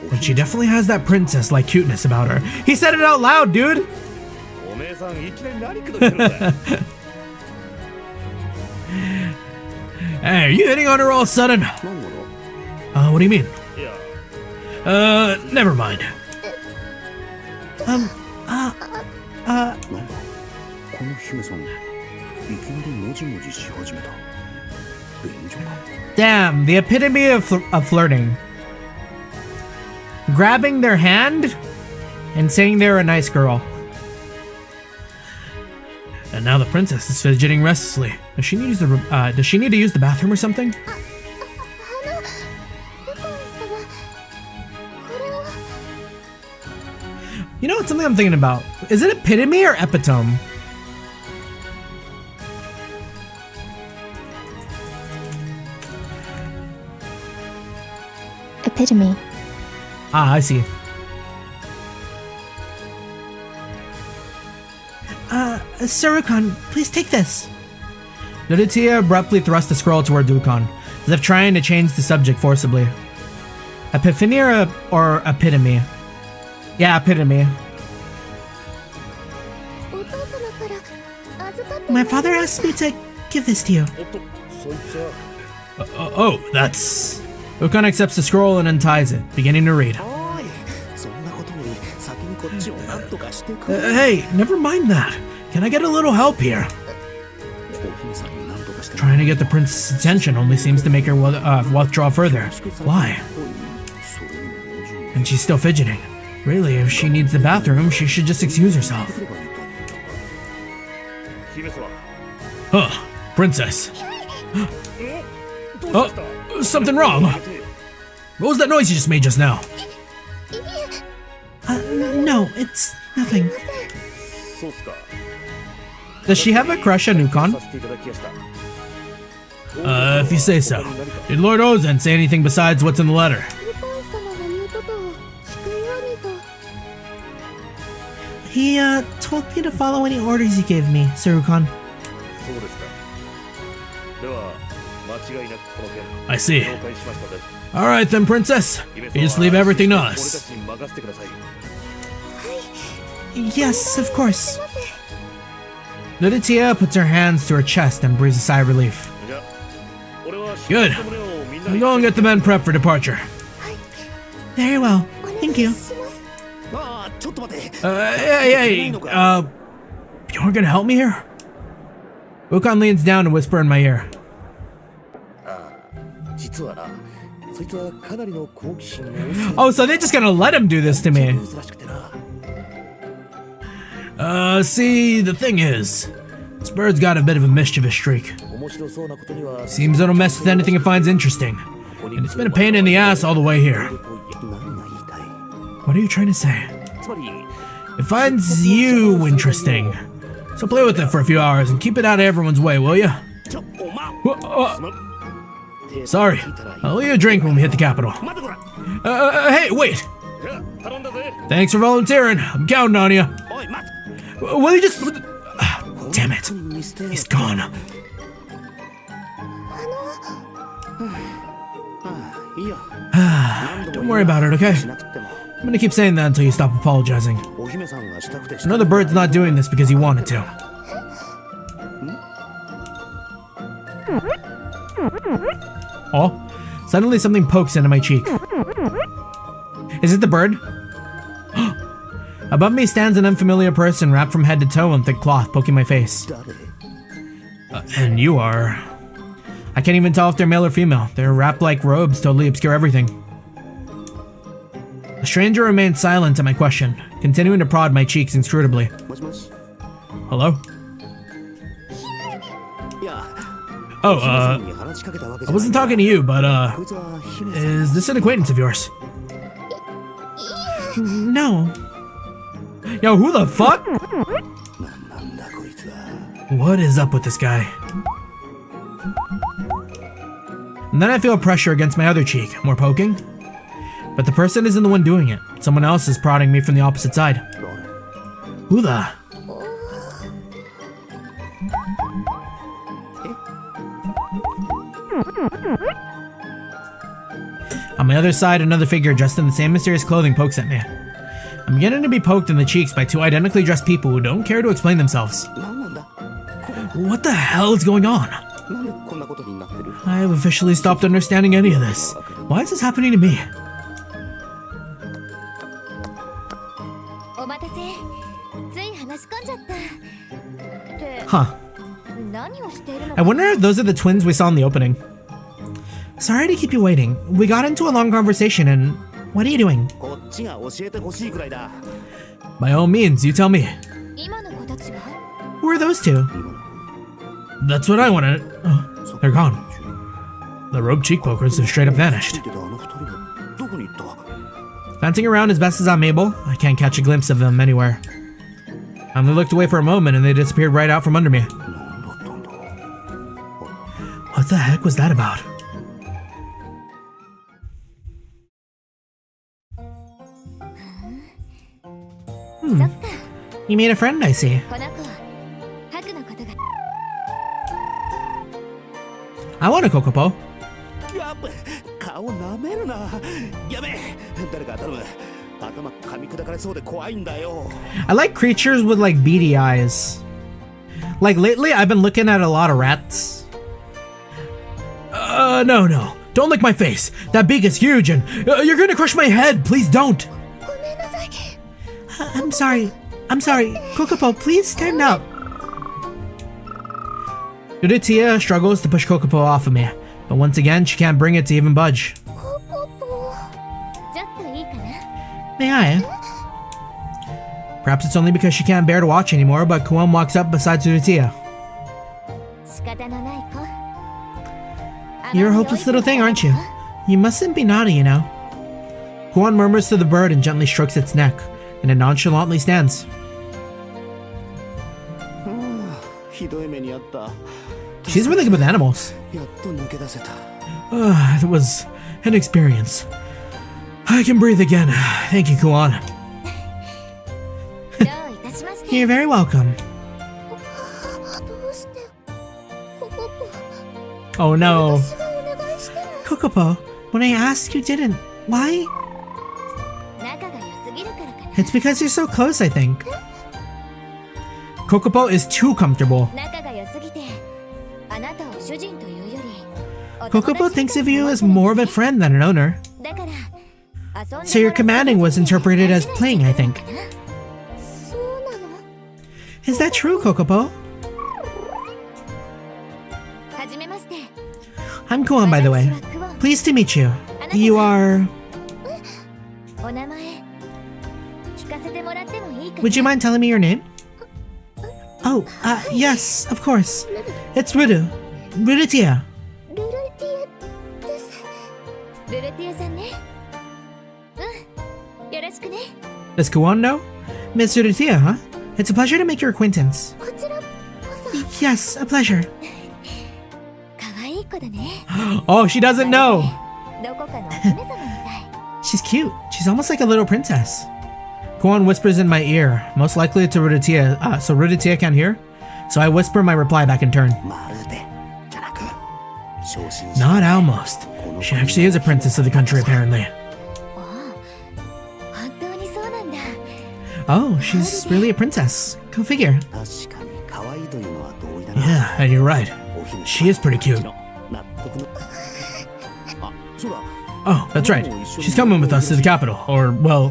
But she definitely has that princess-like cuteness about her. He said it out loud, dude! Hey, are you hitting on her all of a sudden? What do you mean? Never mind. なんだこの姫さんいきなりもじもじし始めた。便所か。 Damn, the epitome of flirting. Grabbing their hand and saying they're a nice girl. And now the princess is fidgeting restlessly. Does she need to use the bathroom or something? ウコン様、これは。 You know, it's something I'm thinking about. Is it epitome or epitome? Epitome. Ah, I see. Sarukan, please take this. Luditia abruptly thrust the scroll toward Dukan, as if trying to change the subject forcibly. Epiphany or epitome? Yeah, epitome. My father asked me to give this to you. Oh, that's... Dukan accepts the scroll and unties it, beginning to read. Hey, never mind that. Can I get a little help here? Trying to get the princess's attention only seems to make her withdraw further. Why? And she's still fidgeting. Really, if she needs the bathroom, she should just excuse herself. Huh, princess. Oh, something wrong. What was that noise you just made just now? No, it's nothing. Does she have a crush on Ukon? If you say so. Did Lord Ozen say anything besides what's in the letter? He, told me to follow any orders you gave me, Sarukan. I see. Alright then, princess. You just leave everything to us. Yes, of course. Luditia puts her hands to her chest and breathes a sigh of relief. Good. I'll go and get the men prepped for departure. Very well. Thank you. Hey, you aren't gonna help me here? Ukon leans down to whisper in my ear. Oh, so they're just gonna let him do this to me. See, the thing is, this bird's got a bit of a mischievous streak. Seems it'll mess with anything it finds interesting. And it's been a pain in the ass all the way here. What are you trying to say? It finds you interesting. So play with it for a few hours and keep it out of everyone's way, will ya? Sorry, I'll leave you a drink when we hit the capital. Hey, wait! Thanks for volunteering. I'm counting on you. Will you just... Damn it. He's gone. Don't worry about it, okay? I'm gonna keep saying that until you stop apologizing. I know the bird's not doing this because he wanted to. Oh, suddenly something pokes into my cheek. Is it the bird? Above me stands an unfamiliar person wrapped from head to toe in thick cloth, poking my face. And you are... I can't even tell if they're male or female. Their wrap-like robes totally obscure everything. The stranger remained silent at my question, continuing to prod my cheeks inscrutably. Hello? Oh, I wasn't talking to you, but, is this an acquaintance of yours? No. Yo, who the fuck? What is up with this guy? And then I feel pressure against my other cheek, more poking. But the person isn't the one doing it. Someone else is prodding me from the opposite side. Who the? On my other side, another figure dressed in the same mysterious clothing pokes at me. I'm beginning to be poked in the cheeks by two identically dressed people who don't care to explain themselves. What the hell is going on? I have officially stopped understanding any of this. Why is this happening to me? Huh. 何をしているの I か wonder if those are the twins we saw in the opening. Sorry to keep you waiting. We got into a long conversation and what are you doing? こっちが教えてほしいくらいだ。 By all means, you tell me. 今の子たちは Who are those two? That's what I wanted. Oh, they're gone. The rogue cheek pokers have straight up vanished. あの二人はどこに行った？ Fanting around as best as I'm able, I can't catch a glimpse of them anywhere. I only looked away for a moment and they disappeared right out from under me. 何だったんだ？ What the heck was that about? You made a friend, I see. この子はハクのことが I want a Kokopo. やっぱ顔舐めるな。やべえ。誰か頼む。頭噛み砕かれそうで怖いんだよ。 I like creatures with like beady eyes. Like lately, I've been looking at a lot of rats. No. Don't lick my face. That beak is huge and you're gonna crush my head. Please don't. ごめんなさい I'm sorry. Kokopo, please stand up. Udatia struggles to push Kokopo off of me, but once again, she can't bring it to even budge. ポポポちょっといいかな May I? Perhaps it's only because she can't bear to watch anymore, but Kuon walks up beside Udatia. 仕方のない子 You're a hopeless little thing, aren't you? You mustn't be naughty, you know. Kuon murmurs to the bird and gently strokes its neck, and it nonchalantly stands. ひどい目にあった。 She's really good with animals. やっと抜け出せた。 It was an experience. I can breathe again. Thank you, Kuon. どういたしまして You're very welcome. どうしてポポポ Oh no. 私がお願いしても Kokopo, when I asked, you didn't. Why? 仲が良すぎるからかな It's because you're so close, I think. Kokopo is too comfortable. 仲が良すぎてあなたを主人というより Kokopo thinks of you as more of a friend than an owner. だから遊んで So your commanding was interpreted as playing, I think. そうなの Is that true, Kokopo? はじめまして I'm Kuon, by the way. 私はクオン Pleased to meet you. You are... お名前聞かせてもらってもいいかな Would you mind telling me your name? Oh, yes, of course. It's Rudu. Rudutia. ルルティエですルルティエさんねよろしくね Does Kuon know? Miss Rudutia, huh? It's a pleasure to make your acquaintance. こちらこそ Yes, a pleasure. 可愛い子だね Oh, she doesn't know. どこかのお姫様みたい She's cute. She's almost like a little princess. Kuon whispers in my ear, most likely to Rudutia, so Rudutia can't hear. So I whisper my reply back in turn. まるでじゃなく昇進し Not almost. She actually is a princess of the country, apparently. おう本当にそうなんだ Oh, she's really a princess. Go figure. 確かに可愛いというのは同意だな。 Yeah, and you're right. お姫様 She is pretty cute. 納得の。あ、そうだ。 Oh, that's right. She's coming with us to the capital. Or, well,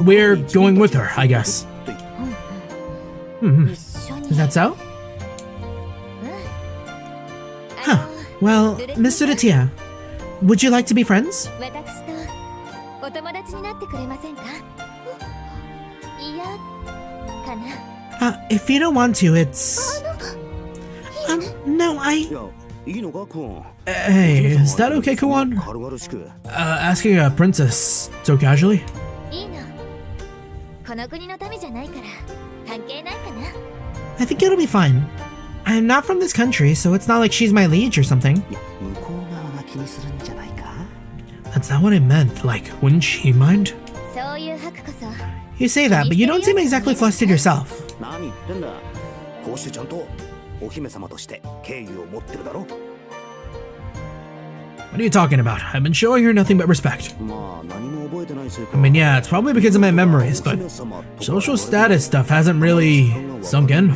we're going with her, I guess. 一緒に Is that so? あの Huh. Well, Miss Udatia, would you like to be friends? 私とお友達になってくれませんかいやかな If you don't want to, it's... no, いや、いいのか、クオン。 Hey, is that okay, Kuon? 軽々しく。 Asking a princess so casually? いいのこの国の民じゃないから関係ないかな I think it'll be fine. I'm not from this country, so it's not like she's my liege or something. いや、向こう側が気にするんじゃないか。 That's not what I meant. Like, wouldn't she mind? そういうハクこそ You say that, but you don't seem exactly flustered yourself. 何言ってんだ。こうしてちゃんとお姫様として敬意を持ってるだろ。 What are you talking about? I've been showing her nothing but respect. まあ、何も覚えてないせいか。 I mean, yeah, it's probably because of my memories, but social status stuff hasn't really sunk in.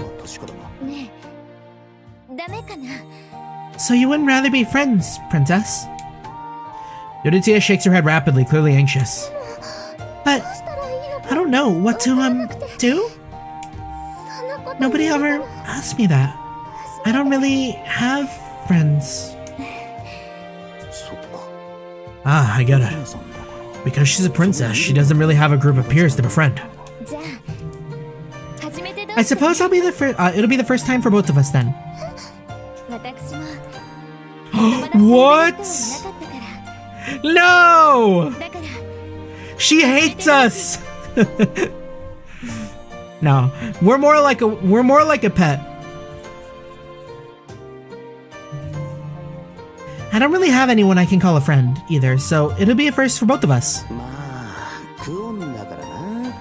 ねえダメかな So you wouldn't rather be friends, princess? Udatia shakes her head rapidly, clearly anxious. But どうしたらいいのか I don't know what to, do? その Nobody ever asked me that. I don't really have friends. そっか Ah, I get お it. 姫さんだから Because she's a princess, she doesn't really have a group of peers to befriend. じゃあ初めてどう I suppose it'll be the first time for both of us then. 私も What? なかったから No! だから She hates us. No, we're more like a pet. I don't really have anyone I can call a friend either, so it'll be a first for both of us. まあクオンだからな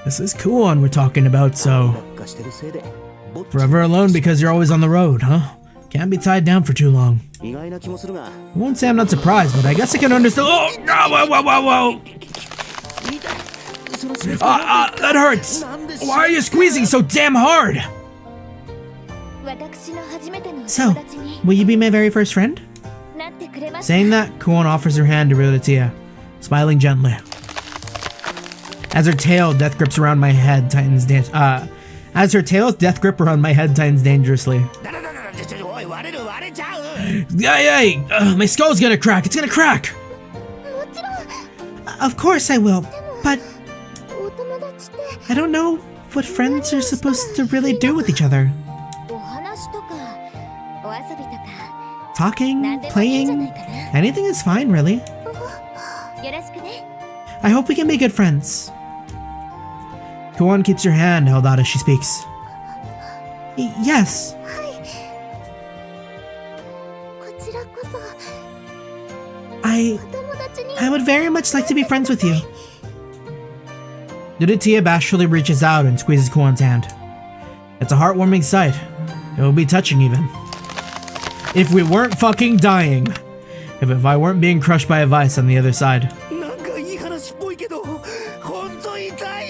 This is Kuon we're talking about, so 落下してるせいでぼっち forever alone because you're always on the road, huh? Can't be tied down for too long. 意外な気もするが I won't say I'm not surprised, but I guess I can understand. Oh, whoa. その仕事 That hurts. Why are you squeezing so damn hard? 私の初めてのお So, 友達に will you be my very first friend? なってくれました Saying that, Kuon offers her hand to Rilatia, smiling gently. As her tail, death grips around my head, tightens as her tail's death grip around my head tightens dangerously. おい割れる割れちゃう Yay! My skull's gonna crack. It's gonna crack. もちろん Of course I will, but お友達って I don't know what friends are supposed to really do with each other. お話とかお遊びとか Talking, 何でもいいんじゃない playing, かな anything is fine, really. よろしくね I hope we can be good friends. Kuon keeps her hand held out as she speaks. Yes. こちらこそ I お友達に would very much like to be friends with you. Rilatia bashfully reaches out and squeezes Kuon's hand. It's a heartwarming sight. It will be touching even. If we weren't fucking dying. If I weren't being crushed by a vice on the other side. なんかいい話っぽいけど本当痛い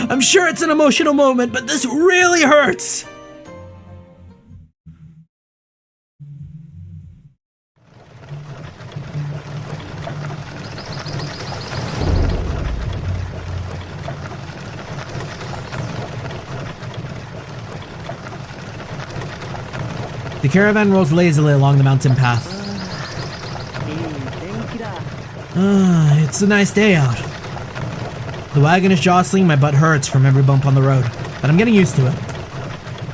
I'm sure it's an emotional moment, but this really hurts! The caravan rolls lazily along the mountain path. いい天気だ It's a nice day out. The wagon is jostling, my butt hurts from every bump on the road, but I'm getting used to it.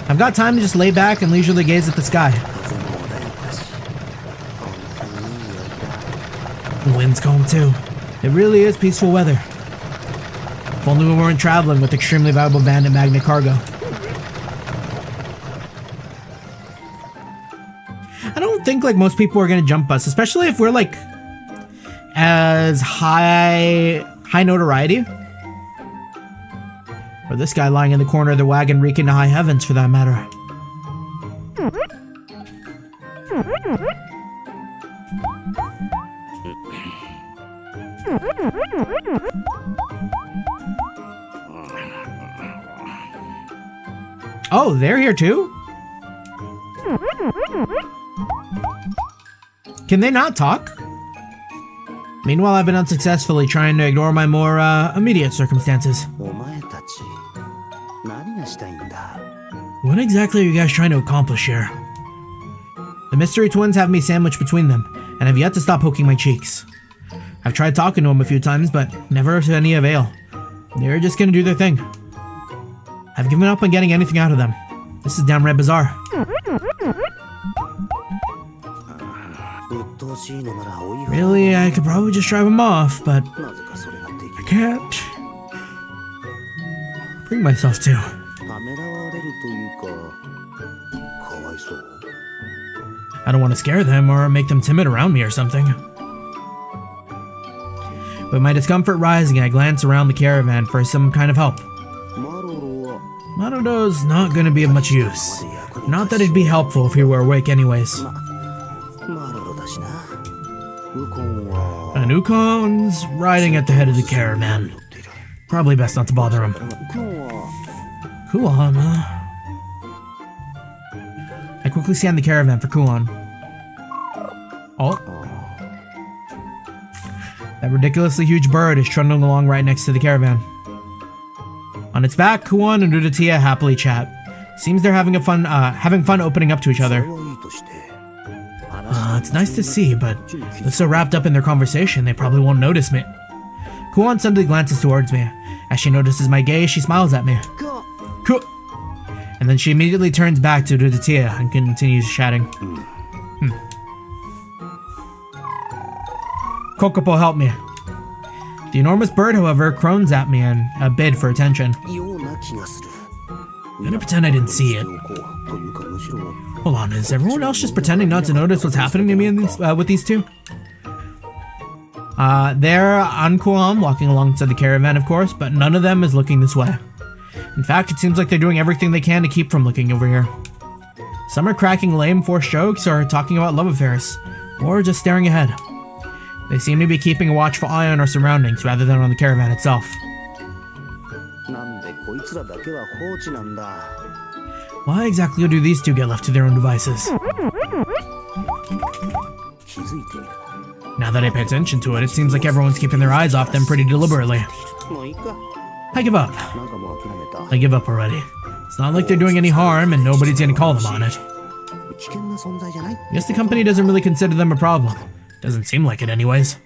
I've got time to just lay back and leisurely gaze at the sky. 風も穏やかだし本当にいい陽気だ The wind's calm too. It really is peaceful weather. If only we weren't traveling with extremely valuable bandit magnet cargo. I don't think like most people are gonna jump us, especially if we're like as high notoriety. Or this guy lying in the corner of the wagon reeking to high heavens for that matter. Oh, they're here too? Can they not talk? Meanwhile, I've been unsuccessfully trying to ignore my more immediate circumstances. お前たち何がしたいんだ What exactly are you guys trying to accomplish here? The mystery twins have me sandwiched between them, and have yet to stop poking my cheeks. I've tried talking to them a few times, but never to any avail. They're just gonna do their thing. I've given up on getting anything out of them. This is downright bizarre. 鬱陶しいのならおい Really, I could probably just drive them off, but なぜかそれができ can't bring myself to. ためらわれるというかかわいそう I don't want to scare them or make them timid around me or something. With my discomfort rising, I glance around the caravan for some kind of help. マロロは Marudo's not gonna be of much use. Not that it'd be helpful if he were awake anyways. マロロだしなウコンは And Ukon's riding at the head of the caravan. Probably best not to bother him. クオンは Kuon, I quickly scan the caravan for Kuon. Oh. That ridiculously huge bird is trundling along right next to the caravan. On its back, Kuon and Udatiya happily chat. Seems they're having fun opening up to each other. It's nice to see, but they're so wrapped up in their conversation, they probably won't notice me. Kuon suddenly glances towards me. As she notices my gaze, she smiles at me. Cool. And then she immediately turns back to Udatiya and continues chatting. Kokopo, help me. The enormous bird, however, croons at me in a bid for attention. I'm gonna pretend I didn't see it. Hold on, is everyone else just pretending not to notice what's happening to me in these, with these two? They're on Kuam, walking alongside the caravan, of course, but none of them is looking this way. In fact, it seems like they're doing everything they can to keep from looking over here. Some are cracking lame, forced jokes, or talking about love affairs, or just staring ahead. They seem to be keeping a watchful eye on our surroundings rather than on the caravan itself. Why exactly do these two get left to their own devices? Now that I pay attention to it, it seems like everyone's keeping their eyes off them pretty deliberately. I give up. I give up already. It's not like they're doing any harm and nobody's gonna call them on it. I guess the company doesn't really consider them a problem. Doesn't seem like it anyways.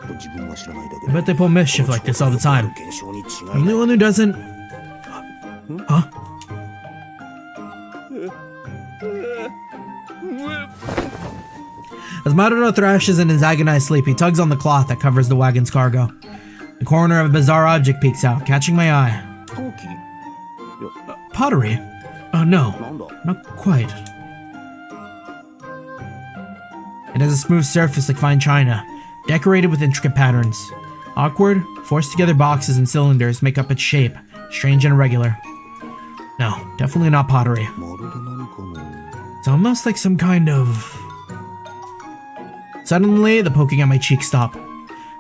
I bet they pull mischief like this all the time. I'm the only one who doesn't... Huh? As Maruno thrashes in his agonized sleep, he tugs on the cloth that covers the wagon's cargo. The corner of a bizarre object peeks out, catching my eye. Pottery? No, not quite. It has a smooth surface like fine china, decorated with intricate patterns. Awkward, forced together boxes and cylinders make up its shape, strange and irregular. No, definitely not pottery. It's almost like some kind of... Suddenly, the poking at my cheek stopped.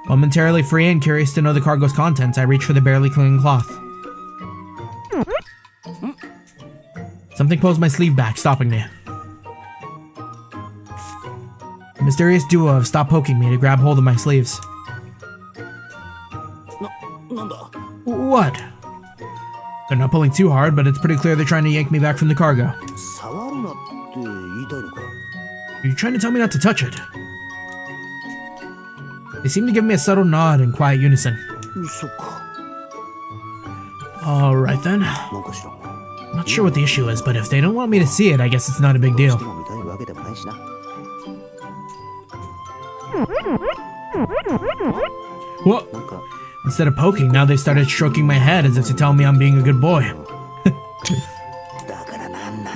Momentarily free and curious to know the cargo's contents, I reach for the barely clinging cloth. Something pulls my sleeve back, stopping me. The mysterious duo have stopped poking me to grab hold of my sleeves. What? They're not pulling too hard, but it's pretty clear they're trying to yank me back from the cargo. Are you trying to tell me not to touch it? They seem to give me a subtle nod in quiet unison. Alright then. Not sure what the issue is, but if they don't want me to see it, I guess it's not a big deal. What? Instead of poking, now they started stroking my head as if to tell me I'm being a good boy. What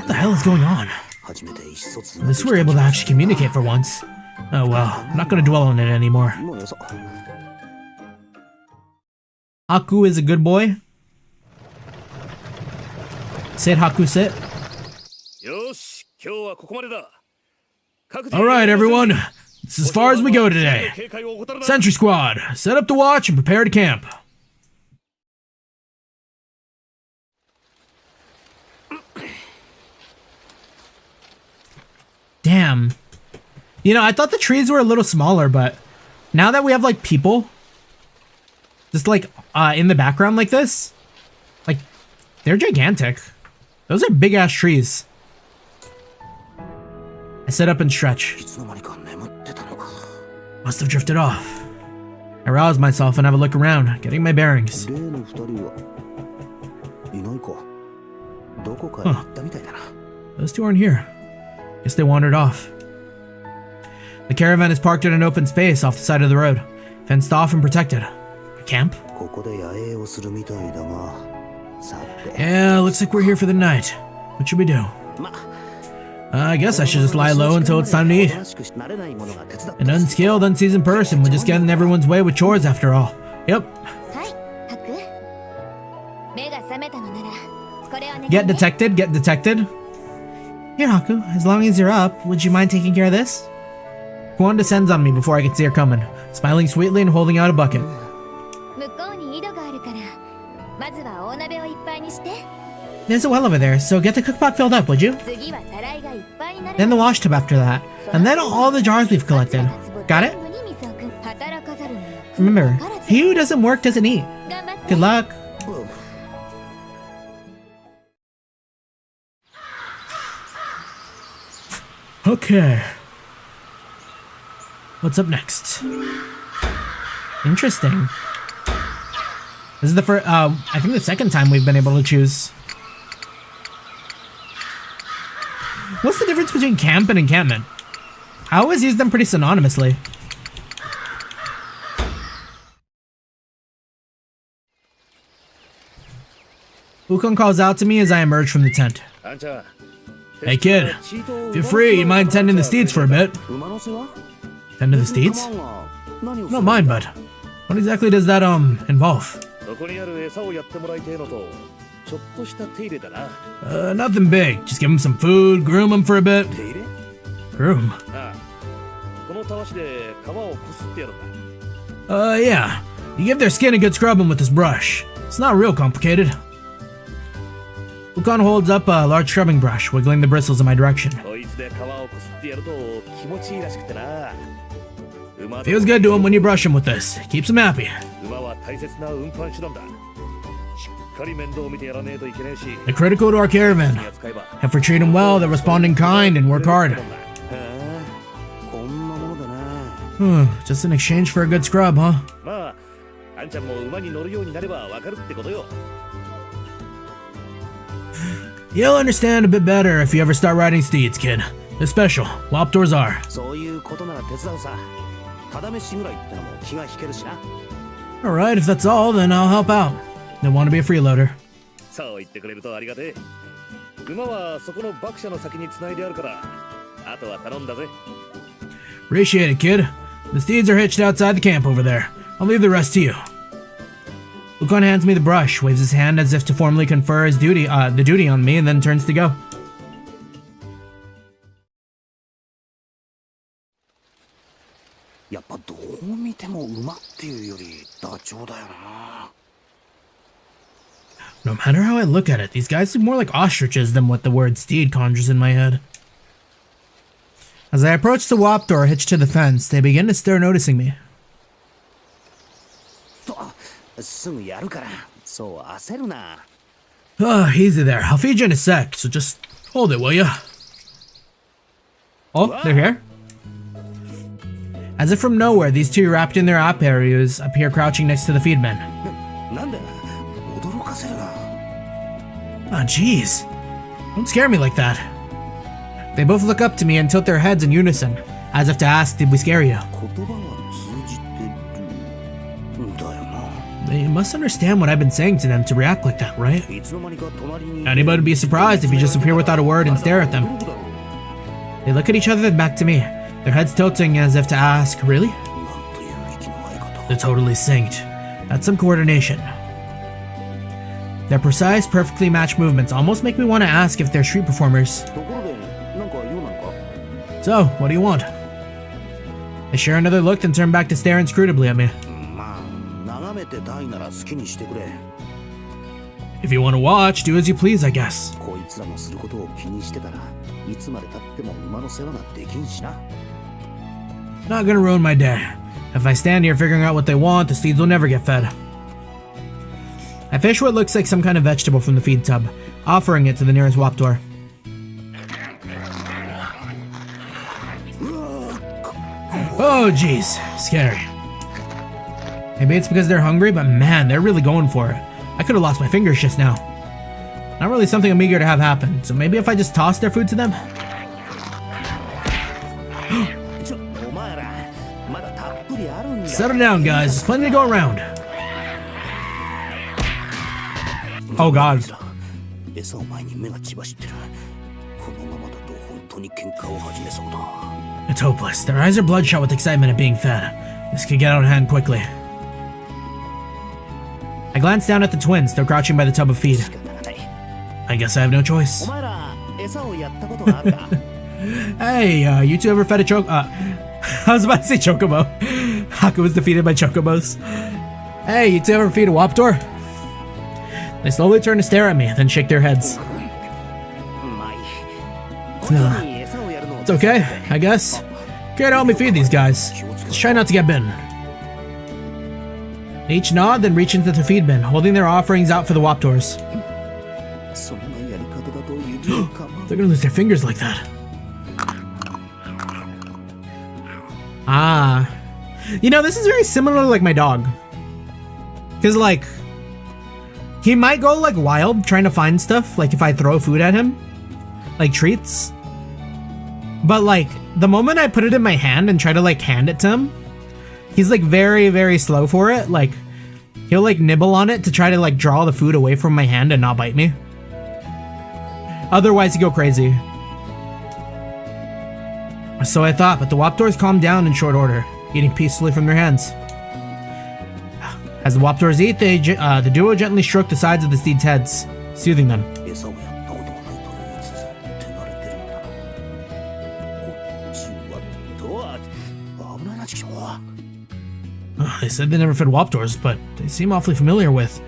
the hell is going on? At least we're able to actually communicate for once. Oh well, I'm not gonna dwell on it anymore. Haku is a good boy. Sit, Haku, sit. Alright, everyone. This is as far as we go today. Sentry squad, set up the watch and prepare to camp. Damn. You know, I thought the trees were a little smaller, but now that we have like people just like in the background like this, like they're gigantic. Those are big ass trees. I sit up and stretch. Must have drifted off. I rouse myself and have a look around, getting my bearings. Huh. Those two aren't here. Guess they wandered off. The caravan is parked in an open space off the side of the road, fenced off and protected. A camp? Yeah, looks like we're here for the night. What should we do? I guess I should just lie low until it's time to eat. An unskilled, unseasoned person would just get in everyone's way with chores after all. Yep. Get detected, get detected. Here, Haku, as long as you're up, would you mind taking care of this? Kuon descends on me before I can see her coming, smiling sweetly and holding out a bucket. There's a well over there, so get the cookpot filled up, would you? Then the wash tub after that, and then all the jars we've collected. Got it? Remember, he who doesn't work doesn't eat. Good luck. Okay. What's up next? Interesting. This is the first, I think the second time we've been able to choose. What's the difference between camp and encampment? I always use them pretty synonymously. Ukon calls out to me as I emerge from the tent. Hey kid, if you're free, you mind tending the steeds for a bit? Tend to the steeds? Not mine, but what exactly does that, involve? Nothing big. Just give them some food, groom them for a bit. Groom? Yeah. You give their skin a good scrubbing with this brush. It's not real complicated. Ukon holds up a large scrubbing brush, wiggling the bristles in my direction. Feels good to him when you brush him with this. Keeps him happy. They're critical to our caravan. If we treat them well, they'll respond in kind and work hard. Just in exchange for a good scrub, huh? You'll understand a bit better if you ever start riding steeds, kid. They're special. Waptors are. Alright, if that's all, then I'll help out. Don't want to be a freeloader. Appreciate it, kid. The steeds are hitched outside the camp over there. I'll leave the rest to you. Ukon hands me the brush, waves his hand as if to formally confer his duty, the duty on me, and then turns to go. No matter how I look at it, these guys look more like ostriches than what the word steed conjures in my head. As I approach the Waptor hitched to the fence, they begin to start noticing me. Easy there. I'll feed you in a sec, so just hold it, will ya? Oh, they're here? As if from nowhere, these two wrapped in their apparels appear crouching next to the feedman. Oh, jeez. Don't scare me like that. They both look up to me and tilt their heads in unison, as if to ask, did we scare you? They must understand what I've been saying to them to react like that, right? Anybody would be surprised if you just appear without a word and stare at them. They look at each other then back to me, their heads tilting as if to ask, really? They're totally synced. That's some coordination. Their precise, perfectly matched movements almost make me want to ask if they're street performers. So, what do you want? They share another look and turn back to stare inscrutably at me. If you want to watch, do as you please, I guess. Not gonna ruin my day. If I stand here figuring out what they want, the steeds will never get fed. I fish what looks like some kind of vegetable from the feed tub, offering it to the nearest Waptor. Oh jeez, scary. Maybe it's because they're hungry, but man, they're really going for it. I could have lost my fingers just now. Not really something I'm eager to have happen, so maybe if I just toss their food to them? Settle down, guys. There's plenty to go around. Oh god. It's hopeless. Their eyes are bloodshot with excitement at being fed. This could get out of hand quickly. I glance down at the twins, still crouching by the tub of feed. I guess I have no choice. Hey, you two ever fed a I was about to say chocobo. Haku was defeated by chocobos. Hey, you two ever feed a Waptor? They slowly turn to stare at me, then shake their heads. It's okay, I guess. Care to help me feed these guys. Just try not to get bitten. They each nod, then reach into the feed bin, holding their offerings out for the Waptors. They're gonna lose their fingers like that. Ah. You know, this is very similar to like my dog. Because like, he might go like wild trying to find stuff, like if I throw food at him, like treats. But like, the moment I put it in my hand and try to like hand it to him, he's like very, very slow for it. Like, he'll like nibble on it to try to like draw the food away from my hand and not bite me. Otherwise, he'd go crazy. So I thought, but the Waptors calmed down in short order, eating peacefully from their hands. As the Waptors eat, the duo gently stroked the sides of the steeds' heads, soothing them. They said they never fed Waptors, but they seem awfully familiar with.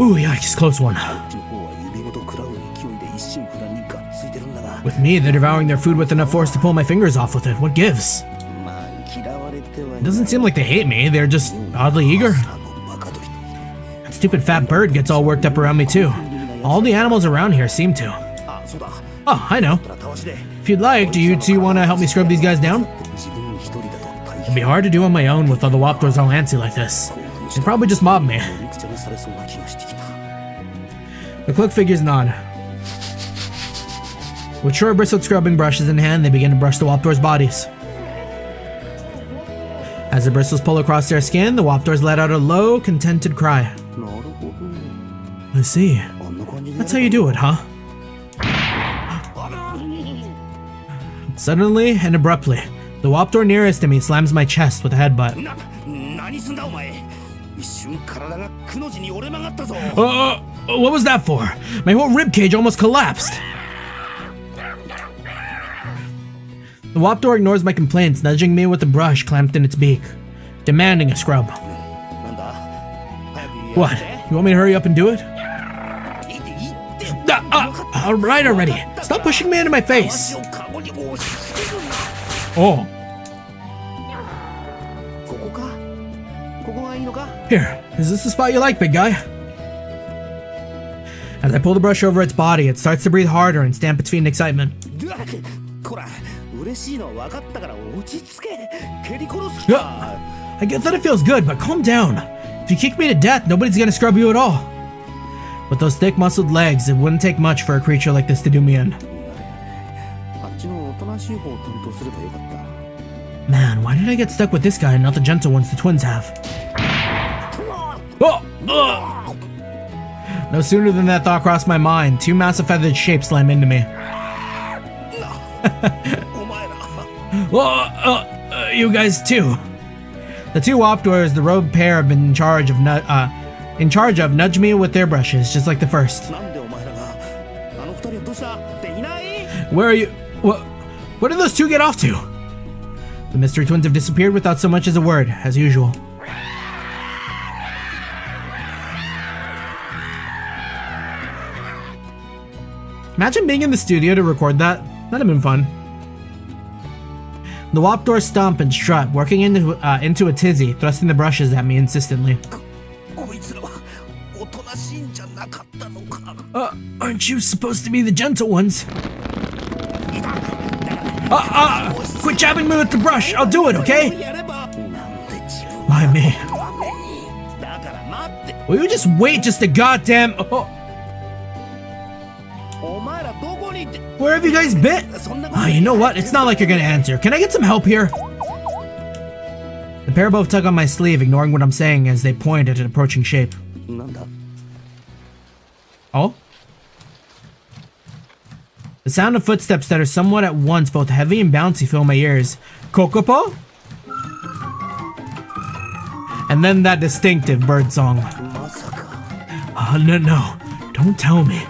Ooh, yikes, close one. With me, they're devouring their food with enough force to pull my fingers off with it. What gives? It doesn't seem like they hate me, they're just oddly eager. That stupid fat bird gets all worked up around me too. All the animals around here seem to. Oh, I know. If you'd like, do you two want to help me scrub these guys down? It'd be hard to do on my own with all the Waptors all antsy like this. They'd probably just mob me. The cloak figures nod. With short bristled scrubbing brushes in hand, they begin to brush the Waptors' bodies. As the bristles pull across their skin, the Waptors let out a low, contented cry. I see. That's how you do it, huh? Suddenly and abruptly, the Waptor nearest to me slams my chest with a headbutt. What was that for? My whole ribcage almost collapsed. The Waptor ignores my complaints, nudging me with the brush clamped in its beak, demanding a scrub. What? You want me to hurry up and do it? Alright already. Stop pushing me into my face. Oh. Here, is this the spot you like, big guy? As I pull the brush over its body, it starts to breathe harder and stamp its feet in excitement. I get that it feels good, but calm down. If you kick me to death, nobody's gonna scrub you at all. With those thick, muscled legs, it wouldn't take much for a creature like this to do me in. Man, why did I get stuck with this guy and not the gentle ones the twins have? No sooner than that thought crossed my mind, two massive feathered shapes slam into me. You guys too. The two Waptors, the robed pair, have been in charge of nudge me with their brushes, just like the first. Where are you? What did those two get off to? The mystery twins have disappeared without so much as a word, as usual. Imagine being in the studio to record that. That'd have been fun. The Waptors stomp and strut, working into a tizzy, thrusting the brushes at me insistently. Aren't you supposed to be the gentle ones? Quit jabbing me with the brush. I'll do it, okay? Why me? Will you just wait just a goddamn... Where have you guys been? You know what? It's not like you're gonna answer. Can I get some help here? The pair both tug on my sleeve, ignoring what I'm saying as they point at an approaching shape. Oh? The sound of footsteps that are somewhat at once both heavy and bouncy fill my ears. Kokopo? And then that distinctive bird song. No, don't tell me.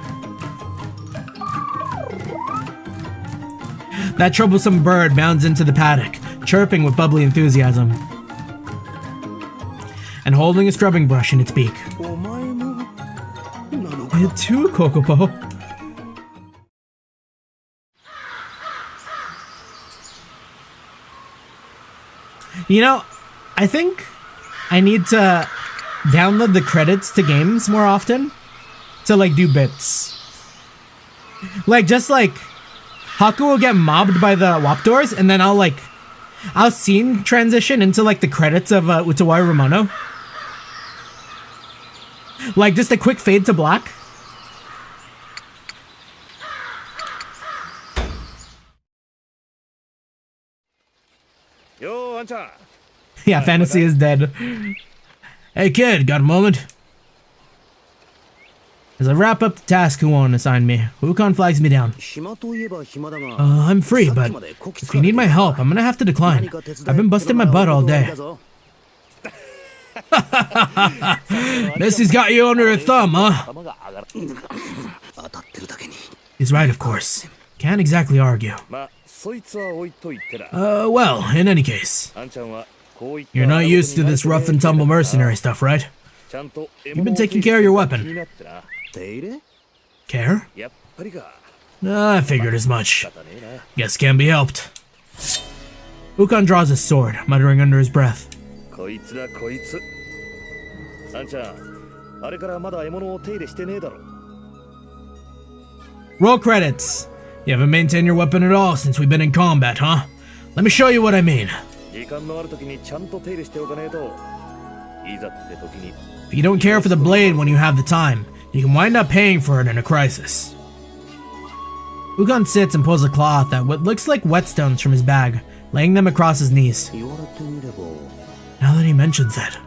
That troublesome bird bounds into the paddock, chirping with bubbly enthusiasm, and holding a scrubbing brush in its beak. You too, Kokopo. You know, I think I need to download the credits to games more often to like do bits. Like just like Haku will get mobbed by the Waptors, and then I'll like I'll scene transition into like the credits of Utawarerumono. Like just a quick fade to black. Yo, Anta. Yeah, fantasy is dead. Hey kid, got a moment? As I wrap up the task Kuon assigned me, Wukon flags me down. I'm free, but if you need my help, I'm gonna have to decline. I've been busting my butt all day. Missy's got you under her thumb, huh? He's right, of course. Can't exactly argue. Well, in any case, you're not used to this rough and tumble mercenary stuff, right? You've been taking care of your weapon. Care? I figured as much. Guess can't be helped. Wukon draws his sword, muttering under his breath. Roll credits. You haven't maintained your weapon at all since we've been in combat, huh? Let me show you what I mean. If you don't care for the blade when you have the time, you can wind up paying for it in a crisis. Wukon sits and pulls a cloth out what looks like whetstones from his bag, laying them across his knees. Now that he mentions it,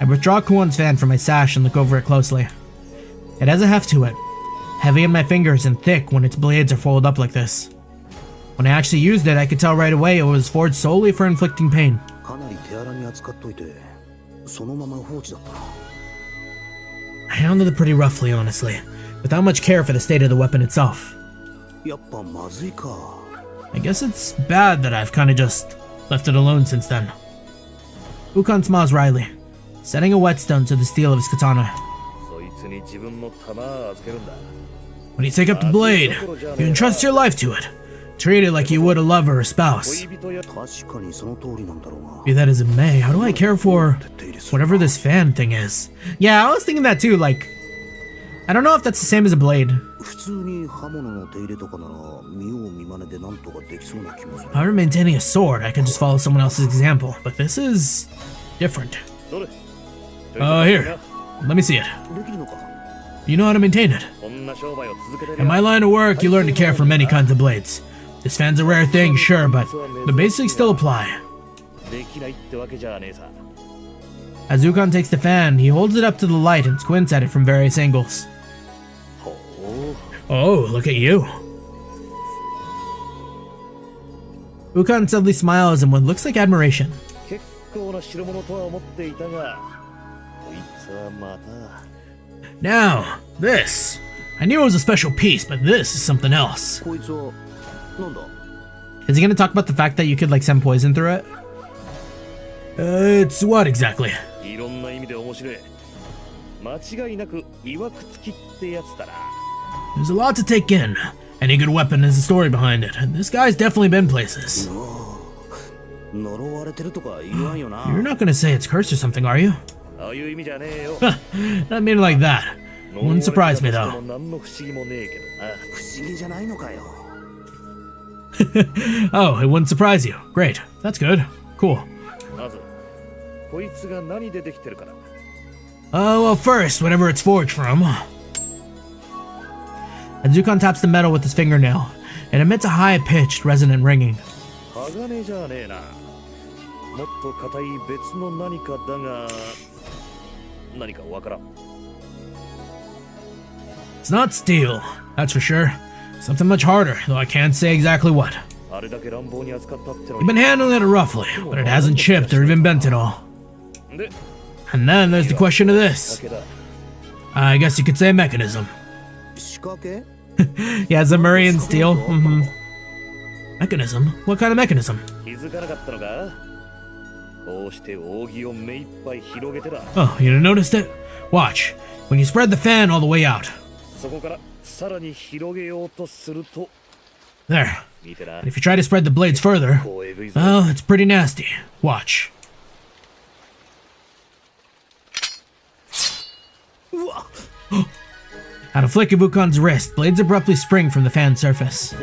I withdraw Kuon's fan from my sash and look over it closely. It has a heft to it, heavy in my fingers and thick when its blades are folded up like this. When I actually used it, I could tell right away it was forged solely for inflicting pain. I handled it pretty roughly, honestly, without much care for the state of the weapon itself. I guess it's bad that I've kinda just left it alone since then. Wukon smiles wryly, setting a whetstone to the steel of his katana. When you take up the blade, you entrust your life to it. Treat it like you would a lover or a spouse. Be that as it may, how do I care for whatever this fan thing is? Yeah, I was thinking that too, like, I don't know if that's the same as a blade. If I were maintaining a sword, I could just follow someone else's example, but this is different. Here, let me see it. You know how to maintain it. In my line of work, you learn to care for many kinds of blades. This fan's a rare thing, sure, but the basics still apply. As Wukon takes the fan, he holds it up to the light and squints at it from various angles. Oh, look at you. Wukon suddenly smiles in what looks like admiration. Now, this. I knew it was a special piece, but this is something else. Is he gonna talk about the fact that you could like send poison through it? It's what exactly? There's a lot to take in. Any good weapon has a story behind it, and this guy's definitely been places. You're not gonna say it's cursed or something, are you? Not mean like that. Wouldn't surprise me though. Oh, it wouldn't surprise you. Great. That's good. Cool. Well, first, whatever it's forged from. And Wukon taps the metal with his fingernail. It emits a high-pitched, resonant ringing. It's not steel, that's for sure. Something much harder, though I can't say exactly what. You've been handling it roughly, but it hasn't chipped or even bent at all. And then there's the question of this. I guess you could say mechanism. Yeah, Zamurian steel. Mechanism? What kind of mechanism? Oh, you didn't notice it? Watch. When you spread the fan all the way out. There. And if you try to spread the blades further, well, it's pretty nasty. Watch. At a flick of Wukon's wrist, blades abruptly spring from the fan surface.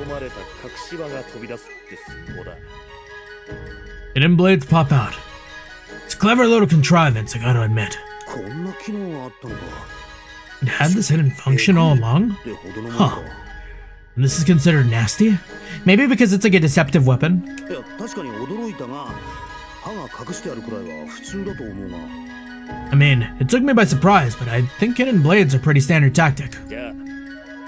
Hidden blades pop out. It's a clever little contrivance, I gotta admit. こんな機能があったのか。 It had this hidden function all along? ってほどのもの Huh. か。 And this is considered nasty? Maybe because it's like a deceptive weapon? いや、確かに驚いたが、歯が隠してあるくらいは普通だと思うが。 I mean, it took me by surprise, but I think hidden blades are pretty standard tactic. じゃあ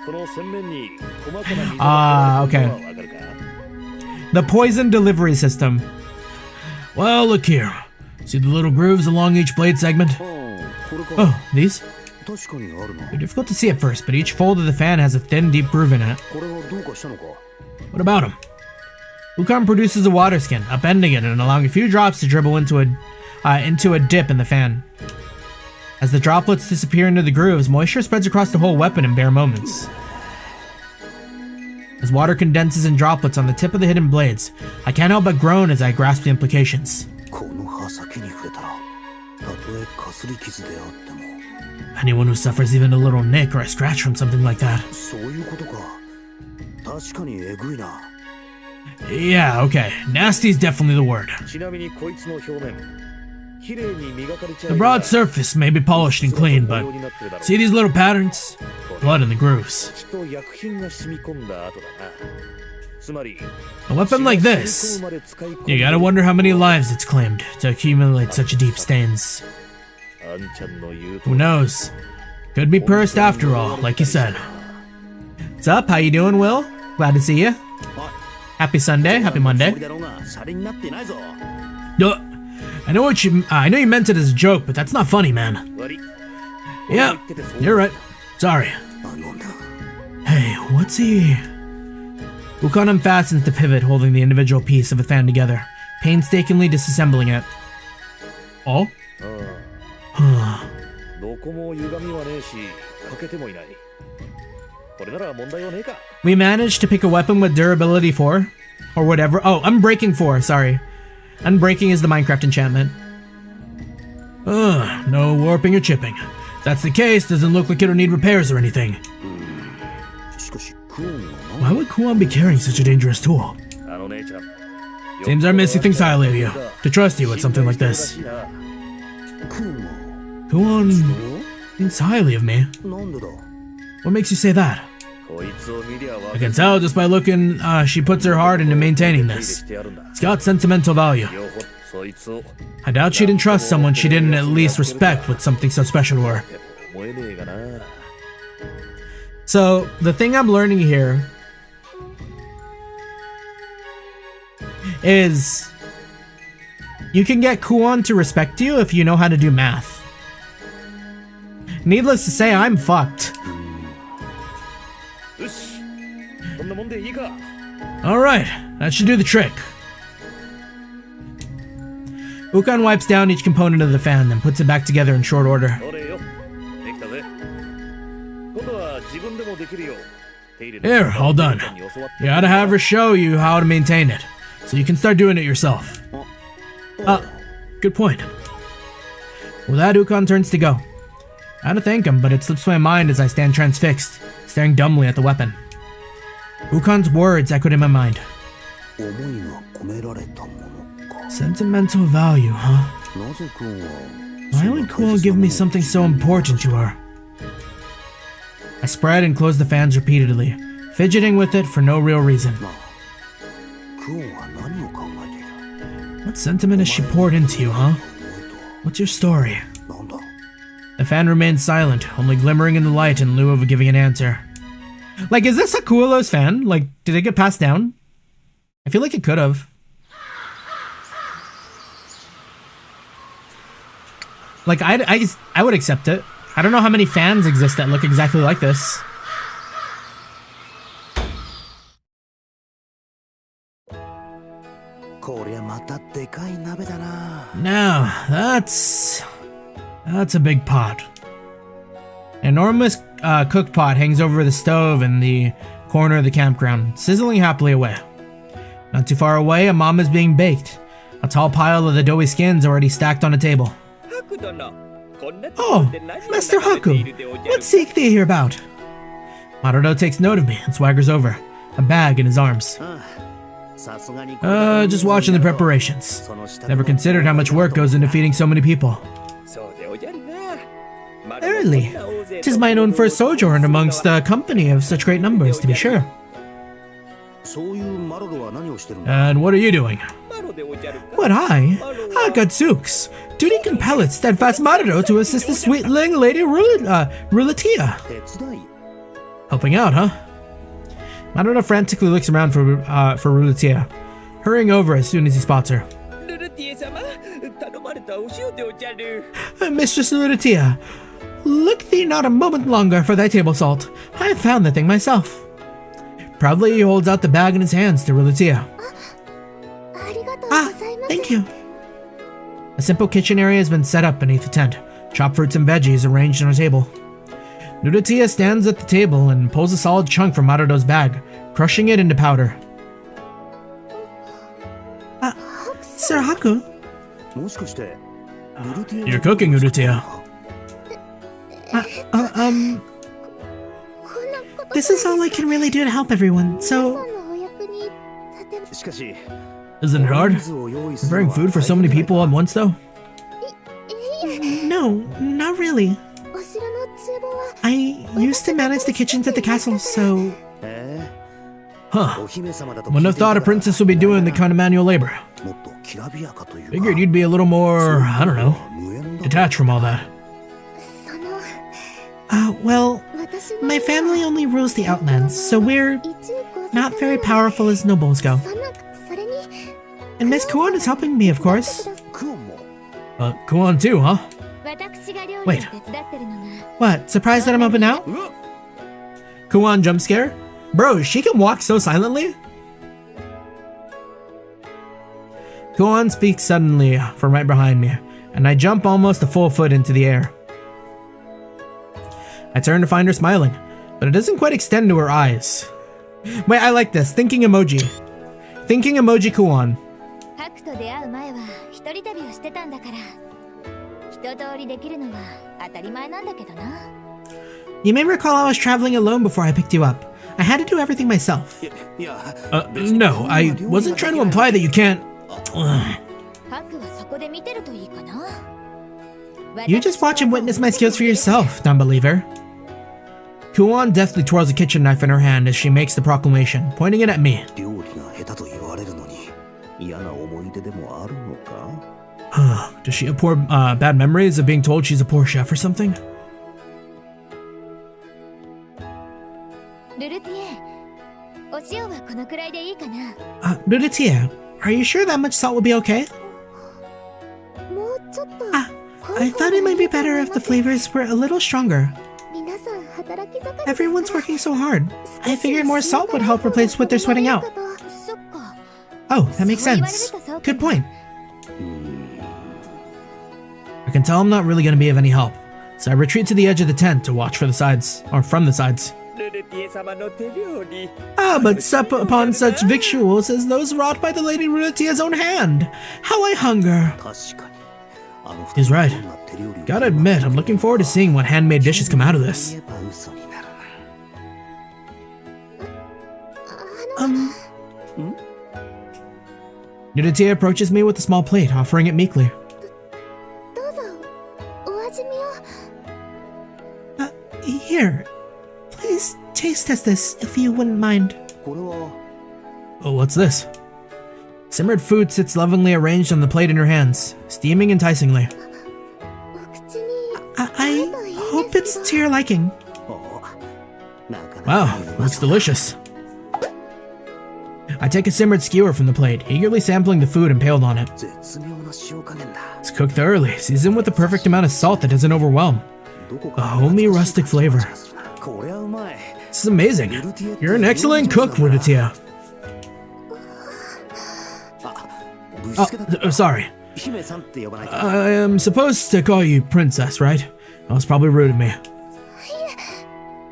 この洗面に細かな溝が Ah, 入 okay. るのはわかるか The poison delivery system. Well, look here. See the little grooves along each blade segment? ああ、これか。 Oh, these? 確かにあるな。 They're difficult to see at first, but each fold of the fan has a thin, deep groove in it. これはどうかしたのか。 What about him? Ukon produces a water skin, upending it and allowing a few drops to dribble into a dip in the fan. As the droplets disappear into the grooves, moisture spreads across the whole weapon in bare moments. As water condenses in droplets on the tip of the hidden blades, I can't help but groan as I grasp the implications. この刃先に触れたら、たとえかすり傷であっても。 Anyone who suffers even a little nick or a scratch from something like that. そういうことか。確かにえぐいな。 Yeah, okay. Nasty is definitely the word. ちなみにこいつの表面綺麗に磨かれちゃ The broad surface may be polished and clean, but see these little patterns? Blood in the grooves. 血と薬品が染み込んだ後だなつまり A weapon like this, you gotta wonder how many lives it's claimed to accumulate such deep stains. あんちゃんの言うと Who knows? Could be pursed after all, like you said. What's up? How you doing, Will? Glad to see you. Happy Sunday. Happy Monday. だろうが、シャレになってないぞ。 I know I know you meant it as a joke, but that's not funny, man. 悪い Yeah, you're right. Sorry. あのな。 Hey, what's he? Ukon unfastens the pivot holding the individual piece of a fan together, painstakingly disassembling it. Oh? どこも歪みはねえし欠けてもいないこれなら問題はねえか We managed to pick a weapon with durability 4, or whatever. Oh, unbreaking 4, sorry. Unbreaking is the Minecraft enchantment. No warping or chipping. If that's the case, doesn't look like it'll need repairs or anything. しかし、クオンは Why would Kuon be carrying such a dangerous tool? あの姉ちゃん Seems our Missy thinks highly of you, to trust you with something like this. な。クオンは Kuon thinks highly of me. なんでだ。 What makes you say that? こいつを見りゃわ I can tell just by looking, she puts her heart into maintaining this. てやるんだ It's got sentimental value. 両方そいつを I doubt she didn't trust someone she didn't at least respect with something so special to her. 思えねえがな So, the thing I'm learning here is you can get Kuon to respect you if you know how to do math. Needless to say, I'm fucked. よしこんなもんでいいか Alright, that should do the trick. Ukon wipes down each component of the fan, then puts it back together in short order. どれよできたぜ今度は自分でもできるよ手入れ Here, all done. You gotta have her show you how to maintain it, so you can start doing it yourself. Good point. With that, Ukon turns to go. I had to thank him, but it slips my mind as I stand transfixed, staring dumbly at the weapon. Ukon's words echoed in my mind. 思いが込められたものか。 Sentimental value, huh? なぜクオンは Why would Kuon give me something so important to her? I spread and closed the fans repeatedly, fidgeting with it for no real reason. なあ、クオンは何を考えている。 What sentiment has she poured into you, huh? 思い What's your story? とはなんだ。 The fan remained silent, only glimmering in the light in lieu of giving an answer. Like, is this Akuolo's fan? Like, did it get passed down? I feel like it could have. Like, I would accept it. I don't know how many fans exist that look exactly like this. Now, that's a big pot. An enormous cook pot hangs over the stove in the corner of the campground, sizzling happily away. Not too far away, a mom is being baked. A tall pile of the doughy skins already stacked on a table. Oh, Master Haku, what seek thee here about? Marudo takes note of me and swaggers over, a bag in his arms. Just watching the preparations. Never considered how much work goes into feeding so many people. Verily, 'tis mine own first sojourn amongst a company of such great numbers, to be sure. And what are you doing? What, I? Gadzooks. Duty compelleth steadfast Maruto to assist the sweetling Lady Rulatia. Helping out, huh? Maruto frantically looks around for Rulatia, hurrying over as soon as he spots her. Mistress Rulatia, look thee not a moment longer for thy table salt. I have found the thing myself. Proudly he holds out the bag in his hands to Rulatia. Thank you. A simple kitchen area has been set up beneath the tent. Chopped fruits and veggies arranged on a table. Rulatia stands at the table and pulls a solid chunk from Maruto's bag, crushing it into powder. Sir Haku? You're cooking, Rulatia. This is all I can really do to help everyone, so... Isn't it hard? Preparing food for so many people at once, though? No, not really. I used to manage the kitchens at the castle, so... Huh. Wouldn't have thought a princess would be doing the kind of manual labor. Figured you'd be a little more, I don't know, detached from all that. Well, my family only rules the Outlands, so we're not very powerful as nobles go. And Miss Kuon is helping me, of course. Kuon too, huh? Wait. What, surprised that I'm up and out? Kuon jump scare? Bro, she can walk so silently? Kuon speaks suddenly from right behind me, and I jump almost a full foot into the air. I turn to find her smiling, but it doesn't quite extend to her eyes. Wait, I like this. Thinking emoji. Thinking emoji Kuon. You may recall I was traveling alone before I picked you up. I had to do everything myself. No, I wasn't trying to imply that you can't... You just watch and witness my skills for yourself, non-believer. Kuon deftly twirls a kitchen knife in her hand as she makes the proclamation, pointing it at me. Does she have poor, bad memories of being told she's a poor chef or something? Rulatia, are you sure that much salt will be okay? I thought it might be better if the flavors were a little stronger. Everyone's working so hard. I figured more salt would help replace what they're sweating out. Oh, that makes sense. Good point. I can tell I'm not really going to be of any help, so I retreat to the edge of the tent to watch for the sides, or from the sides. But sup upon such victuals as those wrought by the Lady Rulatia's own hand. How I hunger. He's right. Gotta admit, I'm looking forward to seeing what handmade dishes come out of this. Rulatia approaches me with a small plate, offering it meekly. Here. Please taste test this, if you wouldn't mind. Oh, what's this? Simmered food sits lovingly arranged on the plate in her hands, steaming enticingly. I hope it's to your liking. Wow, looks delicious. I take a simmered skewer from the plate, eagerly sampling the food impaled on it. It's cooked thoroughly, seasoned with the perfect amount of salt that doesn't overwhelm. A homey rustic flavor. This is amazing. You're an excellent cook, Rulatia. Oh, sorry. I am supposed to call you Princess, right? That was probably rude of me.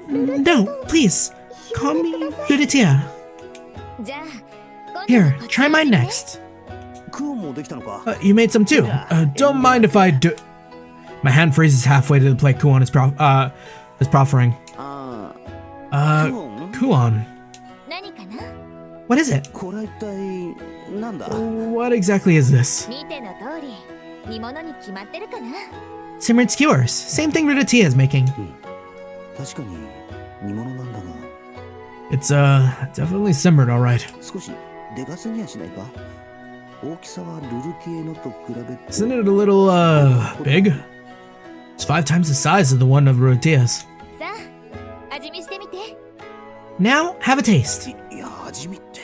No, please. Call me Rulatia. Here, try mine next. You made some too. Don't mind if I do... My hand freezes halfway to the plate Kuon is proffering. Kuon. What is it? これは一体なんだ？ What exactly is this? 見ての通り煮物に決まってるかな。 Simmered skewers. Same thing Rudatia is making. 確かに煮物なんだが。 It's definitely simmered, alright. 少しでかすぎやしないか？大きさはルルティエのと比べて。 Isn't it a little big? It's 5 times the size of the one of Rudatia's. さあ味見してみて。 Now, have a taste. いや味見って。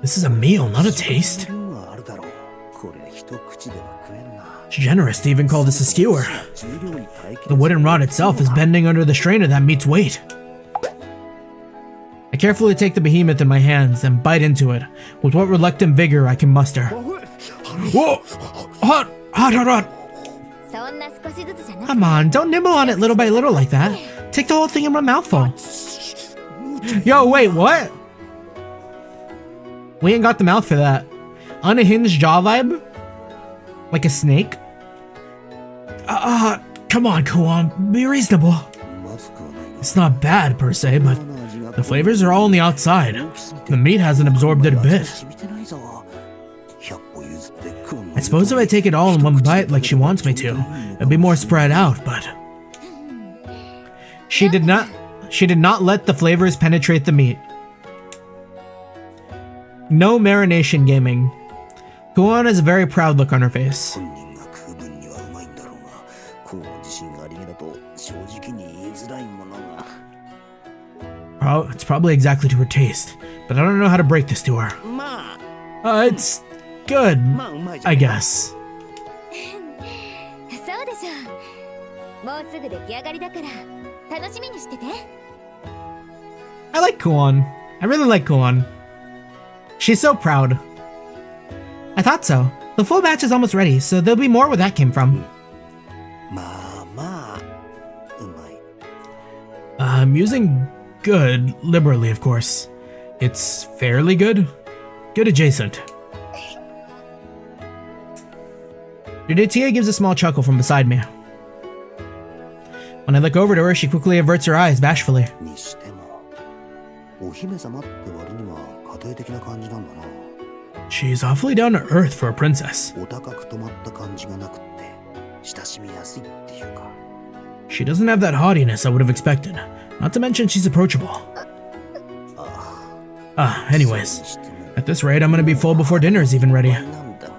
This is a meal, not a taste. 量はあるだろう。これ一口では食えんな。 It's generous to even call this a skewer. 重量に耐えき The wooden rod itself is bending under the strain of that meat's weight. I carefully take the behemoth in my hands and bite into it, with what reluctant vigor I can muster. Whoa! Hot! Hot, hot, hot! そんな少しずつじゃなくて。 Come on, don't nibble on it little by little like that. Take the whole thing in one mouthful. Yo, wait, what? We ain't got the mouth for that. Unhinged jaw vibe? Like a snake? Come on, Kuon, be reasonable. まずくはないが。 It's not bad per se, but the flavors are all on the outside. The meat hasn't absorbed it a bit. 染みてないぞ。100歩譲って食うの。 I suppose if I take it all in one bite like she wants me to, it'd be more spread out, but she did not let the flavors penetrate the meat. No marination gaming. Kuon has a very proud look on her face. 本人が食う分にはうまいんだろうが、こう自信がありげだと正直に言いづらいものが。 It's probably exactly to her taste, but I don't know how to break this to her. ま It's good, あうまいじゃん。 I guess. そうでしょう。もうすぐ出来上がりだから楽しみにしてて。 I like Kuon. I really like Kuon. She's so proud. I thought so. The full batch is almost ready, so there'll be more where that came from. まあまあうまい。 I'm using good liberally, of course. It's fairly good. Good adjacent. Rudatia gives a small chuckle from beside me. When I look over to her, she quickly averts her eyes bashfully. にしてもお姫様って割には家庭的な感じなんだな。 She's awfully down to earth for a princess. お高く止まった感じがなくって親しみやすいっていうか。 She doesn't have that haughtiness I would have expected. Not to mention she's approachable. Anyways, at this rate, I'm gonna be full before dinner is even ready. なんだが。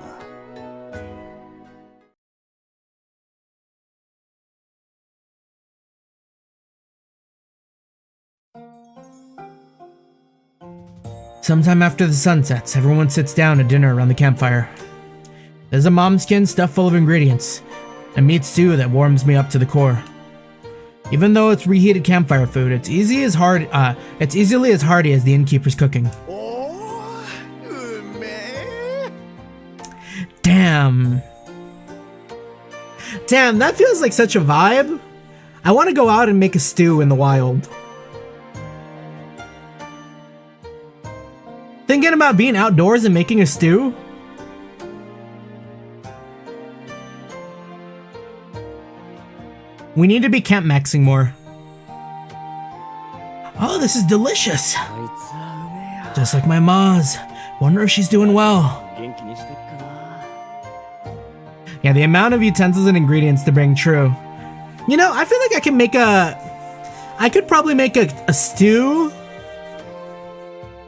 Sometime after the sun sets, everyone sits down at dinner around the campfire. There's a momskin stuffed full of ingredients, a meat stew that warms me up to the core. Even though it's reheated campfire food, it's easily as hearty as the innkeeper's cooking. Damn, that feels like such a vibe. I want to go out and make a stew in the wild. Thinking about being outdoors and making a stew? We need to be camp maxing more. Oh, this is delicious. Just like my ma's. Wonder if she's doing well. 元気にしてっかな。 Yeah, the amount of utensils and ingredients to bring, true. You know, I feel like I could probably make a stew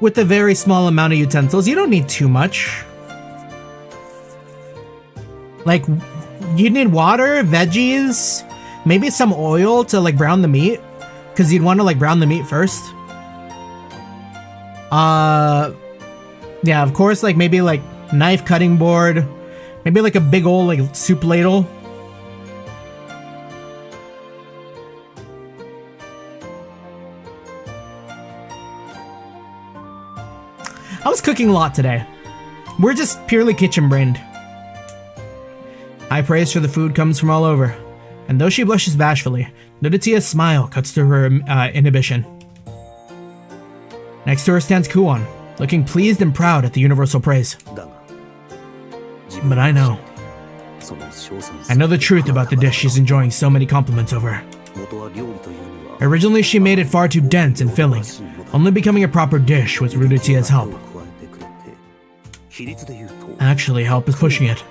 with a very small amount of utensils. You don't need too much. Like, you need water, veggies, maybe some oil to like brown the meat, because you'd want to like brown the meat first. Yeah, of course, like maybe like knife cutting board, maybe like a big old like soup ladle. I was cooking a lot today. We're just purely kitchen-brained. High praise for the food comes from all over, and though she blushes bashfully, Nodatia's smile cuts through her inhibition. Next to her stands Kuon, looking pleased and proud at the universal praise. だが But I know. その称賛 I know the truth about the dish she's enjoying so many compliments over. Originally, she made it far too dense and filling, only becoming a proper dish with Rudatia's help. Actually, help is pushing it.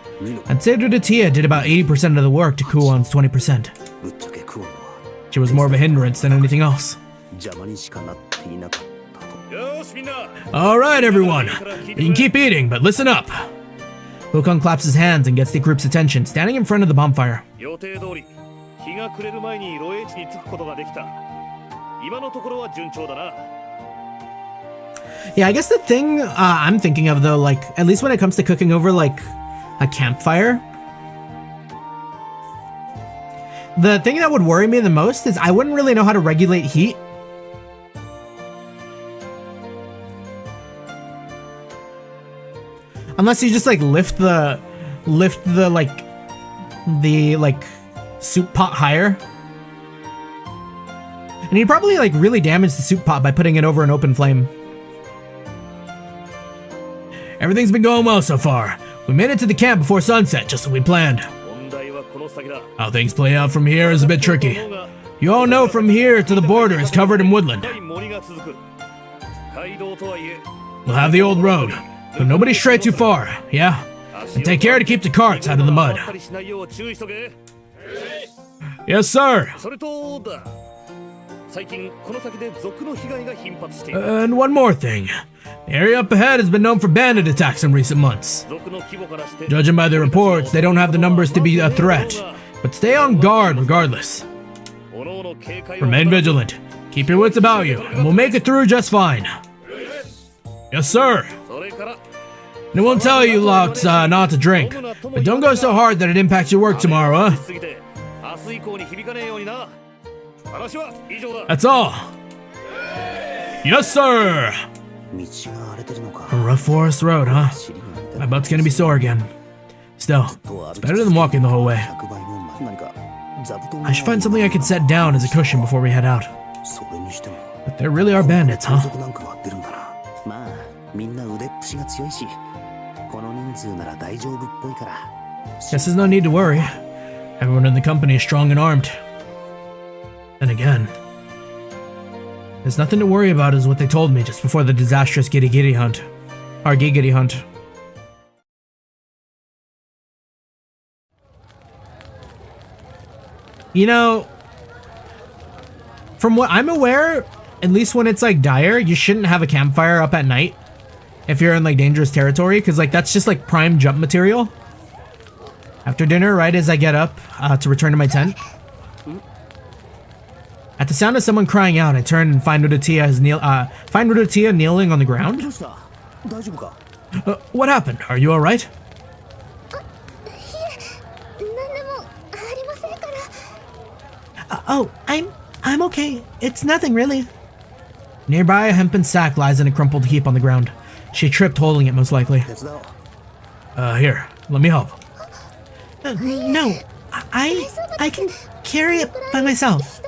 I'd say Rudatia did about 80% of the work to Kuon's 20%. She was more of a hindrance than anything else. Alright everyone, you can keep eating, but listen up. Hukong claps his hands and gets the group's attention, standing in front of the bonfire. Yeah, I guess the thing I'm thinking of though, like, at least when it comes to cooking over like a campfire, the thing that would worry me the most is I wouldn't really know how to regulate heat. Unless you just like lift the soup pot higher. And you'd probably like really damage the soup pot by putting it over an open flame. Everything's been going well so far. We made it to the camp before sunset, just as we planned. How things play out from here is a bit tricky. You all know from here to the border is covered in woodland. We'll have the old road, but nobody stray too far, yeah? And take care to keep the carts out of the mud. Yes, sir. And one more thing. The area up ahead has been known for bandit attacks in recent months. Judging by the reports, they don't have the numbers to be a threat, but stay on guard regardless. Remain vigilant. Keep your wits about you, and we'll make it through just fine. Yes, sir. And I won't tell you lots not to drink, but don't go so hard that it impacts your work tomorrow, huh? That's all. Yes, sir. A rough forest road, huh? My butt's gonna be sore again. Still, it's better than walking the whole way. I should find something I can set down as a cushion before we head out. But there really are bandits, huh? Guess there's no need to worry. Everyone in the company is strong and armed. And again, there's nothing to worry about is what they told me just before the disastrous Giddy hunt. Our Giggity hunt. You know, from what I'm aware, at least when it's like dire, you shouldn't have a campfire up at night if you're in like dangerous territory, because like that's just like prime jump material. After dinner, right as I get up to return to my tent, at the sound of someone crying out, I turn and find Rudatia kneeling on the ground. What happened? Are you alright? Oh, I'm okay. It's nothing really. Nearby, a hempen sack lies in a crumpled heap on the ground. She tripped holding it, most likely. Here, let me help. No, I can carry it by myself.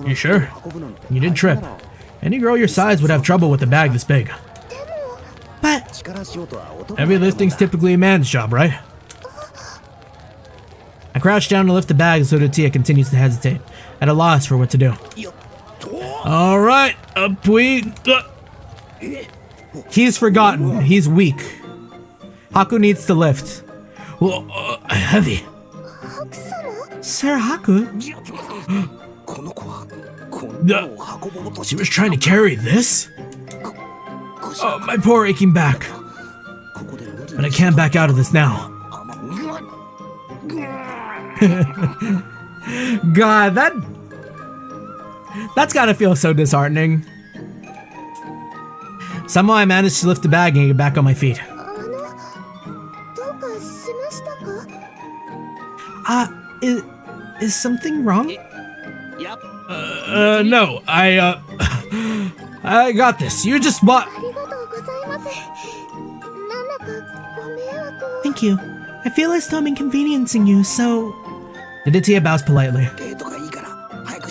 You sure? You did trip. Any girl your size would have trouble with a bag this big. But heavy lifting's typically a man's job, right? I crouch down to lift the bag as Rudatia continues to hesitate, at a loss for what to do. Alright, up we... He's forgotten. He's weak. Haku needs to lift. Well, heavy. Sir Haku? She was trying to carry this? Oh, my poor aching back. But I can't back out of this now. God, that's gotta feel so disheartening. Somehow I managed to lift the bag and get back on my feet. Is something wrong? Yep. No, I got this. You just bought... Thank you. I feel as though I'm inconveniencing you, so... Rudatia bows politely.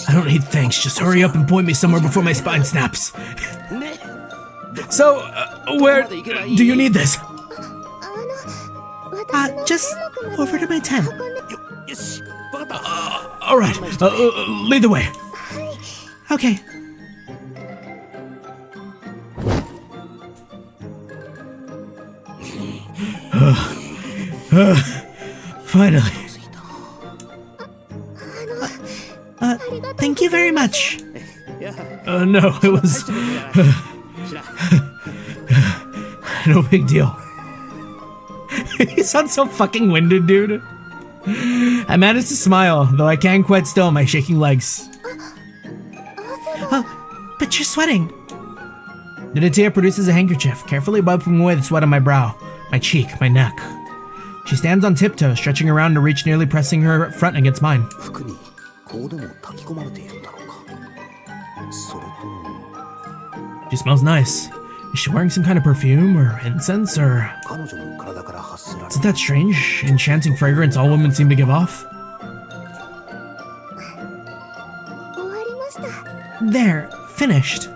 I don't need thanks, just hurry up and point me somewhere before my spine snaps. So, where do you need this? Just over to my tent. All right, lead the way. Okay. Finally. Thank you very much. No, it was no big deal. You sound so fucking winded, dude. I managed to smile, though I can't quite still my shaking legs. But you're sweating. Nidatea produces a handkerchief, carefully wiping away the sweat on my brow, my cheek, my neck. She stands on tiptoe, stretching around to reach, nearly pressing her front against mine. 服にこうでも炊き込まれているんだろうか。それとも She smells nice. Is she wearing some kind of perfume or incense or... 彼女の体から発せられ Isn't that strange, enchanting fragrance all women seem to give off? 終わりました There, finished.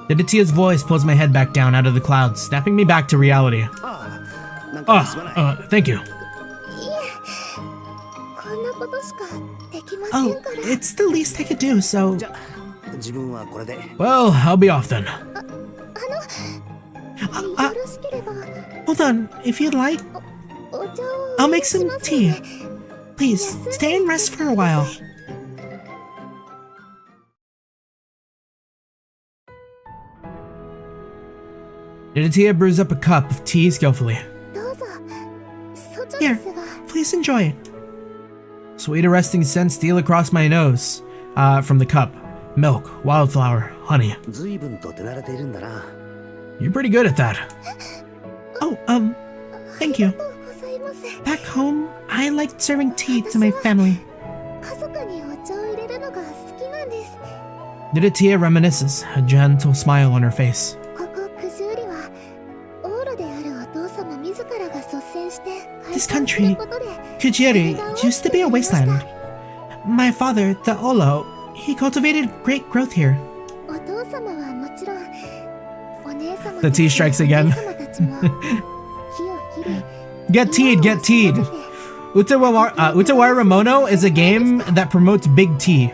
Nidatea's voice pulls my head back down out of the clouds, snapping me back to reality. なんかすまない Thank you. いえこんなことしかできません Oh, から it's the least I could do, so... じゃ自分はこれで Well, I'll be off then. よろしければ Hold on, if you'd like, お茶を I'll make some お入れします tea. ので Please, stay and rest for a while. Nidatea brews up a cup of tea skillfully. どうぞそち Here, ですが please enjoy. Sweet arresting scents steal across my nose from the cup. Milk, wildflower, honey. 随分と手慣れているんだな You're pretty good at that. Oh, thank you. ありがとうございます Back home, I liked serving tea to my family. 家族にお茶を入れるのが好きなんです Nidatea reminisces, a gentle smile on her face. ここ九十里は王路であるお父様自らが率先して開 This 墾す country, ることで Kujiri, used to be a wasteland. My father, the Olo, he cultivated great growth here. お父様はもちろんお姉様 The tea strikes again. お姉様たちも木を切り Get teed, get teed. Utawarerumono is a game that promotes big tea.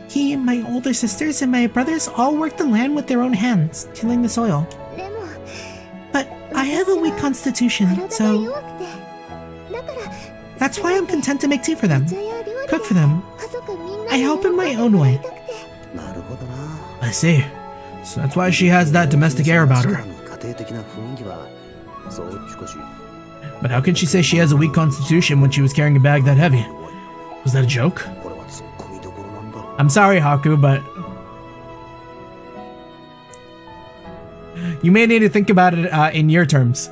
He, my older sisters, and my brothers all worked the land with their own hands, tilling the soil. でも But I have a weak constitution, 体が so 弱くてだから that's why I'm content to make tea for them, お茶や料理 cook for them. 家族みんな I に help in my 喜ん own でもら way. いたくて なるほどな I see. So that's why she has that domestic air about her. 家庭的な雰囲気はそう少し But how can she say she has a weak constitution when she was carrying a bag that heavy? Was that a joke? これはツッコミどころなんだろう I'm sorry, Haku, but you may need to think about it in your terms.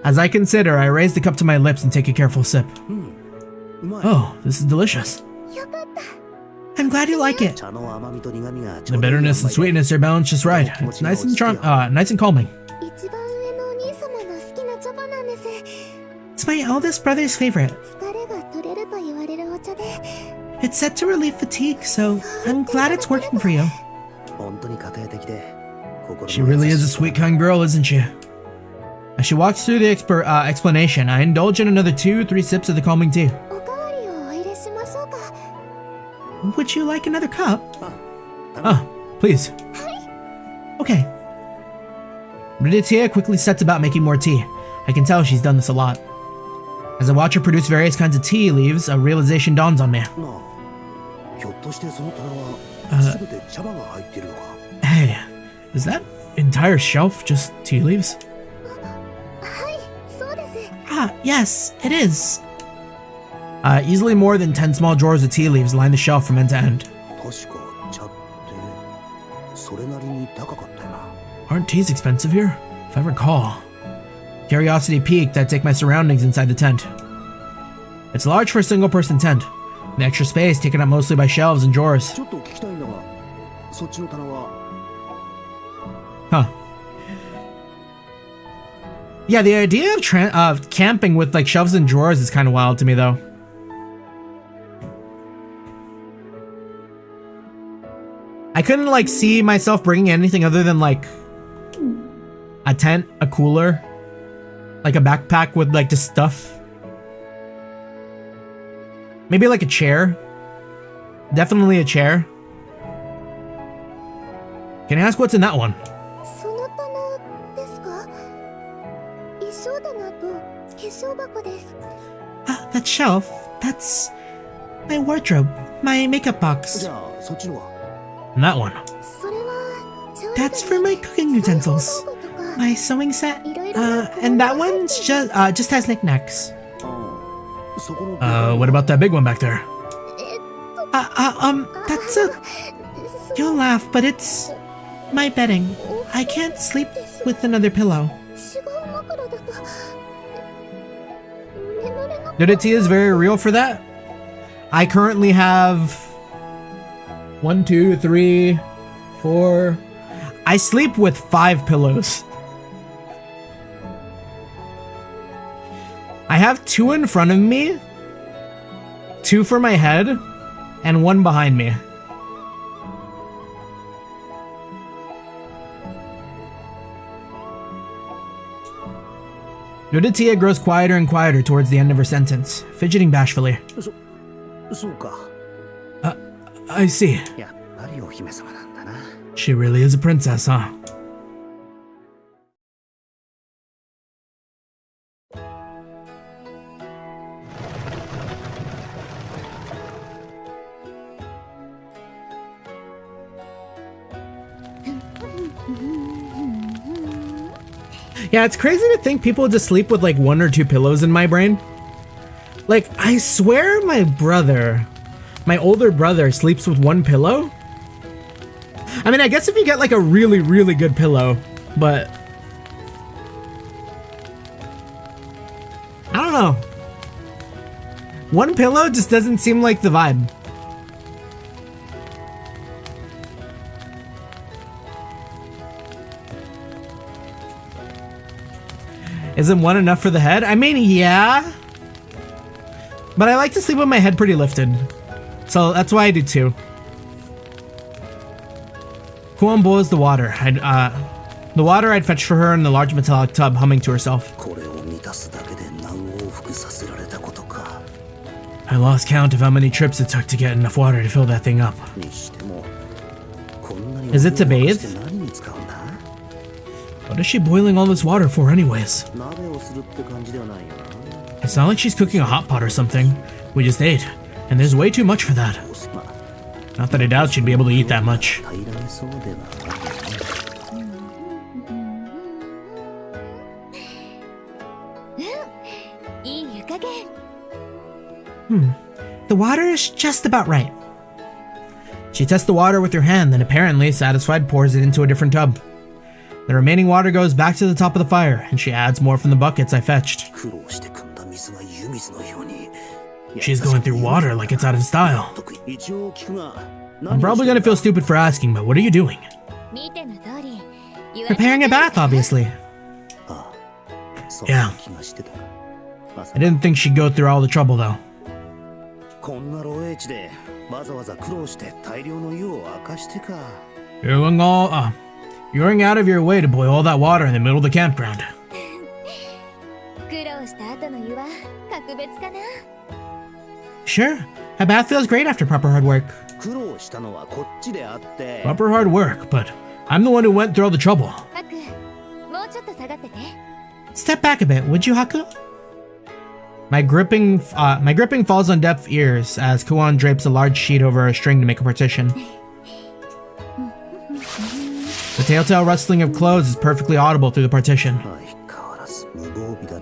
As I consider, I raise the cup to my lips and take a careful sip. うまい Oh, this is delicious. よかった I'm glad you like it. 茶の甘みと苦みが The bitterness and sweetness are balanced just right. It's nice and nice and calming. 一番上のお兄様の好きな茶葉なんです It's my eldest brother's favorite. 疲れが取れると言われるお茶で It's said to relieve fatigue, so I'm glad it's working for you. 本当に家庭的で心 She really is a sweet, kind girl, isn't she? As she walks through the explanation, I indulge in another 2-3 sips of the calming tea. おかわりをお入れしましょうか Would you like another cup? Ah, please. Okay. Nidatea quickly sets about making more tea. I can tell she's done this a lot. As I watch her produce various kinds of tea leaves, a realization dawns on me. なあひょっとしてその棚は全て茶葉が入っているのか Hey, is that entire shelf just tea leaves? はいそうです Ah, yes, it is. Easily more than 10 small drawers of tea leaves line the shelf from end to end. 確か茶ってそれなりに高かったよな Aren't teas expensive here? If I recall. Curiosity piqued, I take my surroundings inside the tent. It's large for a single-person tent. The extra space taken up mostly by shelves and drawers. ちょっと聞きたいんだがそっちの棚は Huh. Yeah, the idea of camping with like shelves and drawers is kind of wild to me, though. I couldn't like see myself bringing anything other than like a tent, a cooler, like a backpack with like just stuff Maybe like a chair. Definitely a chair. Can I ask what's in that one? その棚ですか？衣装棚と化粧箱です。 That shelf, that's my wardrobe, my makeup じ box. ゃあそっちのは And that one. それは調理 That's for my cooking 裁縫 utensils. 道具とか My sewing set. いろいろな小 And 物 that が入っ one's ています just has knickknacks. ああそこの What about that big one back there? That's a. You'll laugh, but it's my bedding. I can't sleep with another pillow. 違う枕だと眠れなく Nudity is very real for that. I currently have 1, 2, 3, 4. I sleep with 5 pillows. I have 2 in front of me, 2 for my head, and 1 behind me. Nuditia grows quieter and quieter towards the end of her sentence, fidgeting bashfully. そうか I see. やっぱりお姫様なんだな She really is a princess, huh? Yeah, it's crazy to think people just sleep with like 1 or 2 pillows in my brain. Like, I swear my older brother sleeps with 1 pillow. I mean, I guess if you get like a really, really good pillow, but I don't know. 1 pillow just doesn't seem like the vibe. Isn't 1 enough for the head? I mean, yeah. But I like to sleep with my head pretty lifted. So that's why I do 2. Kuon boils the water. I'd fetch for her in the large metallic tub, humming to herself. これを満たすだけで何往復させられたことか I lost count of how many trips it took to get enough water to fill that thing up. にしてもこんなに Is it to お湯を沸 bathe? かして何に使うんだ What is she boiling all this water for anyways? 鍋をするって感じではないよな It's not like she's cooking a hot pot or something. We just ate, and there's way too much for that. まあ Not that I doubt she'd be able to eat that much. 平らげそうではないよね いい湯加減 The water is just about right. She tests the water with her hand, then apparently, satisfied, pours it into a different tub. The remaining water goes back to the top of the fire, and she adds more from the buckets I fetched. 苦労して汲んだ水が湯水のように She's going through water like it's out of style. 一応聞くが I'm probably gonna feel stupid for asking, but what are you doing? 見ての通り Preparing a bath, obviously. ああそん Yeah. な気がしてたまさ I didn't think she'd go through all the trouble, though. こんな漏洩地でわざわざ苦労して大量の湯を沸かしてか You're going out of your way to boil all that water in the middle of the campground. 苦労した後の湯は格別かな Sure, a bath feels great after proper hard work. 苦労したのはこっちであって Proper hard work, but I'm the one who went through all the trouble. ハクもうちょっと下がってて Step back a bit, would you, Haku? My gripping falls on deaf ears as Kuon drapes a large sheet over a string to make a partition. The telltale rustling of clothes is perfectly audible through the partition. 相変わらず無防備だ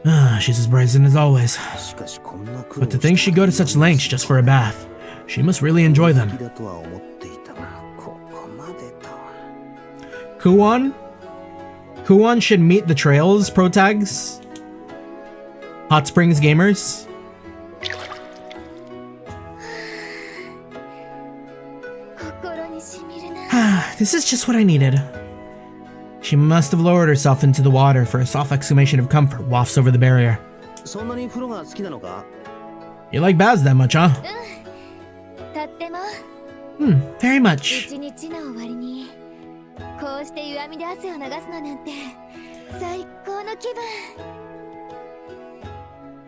な She's as brazen as always. しかしこんな苦労 But to think she'd go to such lengths just for a bath. She must really enjoy 好 them. きだとは思っていたがここまでと Kuon should meet the Trails pro tags. Hot Springs gamers. 心にしみるな This is just what I needed. She must have lowered herself into the water, for a soft exclamation of comfort wafts over the barrier. そんなに風呂が好きなのか You like baths that much, huh? とっても Very much. 一日の終わりにこうして湯あみで汗を流すのなんて最高の気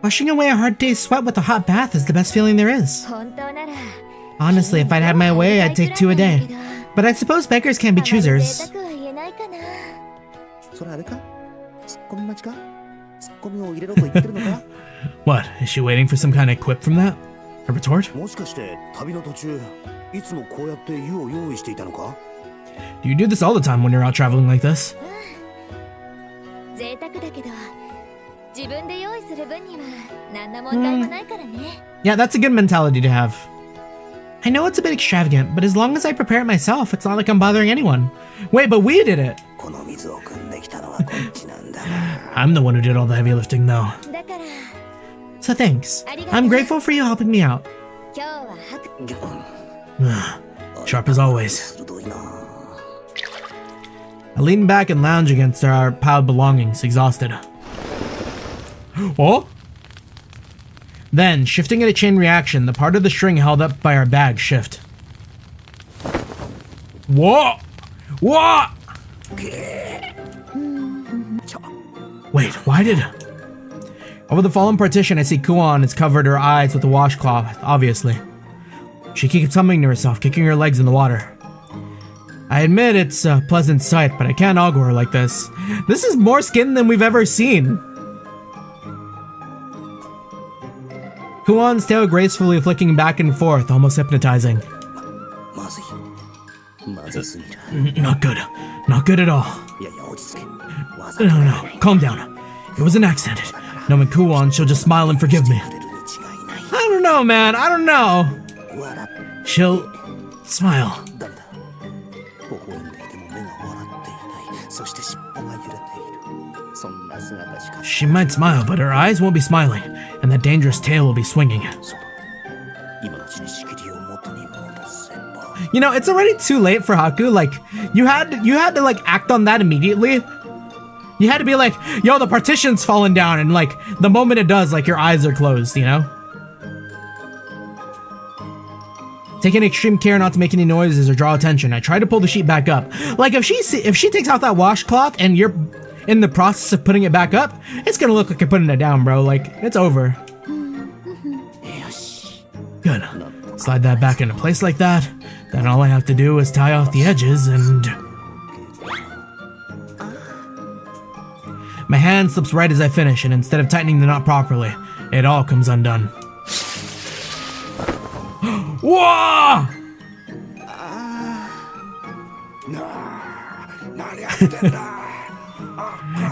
分 Washing away a hard day's sweat with a hot bath is the best feeling there is. 本当なら Honestly, if I'd had my way, I'd take 2 a day. But I suppose beggars can't be あまり贅 choosers. 沢は言えないかな。それあれかツッコミ待ちかツッコミを入れろと言ってるのか What? Is she waiting for some kind of quip from that? A retort? もしかして旅の途中いつもこうやって湯を用意していたのか Do you do this all the time when you're out traveling like this? 贅沢だけど自分で用意する分には何の問題もないからね。 Yeah, that's a good mentality to have. I know it's a bit extravagant, but as long as I prepare it myself, it's not like I'm bothering anyone. Wait, but we did it! この水を汲んできたのはこっちなんだ I'm the one who did all the heavy lifting, though. だから So thanks. I'm grateful for you helping me out. 今日は白 Sharp as always. 鋭いな I lean back and lounge against our piled belongings, exhausted. Oh? Then, shifting in a chain reaction, the part of the string held up by our bag shift. Whoa! Whoa! Wait, why did... Over the fallen partition, I see Kuon has covered her eyes with a washcloth, obviously. She keeps humming to herself, kicking her legs in the water. I admit it's a pleasant sight, but I can't augur her like this. This is more skin than we've ever seen. Kuon's tail gracefully flicking back and forth, almost hypnotizing. まずいまずすぎる Not good. Not good at all. いやいや落ち着けわざ No, no, calm down. It was an accident. Knowing Kuon, she'll just smile and forgive me. とれるに違いない I don't know, man. I don't know. 笑っ She'll smile. ダメだ微笑んでいても目が笑っていないそして尻尾が揺れているそんな姿しか She might smile, but her eyes won't be smiling, and that dangerous tail will be swinging. そうだ今のうちに仕切りを元に戻せば You know, it's already too late for Haku. Like, you had to like act on that immediately. You had to be like, yo, the partition's fallen down, and like the moment it does, like your eyes are closed, you know? Taking extreme care not to make any noises or draw attention, I try to pull the sheet back up. Like if she takes out that washcloth and you're in the process of putting it back up, it's gonna look like you're putting it down, bro. Like, it's over. Good. Slide that back into place like that. Then all I have to do is tie off the edges and... My hand slips right as I finish, and instead of tightening the knot properly, it all comes undone. Whoa!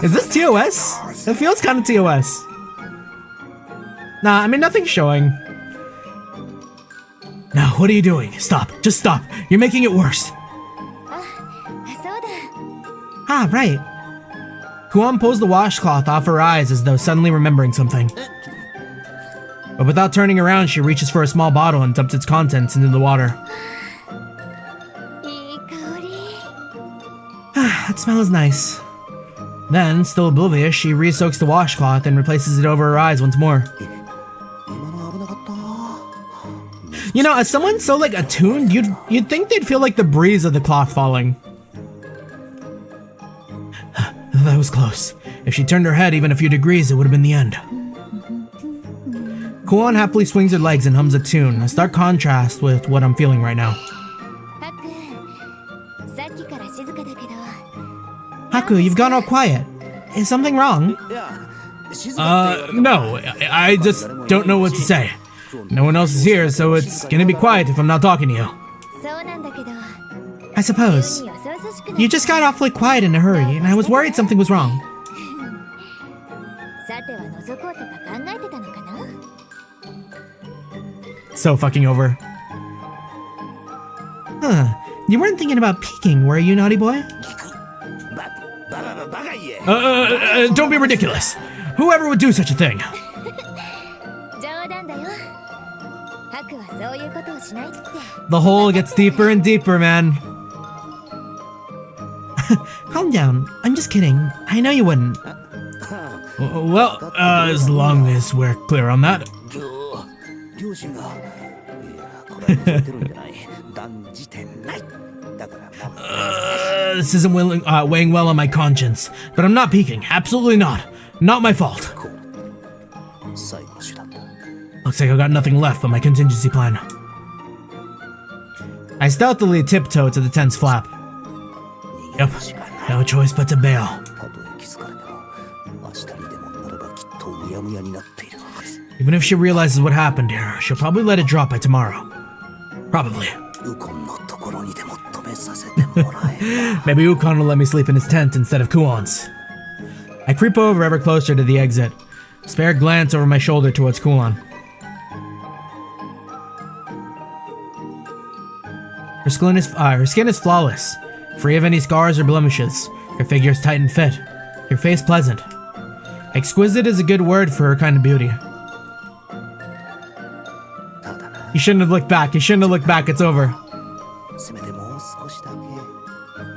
Is this TOS? It feels kind of TOS. Nah, I mean, nothing's showing. Now, what are you doing? Stop. Just stop. You're making it worse. あ、そうだ。 Ah, right. Kuon pulls the washcloth off her eyes as though suddenly remembering something. But without turning around, she reaches for a small bottle and dumps its contents into the water. いい香り。 That smell is nice. Then, still oblivious, she re-soaks the washcloth and replaces it over her eyes once more. 今の危なかった You know, as someone so like attuned, you'd think they'd feel like the breeze of the cloth falling. That was close. If she turned her head even a few degrees, it would have been the end. Kuon happily swings her legs and hums a tune, a stark contrast with what I'm feeling right now. ハク、さっきから静かだけど。 Haku, you've gone all quiet. Is something wrong? いや静かって言われても No, I just don't know what to say. No one else is here, so it's gonna be quiet if I'm not talking to you. そうなんだけど。 I suppose. 急によそよそしくな You just got awfully quiet in a hurry, and I was worried something was wrong. さては覗こうとか考えてたのかな。 So fucking over. Huh. You weren't thinking about peeking, were you, naughty boy? バカバカ言え Don't be ridiculous. Whoever would do such a thing? 冗談だよ。ハクはそういうことをしないって。 The hole gets deeper and deeper, man. Calm down. I'm just kidding. I know you wouldn't. Well, as long as we're clear on that. 両親がいやこれは聞いてるんじゃない断じてないだからママ This isn't weighing well on my conscience, but I'm not peeking. Absolutely not. Not my fault. 最後の手段だ。 Looks like I got nothing left but my contingency plan. I stealthily tiptoe to the tent's flap. Yep, no choice but to bail. たとえ気づかれても、明日にでもなればきっとうやむやになっているはず。 Even if she realizes what happened here, she'll probably let it drop by tomorrow. Probably. ウコンのところにでも止めさせてもらえ。Maybe Ukon will let me sleep in his tent instead of Kuon's. I creep over ever closer to the exit. Spare glance over my shoulder towards Kuon. Her skin is flawless, free of any scars or blemishes. Her figure is tight and fit. Her face pleasant. Exquisite is a good word for her kind of beauty. ただな、 He shouldn't have looked back. He shouldn't have looked back. It's over. せめてもう少しだけ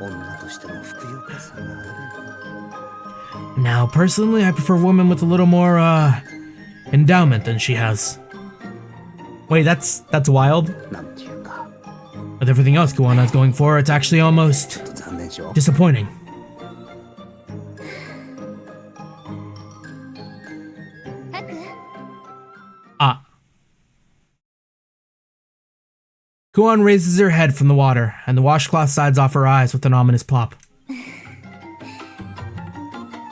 女としてのふくよかさがあれば。 Now, personally, I prefer women with a little more, endowment than she has. Wait, that's wild. なんていうか、 With everything else Kuwana's going for, it's actually almost ちょっと残念でしょ。 disappointing. Haku? Ah. Kuon raises her head from the water, and the washcloth sides off her eyes with an ominous plop.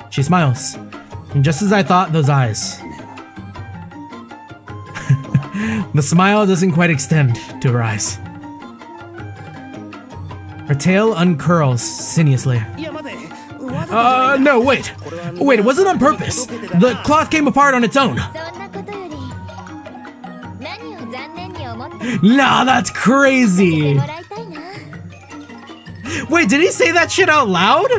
She smiles. And just as I thought, those eyes. The smile doesn't quite extend to her eyes. Her tail uncurls sinuously. いや待て、わざと No, wait. Wait, it wasn't on purpose. The cloth came apart on its own. そんなことより何を残念に思って Nah, that's crazy. もらいたいな。 Wait, did he say that shit out loud?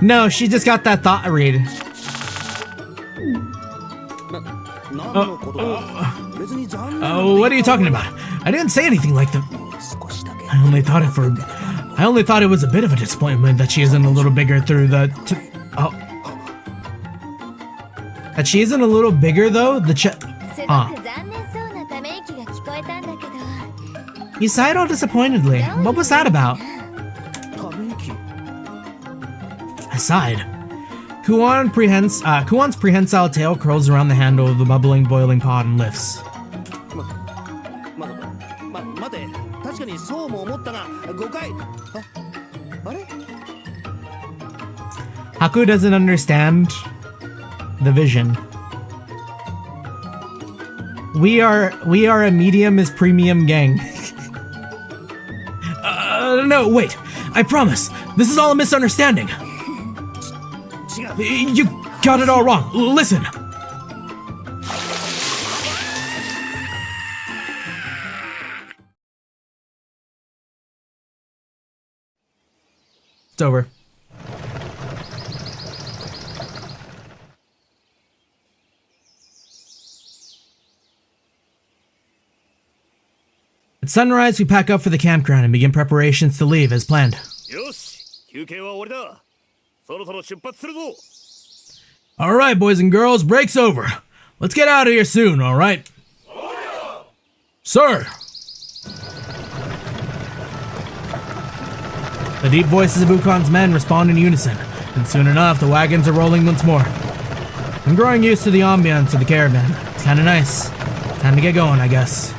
No, she just got that thought read. 何のことだ。別に残念。 Oh, what are you talking about? I didn't say anything like that. 少しだけ。 I only thought it was a bit of a disappointment that she isn't a little bigger through the. That she isn't a little bigger though. すごく残念そうなため息が聞こえたんだけど。 You sighed all disappointedly. What was that about? ため息。 I sighed. Kuon's prehensile tail curls around the handle of the bubbling, boiling pot and lifts. 待て、確かにそうも思ったが、誤解。あれ？ Haku doesn't understand the vision. We are a medium is premium gang. No, wait. I promise. This is all a misunderstanding. 違う。 You got it all wrong. Listen. It's over. At sunrise, we pack up for the campground and begin preparations to leave as planned. よし、休憩は終わりだ。そろそろ出発するぞ。 Alright, boys and girls, break's over. Let's get out of here soon, alright? Sir! The deep voices of Ukon's men respond in unison, and soon enough, the wagons are rolling once more. I'm growing used to the ambiance of the caravan. It's kinda nice. Time to get going, I guess.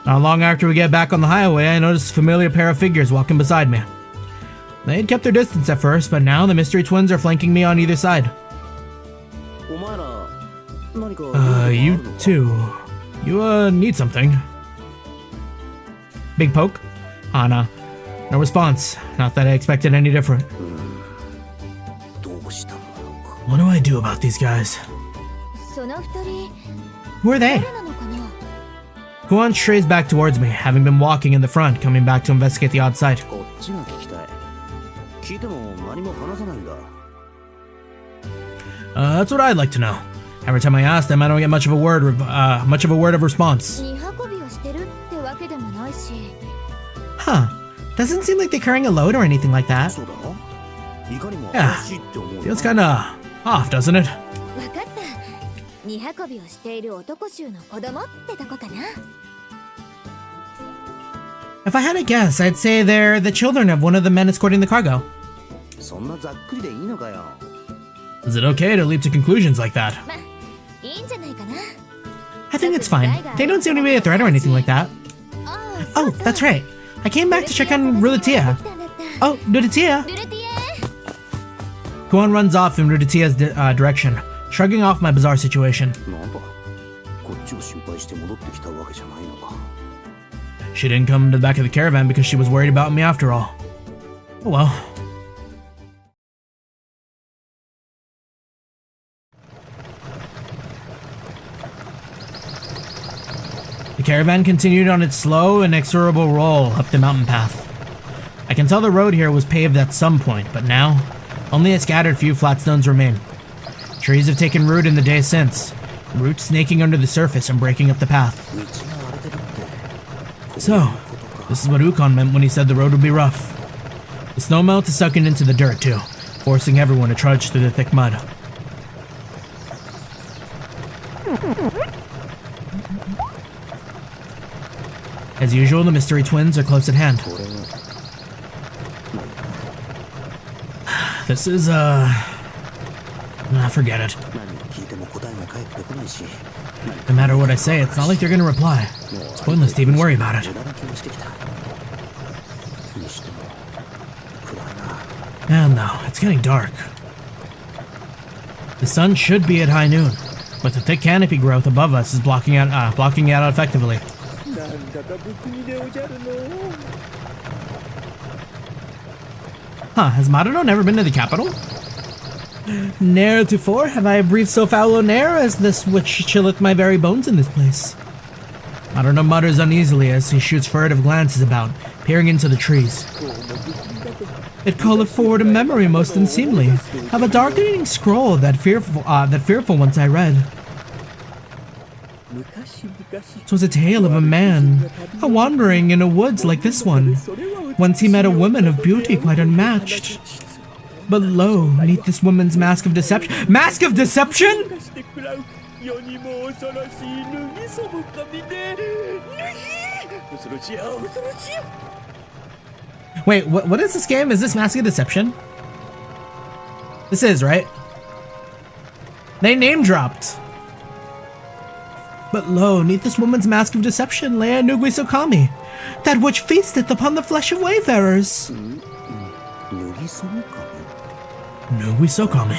Not long after we get back on the highway, I notice a familiar pair of figures walking beside me. They had kept their distance at first, but now the mystery twins are flanking me on either side. お前ら、何か。You too. You, need something. Big poke? Ah, no. No response. Not that I expected any different. どうしたんだろうか。 What do I do about these guys? その二人 Who are they? 誰なのかな。 Kuon strays back towards me, having been walking in the front, coming back to investigate the odd sight. こっちが聞きたい。聞いても何も話さないんだ。 That's what I'd like to know. Every time I ask them, I don't get much of a word of response. 荷運びをしてるってわけでもないし。 Huh. Doesn't seem like they're carrying a load or anything like that. そうだろ？いかにも Yeah. 怪しいって思うな。 Feels kinda off, doesn't it? わかった。荷運びをしている男衆の子供ってとこかな。If I had to guess, I'd say they're the children of one of the men escorting the cargo. そんなざっくりでいいのかよ。 Is it okay to leap to conclusions like that? ま、いいんじゃないかな。 I think it's fine. They don't seem to be a threat or anything like that. あ Oh, that's right. I came back to check on Rudatia. Oh, Rudatia! ルルティエ Kuon runs off in Rudatia's direction, shrugging off my bizarre situation. なんだこっちを心配して戻ってきたわけじゃないのか。 She didn't come to the back of the caravan because she was worried about me after all. Oh well. The caravan continued on its slow, inexorable roll up the mountain path. I can tell the road here was paved at some point, but now, only a scattered few flat stones remain. Trees have taken root in the days since, roots snaking under the surface and breaking up the path. 道が荒れてるって。 So, this is what Ukon meant when he said the road would be rough. The snow melt is sucking into the dirt too, forcing everyone to trudge through the thick mud. As usual, the mystery twins are close at hand. これが This is, forget it. 何聞いても答えが返ってこないし。 No matter what I say, it's not like they're gonna reply. It's pointless to even worry about it. 無駄な気がしてきた。にしても暗いな。 And though, it's getting dark. The sun should be at high noon, but the thick canopy growth above us is blocking it out effectively. なんだか不気味でおじゃるの。 Huh, has Maruno never been to the capital? Ne'er before have I breathed so foul an air as this which chilleth my very bones in this place. Maruno mutters uneasily as he shoots furtive glances about, peering into the trees. It calleth forward a memory most unseemly of a darkening scroll that fearful once I read. 'Twas a tale of a man, a wandering in a woods like this one. Once he met a woman of beauty quite unmatched. But lo, neath this woman's mask of deception— MASK OF DECEPTION?! Wait, what is this game? Is this Mask of Deception? This is, right? They name dropped. But lo, neath this woman's mask of deception lay a Nugui Sokami, that which feasteth upon the flesh of wayfarers. 脱ぎそのか。 Nugui Sokami?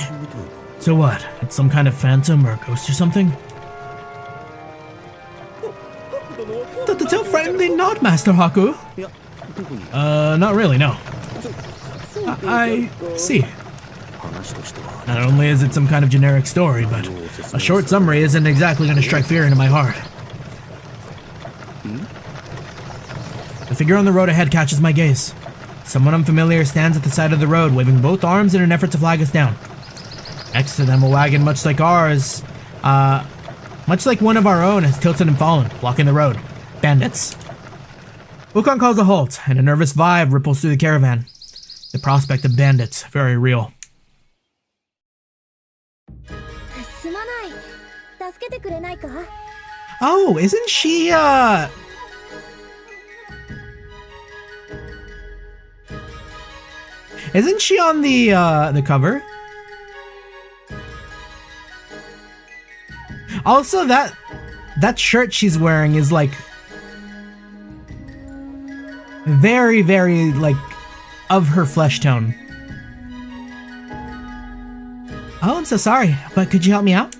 So what? It's some kind of phantom or ghost or something? The tale frighteningly not, Master Haku. いや、特に Not really, no. I see. 話としては。 Not only is it some kind of generic story, but a short summary isn't exactly going to strike fear into my heart. The figure on the road ahead catches my gaze. Someone unfamiliar stands at the side of the road, waving both arms in an effort to flag us down. Next to them, a wagon much like ours, much like one of our own, has tilted and fallen, blocking the road. Bandits. Ukon calls a halt, and a nervous vibe ripples through the caravan. The prospect of bandits, very real. すまない。助けてくれないか？ Oh, isn't she, Isn't she on the cover? Also, that shirt she's wearing is like very, very like of her flesh tone. Oh, I'm so sorry, but could you help me out?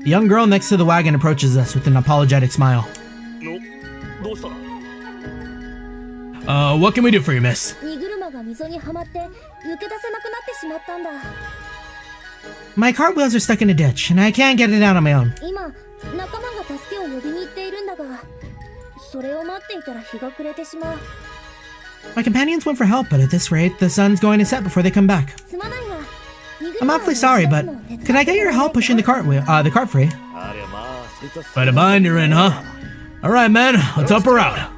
The young girl next to the wagon approaches us with an apologetic smile. どうしたの？ What can we do for you, miss? 荷車が溝にはまって抜け出せなくなってしまったんだ。 My cart wheels are stuck in a ditch, and I can't get it out on my own. 今、仲間が助けを呼びに行っているんだが、それを待っていたら日が暮れてしまう。 My companions went for help, but at this rate, the sun's going to set before they come back. すまないが、荷 I'm 車を awfully sorry, but could I get your help pushing the cart free? ありゃまあ、そいつは Quite a bind you're in, huh? Alright, man, let's help her out.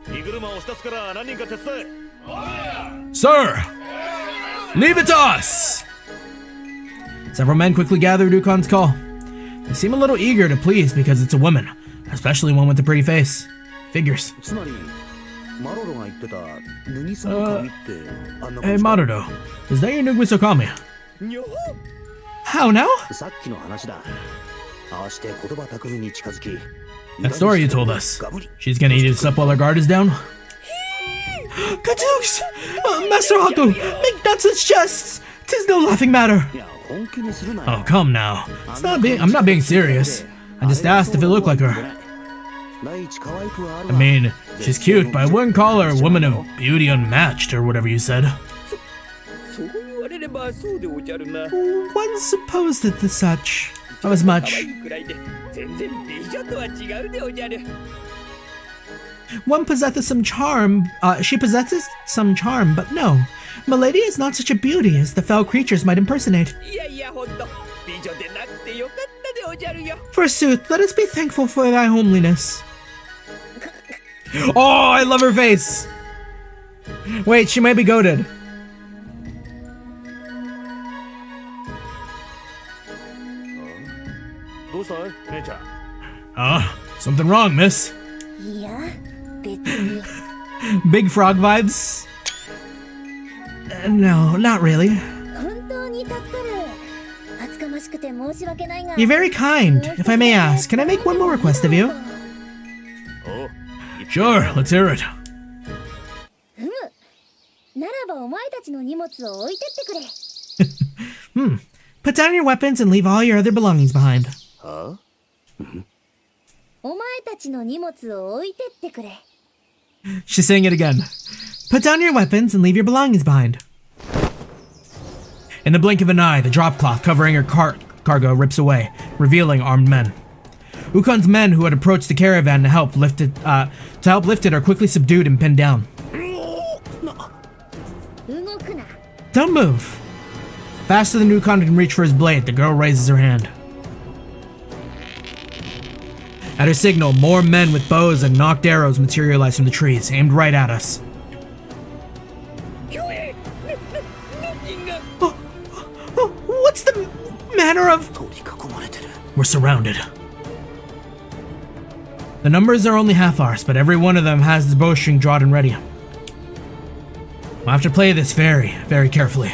荷車を押し出すから何人か手伝え。 Sir! Leave it to us! Several men quickly gathered Ukon's call. They seem a little eager to please because it's a woman, especially one with a pretty face. Figures. つまりマロロが言ってた脱ぎすぎ髪ってあんな Hey 感じか Marudo, is that your new Misokami? にょ How now? さっきの話だ。ああして言葉巧みに近づき That story you told us. ガブリ She's gonna eat us up while our guard is down? Gadooks! Master Haku, make not such jests! 'Tis no laughing matter. いや本気にするな Oh, よ come now. I'm not being serious. I just asked if it looked like her. 第一可愛くはある I わ mean, she's cute, but I wouldn't call her a woman of beauty unmatched or whatever you said. そう言われればそうでおじゃるな One supposed that such. As 可 much. 愛いくらいで全然美女とは違うでおじゃる One possesses some charm. She possesses some charm, but no. Milady is not such a beauty as the foul creatures might impersonate. いやいやほんと美女でなくてよかったでおじゃるよ Forsooth, let us be thankful for thy homeliness. Oh, I love her face! Wait, she might be goaded. どうしたい姉ちゃん Something wrong, miss. いや別に Big frog vibes? No, not really. 本当に助かる厚かましくて申し訳ないが You're very kind. If I may ask, can I make one more request of you? おう Sure, let's hear it. ならばお前たちの荷物を置いてってくれ Put down your weapons and leave all your other belongings behind. はお前たちの荷物を置いてってくれ She's saying it again. Put down your weapons and leave your belongings behind. In the blink of an eye, the drop cloth covering her cargo rips away, revealing armed men. Ukon's men who had approached the caravan to help lift it are quickly subdued and pinned down. 動くな Don't move. Faster than Ukon can reach for his blade, the girl raises her hand. At her signal, more men with bows and knocked arrows materialize from the trees, aimed right at us. ひょえ何が What's the manner of... 取り囲まれてる We're surrounded. The numbers are only half ours, but every one of them has his bowstring drawn and ready. We'll have to play this very, very carefully.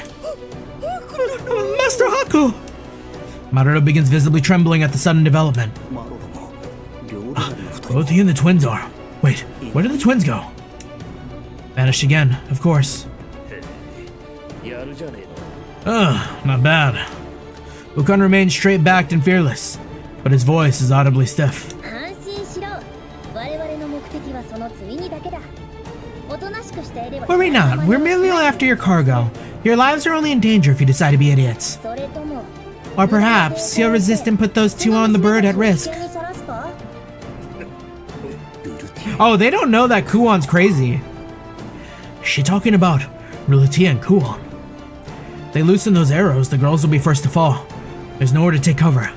Master Haku! Maruto begins visibly trembling at the sudden development. マロロも両隣の二人 Both he and the twins are. Wait, where did the twins go? Vanished again, of course. やるじゃねえの Not bad. Ukon remains straight-backed and fearless, but his voice is audibly stiff. 安心しろ我々の目的はその次にだけだおとなしくしていれば Worry not, we're merely after your cargo. Your lives are only in danger if you decide to be idiots. それとも Or perhaps you'll resist and put those two on the bird at risk. 危険にさらすか Oh, they don't know that Kuon's crazy. Is she talking about Rulatia and Kuon? If they loosen those arrows, the girls will be first to fall. There's nowhere to take cover.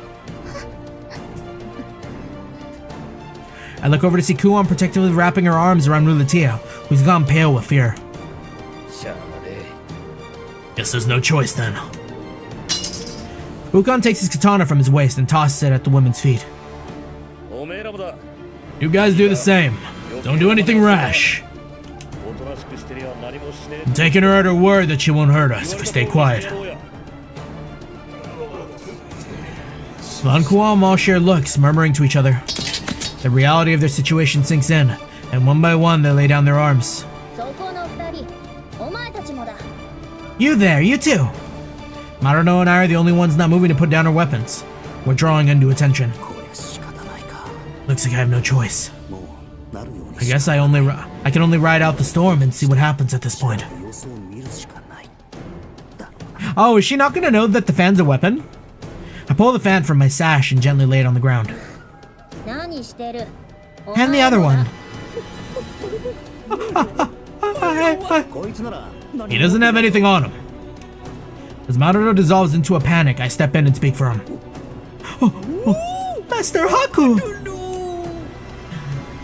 I look over to see Kuon protectively wrapping her arms around Rulatia, who's gone pale with fear. しゃあね Guess there's no choice then. Ukon takes his katana from his waist and tosses it at the women's feet. おめえらもだ You guys do the same. Don't do anything rash. おとなしくしてりゃ何もしねえ I'm taking her at her word that she won't hurt us if we stay quiet. Lan Kuam all share looks, murmuring to each other. The reality of their situation sinks in, and one by one they lay down their arms. そこの二人お前たちもだ You there, you too. Maruno and I are the only ones not moving to put down our weapons. We're drawing undue attention. こりゃ仕方ないか Looks like I have no choice. もうなるように I guess I can only ride out the storm and see what happens at this point. 様子を見るしかないだ Oh, is she not gonna know that the fan's a weapon? I pull the fan from my sash and gently lay it on the ground. 何してる And the other one. こいつなら何 He doesn't have anything on him. As Maruto dissolves into a panic, I step in and speak for him. Master Haku!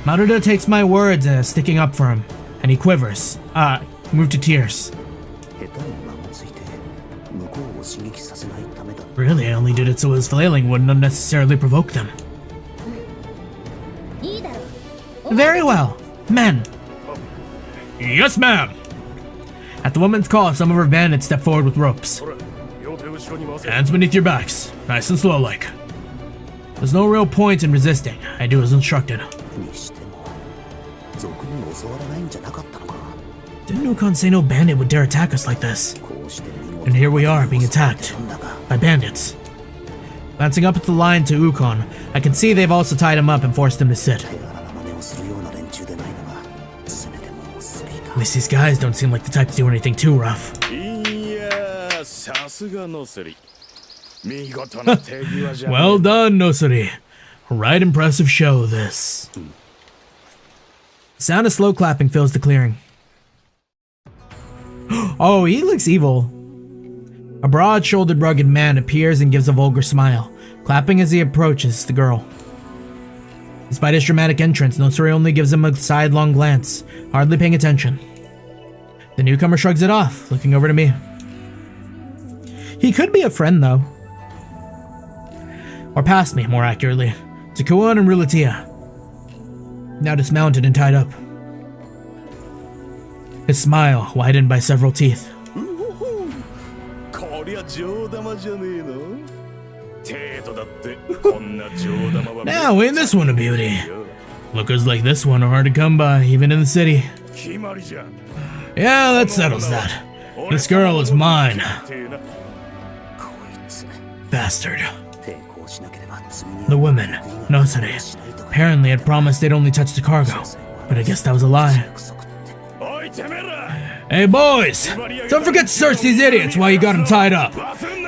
Maruto takes my words as sticking up for him, and he quivers. Moved to tears. 下手に間をついて向こうを刺激させないためだ Really, I only did it so his flailing wouldn't unnecessarily provoke them. いいだろう Very well. Men, Yes, ma'am. At the woman's call, some of her bandits step forward with ropes. ほら両手後ろに回せ Hands beneath your backs, nice and slow like. There's no real point in resisting. I do as instructed. にしても賊に襲われないんじゃなかったのか Didn't Ukon say no bandit would dare attack us like this? こうして見事 And here we are, being attacked んだが by bandits. Glancing up at the line to Ukon, I can see they've also tied him up and forced him to sit. 手柄な真似をするような連中でないのがせめてもうスピー At カー least these guys don't seem like the type to do anything too rough. いやさすがのすり見事な手際じゃね Well done, Nosuri. Right impressive show, this. Sound of slow clapping fills the clearing. Oh, he looks evil. A broad-shouldered, rugged man appears and gives a vulgar smile, clapping as he approaches the girl. Despite his dramatic entrance, Nosuri only gives him a sidelong glance, hardly paying attention. The newcomer shrugs it off, looking over to me. He could be a friend, though. Or past me, more accurately. To Kuon and Rulatia. Now dismounted and tied up. His smile widened by several teeth. こりゃ上玉じゃねえの程度だってこんな上玉は Now, ain't this one a beauty? Lookers like this one are hard to come by, even in the city. 決まりじゃん Yeah, that settles that. This girl is mine. こいつ Bastard. 抵抗しなければ罪に The women, Nosuri, apparently had promised they'd only touch the cargo, but I guess that was a lie. 約束って おいてめえら Hey boys, don't forget to search these idiots while you got them tied up.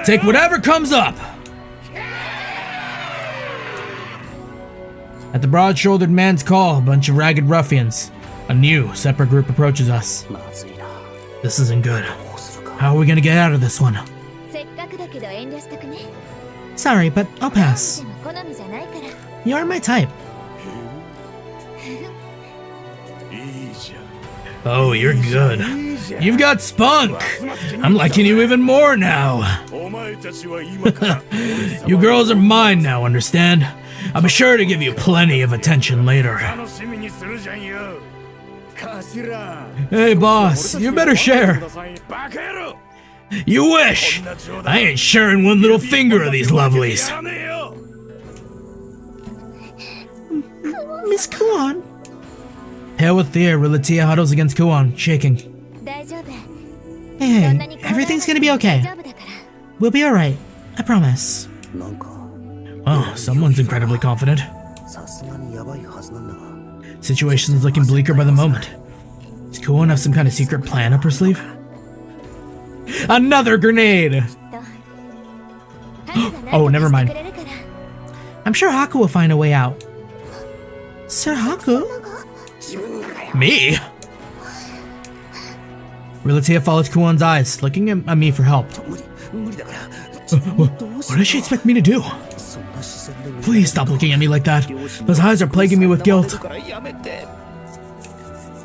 Take whatever comes up. At the broad-shouldered man's call, a bunch of ragged ruffians, a new, separate group approaches us. まずいな This isn't good. どうするか How are we gonna get out of this one? せっかくだけど遠慮しとくね Sorry, but I'll で pass. も好みじゃないから You are my type. いいじゃん Oh, you're good. You've got spunk. I'm liking you even more now. お前たちは今から You girls are mine now, understand? I'll be sure to give you plenty of attention later. 楽しみにするじゃんよ頭 Hey boss, you better share. バカ野郎 You wish. I ain't sharing one little finger of these lovelies. やらねえよ Miss Kuon. Pale with fear, Rilatia huddles against Kuon, shaking. 大丈夫 Hey, everything's gonna be 大 okay. 丈夫だから We'll be alright. I promise. なんか Oh, someone's incredibly confident. さすがにやばいはずなんだが Situation's looking bleaker by the moment. Does Kuon have some kind of secret plan up her sleeve? Another grenade! ハクが何 Oh, とか never して mind. くれるから I'm sure Haku will find a way out. Sir Haku? Me? Rilatia follows Kuon's eyes, looking at me for help. 無理だから What does she expect me to do? そんな視線で見 Please stop looking at me like that. Those eyes are plaguing me with guilt. からやめて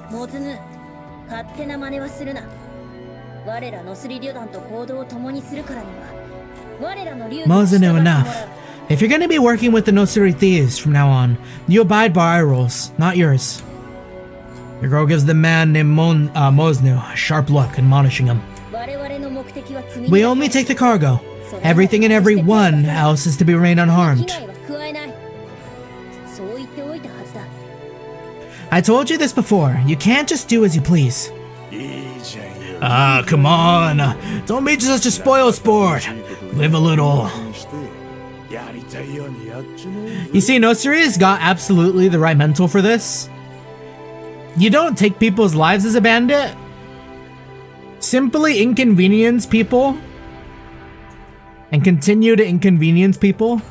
モズヌ、勝手な真似はするな。我らのスリ旅団と行動を共にするからには、我らの流儀を従って Mozunu もらう enough. If you're gonna be working with the Nosuri thieves from now on, you abide by our rules, not yours. The girl gives the man named Moznu a sharp look, admonishing him. 我々の目的は積み We only take the cargo. Everything and everyone else is to be remain 被 unharmed. 害は加えない。そう言っておいたはずだ。 I told you this before. You can't just do as you please. いいじゃんよ Ah, come on. Don't be such a spoil sport. Live a little. やりたいようにやっちまおう You see, Nosuri's got absolutely the right mental for this. You don't take people's lives as a bandit. Simply inconvenience people. And continue to inconvenience people.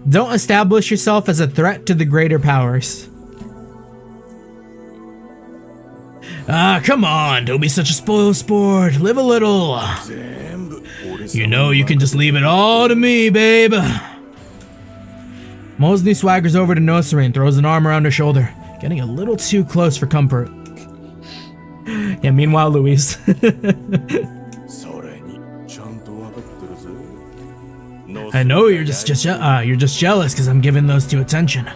Don't establish yourself as a threat to the greater powers. Ah, come on. Don't be such a spoil sport. Live a little. 全部俺 You know you can just leave it all to me, babe. Mosley swaggers over to Nosuri and throws an arm around her shoulder, getting a little too close for comfort. Yeah, meanwhile, Luis. それにちゃんと分かってるぜ I know you're just jealous because I'm giving those two attention.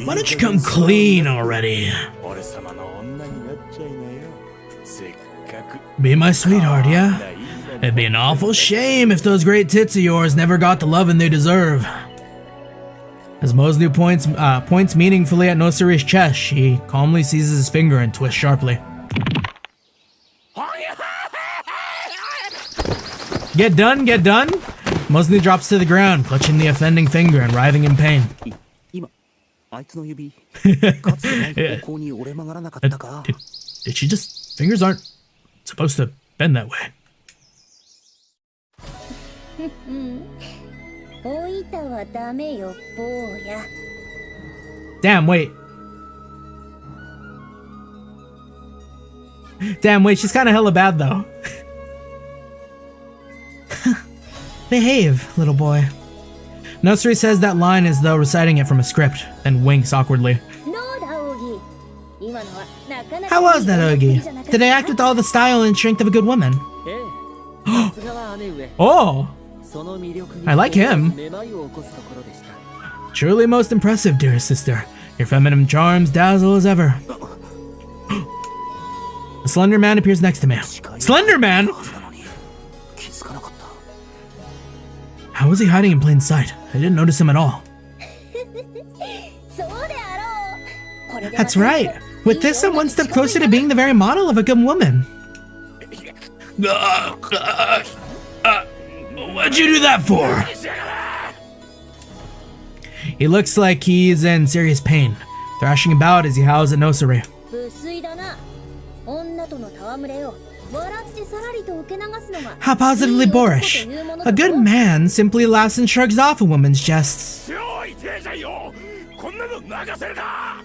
Why don't you come clean already? 俺様の女になっちゃいなよ。せっかく Be my sweetheart, yeah? It'd be an awful shame if those great tits of yours never got the loving they deserve. As Mosnu points meaningfully at Nosari's chest, she calmly seizes his finger and twists sharply. Get done, get done! Mosnu drops to the ground, clutching the offending finger and writhing in pain. 今あいつの指かつてない方向に折れ曲がらなかったか Did she just... Fingers aren't supposed to bend that way. おいたはダメよ坊や Damn, wait. Damn, wait, she's kind of hella bad though. Behave, little boy. Nosari says that line as though reciting it from a script, then winks awkwardly. どうだオギ今のはなかなか How was that, Ogi? Did I act with all the style and strength of a good woman? ええさすがは姉上 Oh! その魅力に I like him. めまいを起こすところでした Truly most impressive, dearest sister. Your feminine charms dazzle as ever. A slender man appears next to me. Slender man? なのに気づかなかった How was he hiding in plain sight? I didn't notice him at all. そうであろうこれで That's right. With this, I'm one step closer to being the very model of a good woman. What'd you do that for? He looks like he's in serious pain, thrashing about as he howls at Nosari. 不粋だな女との戯れを笑ってさらりと受け流すのが How positively boorish. A good man simply laughs and shrugs off a woman's jests. 超痛えじゃんよ。こんなの流せるか。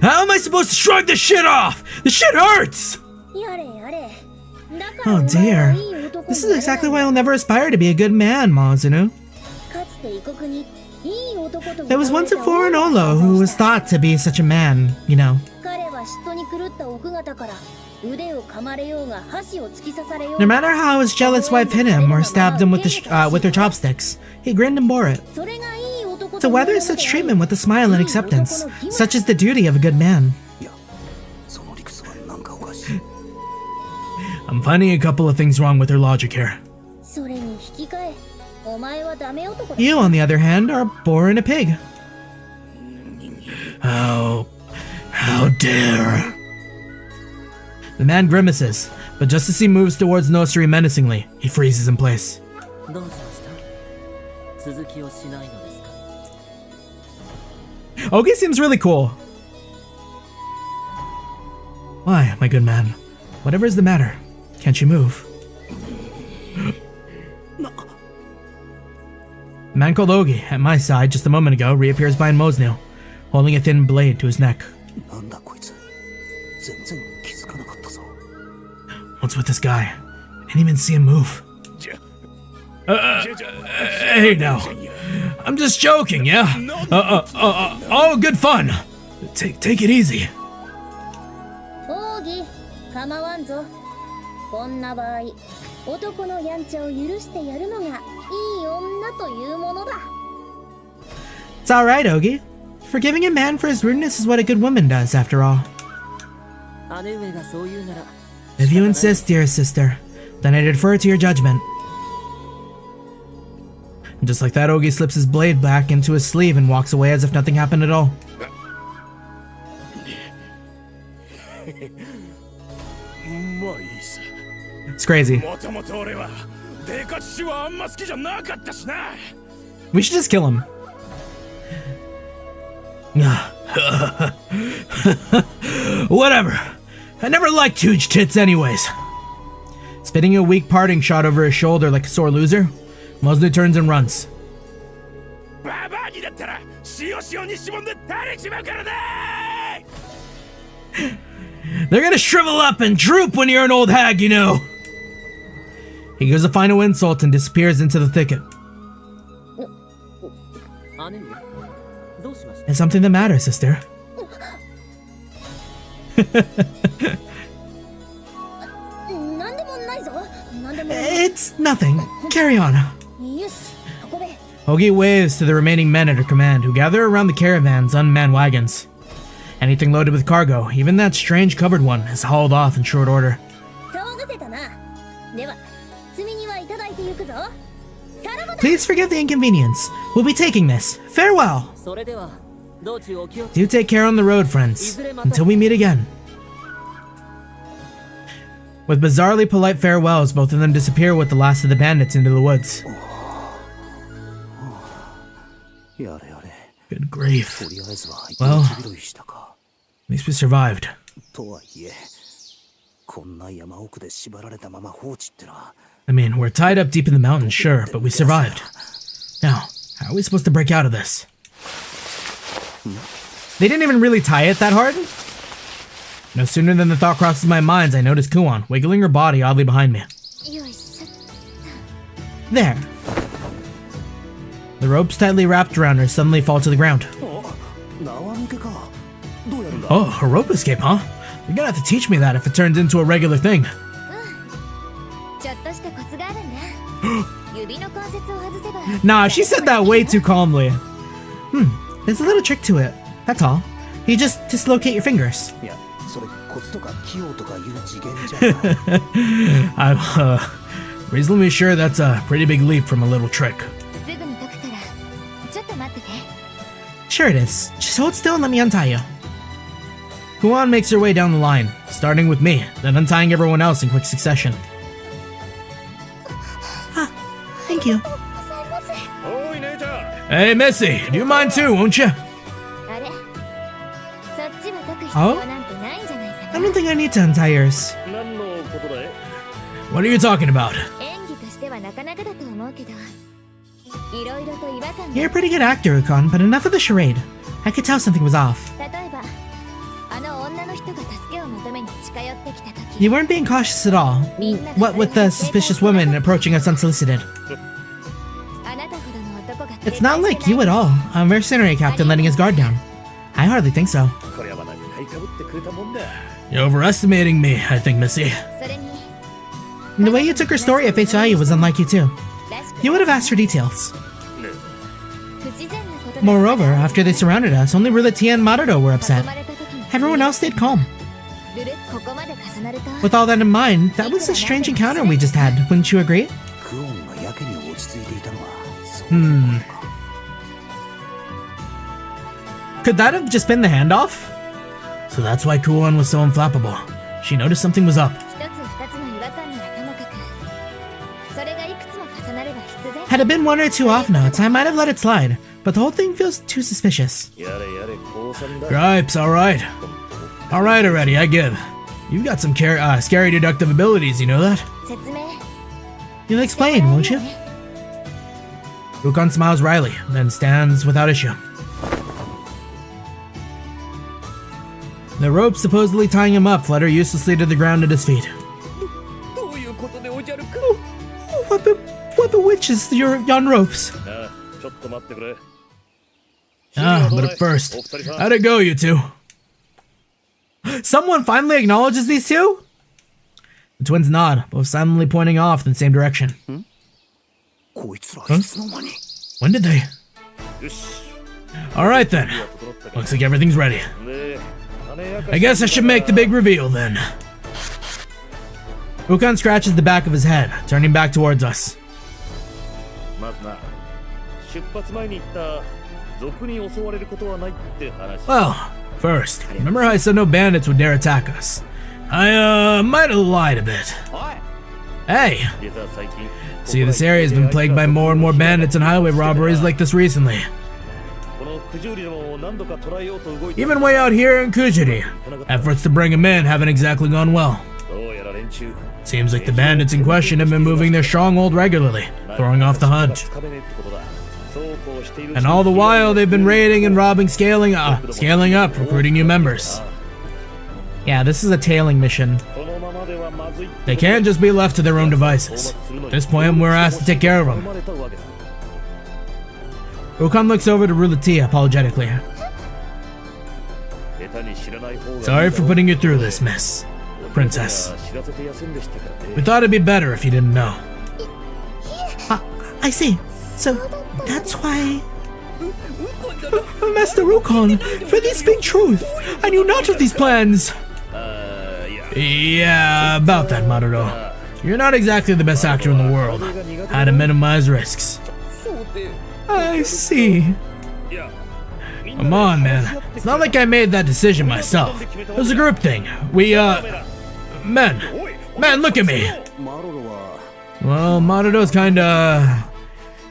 How am I supposed to shrug this shit off? This shit hurts! やれやれだから Oh お前は dear. いい男に This is なれ exactly ない why I'll never aspire to be a good man, Mazunu. かつて異国にいい男と There was once a 歌わ foreign れた Olo 女 who が was thought to be such a man, you know. 彼は嫉妬に狂った奥方から腕を噛まれようが箸を突き刺されよう No が matter how his jealous wife hit him or stabbed him with with her chopsticks, he grinned and bore it. それがいい男 To と weather such treatment with a smile and acceptance, such is the duty of a good man. いやその理屈はなんかおかしい I'm finding a couple of things wrong with her logic here. それに引き換えお前はダメ男だ You, on the other hand, are born a pig. How dare. The man grimaces, but just as he moves towards Nosari menacingly, he freezes in place. どうしました続きをしないのですか Ogi seems really cool. Why, my good man? Whatever is the matter? Can't you move? The man called Ogi, at my side just a moment ago, reappears behind Mosnu, holding a thin blade to his neck. なんだこいつ全然気づかなかったぞ What's with this guy? I didn't even see him move. Hey now. I'm just joking, yeah? Oh, good fun. Take it easy. 奥義構わんぞこんな場合男のやんちゃを許してやるのがいい女というものだ It's alright, Ogi. Forgiving a man for his rudeness is what a good woman does, after all. 姉上がそう言うなら If you insist, dearest sister, then I defer to your judgment. And just like that, Ogi slips his blade back into his sleeve and walks away as if nothing happened at all. まあいいさ。 It's crazy. もともと俺はデカチシはあんま好きじゃなかったしな。 We should just kill him. Whatever. I never liked huge tits anyways. Spitting a weak parting shot over his shoulder like a sore loser, Mosnu turns and runs. ババアにだったら塩塩にしぼんで垂れちまうからな。 They're gonna shrivel up and droop when you're an old hag, you know. He gives a final insult and disappears into the thicket. 姉上どうしました Is something the matter, sister? なんでもないぞなんでも It's nothing. Carry on. よし運べ Hoagie waves to the remaining men at her command, who gather around the caravan's unmanned wagons. Anything loaded with cargo, even that strange covered one, is hauled off in short order. そうがせたな。では、積み荷はいただいてゆくぞ。さらばだ。 Please forgive the inconvenience. We'll be taking this. Farewell. それでは道中お気をつ Do take care on the road, friends. Until we meet again. With bizarrely polite farewells, both of them disappear with the last of the bandits into the woods. やれやれ。 Good grief. とりあえずは一 Well 日拾いしたか。 At least we survived. とはいえ、こんな山奥で縛られたまま放置ってのは。 I mean, we're tied up deep in the mountains, sure, but we survived. Now, how are we supposed to break out of this? They didn't even really tie it that hard. No sooner than the thought crosses my mind, I notice Kuon wiggling her body oddly behind me. よいしょ。 There. The ropes tightly wrapped around her suddenly fall to the ground. あ、縄抜けか。どうやるんだ。 Oh, a rope escape, huh? You're gonna have to teach me that if it turns into a regular thing. ちょっとしたコツがあるんだ。指の関節を外せば。 Nah, she said that way too calmly. There's a little trick to it. That's all. You just dislocate your fingers. いや、それコツとか器用とかいう次元じゃない。 I'm, reasonably sure that's a pretty big leap from a little trick. すぐに解くから。ちょっと待ってて。 Sure it is. Just hold still and let me untie you. Kuon makes her way down the line, starting with me, then untying everyone else in quick succession. Thank you. おい姉ちゃん。 Hey, Missy, do you mind too, won't you? あれ、そっちは解く必要なんてないんじゃないか I な。 don't think I need to untie yours. 何のことだい。 What are you talking about? 演技としてはなかなかだと思うけど、いろいろと違和感が。 You're a pretty good actor, Ukon, but enough of the charade. I could tell something was off. 例えば、あの女の人が助けを求めに近寄ってきた時。 You weren't being cautious at all. What with the suspicious woman approaching us unsolicited? あなたほどの男が。 It's not like you at all. A mercenary captain letting his guard down. I hardly think so. これはまだ買いかぶってくれたもんだ。 You're overestimating me, I think, Missy. それに、 The way you took her story at face value was unlike you too. らしく You would have asked for details. 不自然なことが。 Moreover, after they surrounded us, only Rulatia and Maruto were 囲 upset. まれた時に。 Everyone else stayed calm. ルル、ここまで重なると。 With all that in mind, that was a strange encounter we just had, wouldn't you agree? クオンがやけに落ち着いていたのはそう Could that have just been the handoff? So that's why Kuon was so unflappable. She noticed something was up. 一つ二つの違和感ならともかく、それがいくつも重なれば必然。 Had it been one or two off notes, I might have let it slide, but the whole thing feels too suspicious. やれやれ降参だ。 Gripes, alright. Alright already, I give. You've got some scary deductive abilities, you know that? 説明。 You'll explain, won't you? Ukon smiles wryly, then stands without issue. The rope supposedly tying him up flutter uselessly to the ground at his feet. どういうことでおじゃるか。 What bewitches your yon ropes? ああ、ちょっと待ってくれ。 Ah, but at first, how'd it go, you two? Someone finally acknowledges these two? The twins nod, both silently pointing off in the same direction. こいつらいつの間に。 When did they? よし。 Alright then. Looks like everything's ready. で、金やかし I guess I should make the big reveal then. Ukon scratches the back of his head, turning back towards us. まずな、出発前に言った賊に襲われることはないって話。 Well, first, remember how I said no bandits would dare attack us? I, might have lied a bit. おい。 Hey! 実は最近。 See, this area has been plagued by more and more bandits and highway robberies like this recently. この九十里でも何度か捕らえようと動いて。 Even way out here in Kujiri, efforts to bring him in haven't exactly gone well. どうやら連中。 Seems like the bandits in question have been moving their stronghold regularly, throwing off the hunt. And all the while, they've been raiding and robbing, scaling up, recruiting new members. Yeah, this is a tailing mission. They can't just be left to their own devices. At this point, we're asked to take care of them. Ukon looks over to Rulatia apologetically. Sorry for putting you through this, miss. Princess. We thought it'd be better if you didn't know. I see. So, That's why... Master Ukon, for this speak truth, I knew not of these plans. Yeah, about that, Maruto. You're not exactly the best actor in the world. How to minimize risks. I see. Come on, man. It's not like I made that decision myself. It was a group thing. Men, look at me. マロロは Well, Maruto's kinda...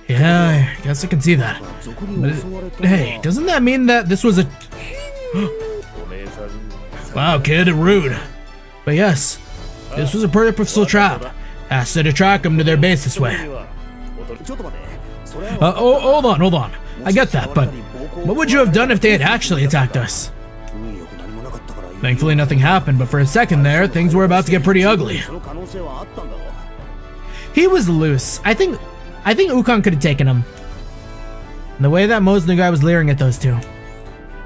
Yeah, I guess I can see that. 賊に But 襲われたのは hey, doesn't that mean that this was a... お姉さん Wow, kid, rude. But yes, this was a purposeful trap. Asked to track them to their base this way. ちょっと待ってそれは Hold on. I get that, but what would you have done if they had actually attacked us? 運よく何もなかったから Thankfully, nothing happened, but for a second there, things were about to get pretty ugly. その可能性はあったんだろ He was loose. I think Ukon could have taken him. And the way that Mosnu guy was leering at those two.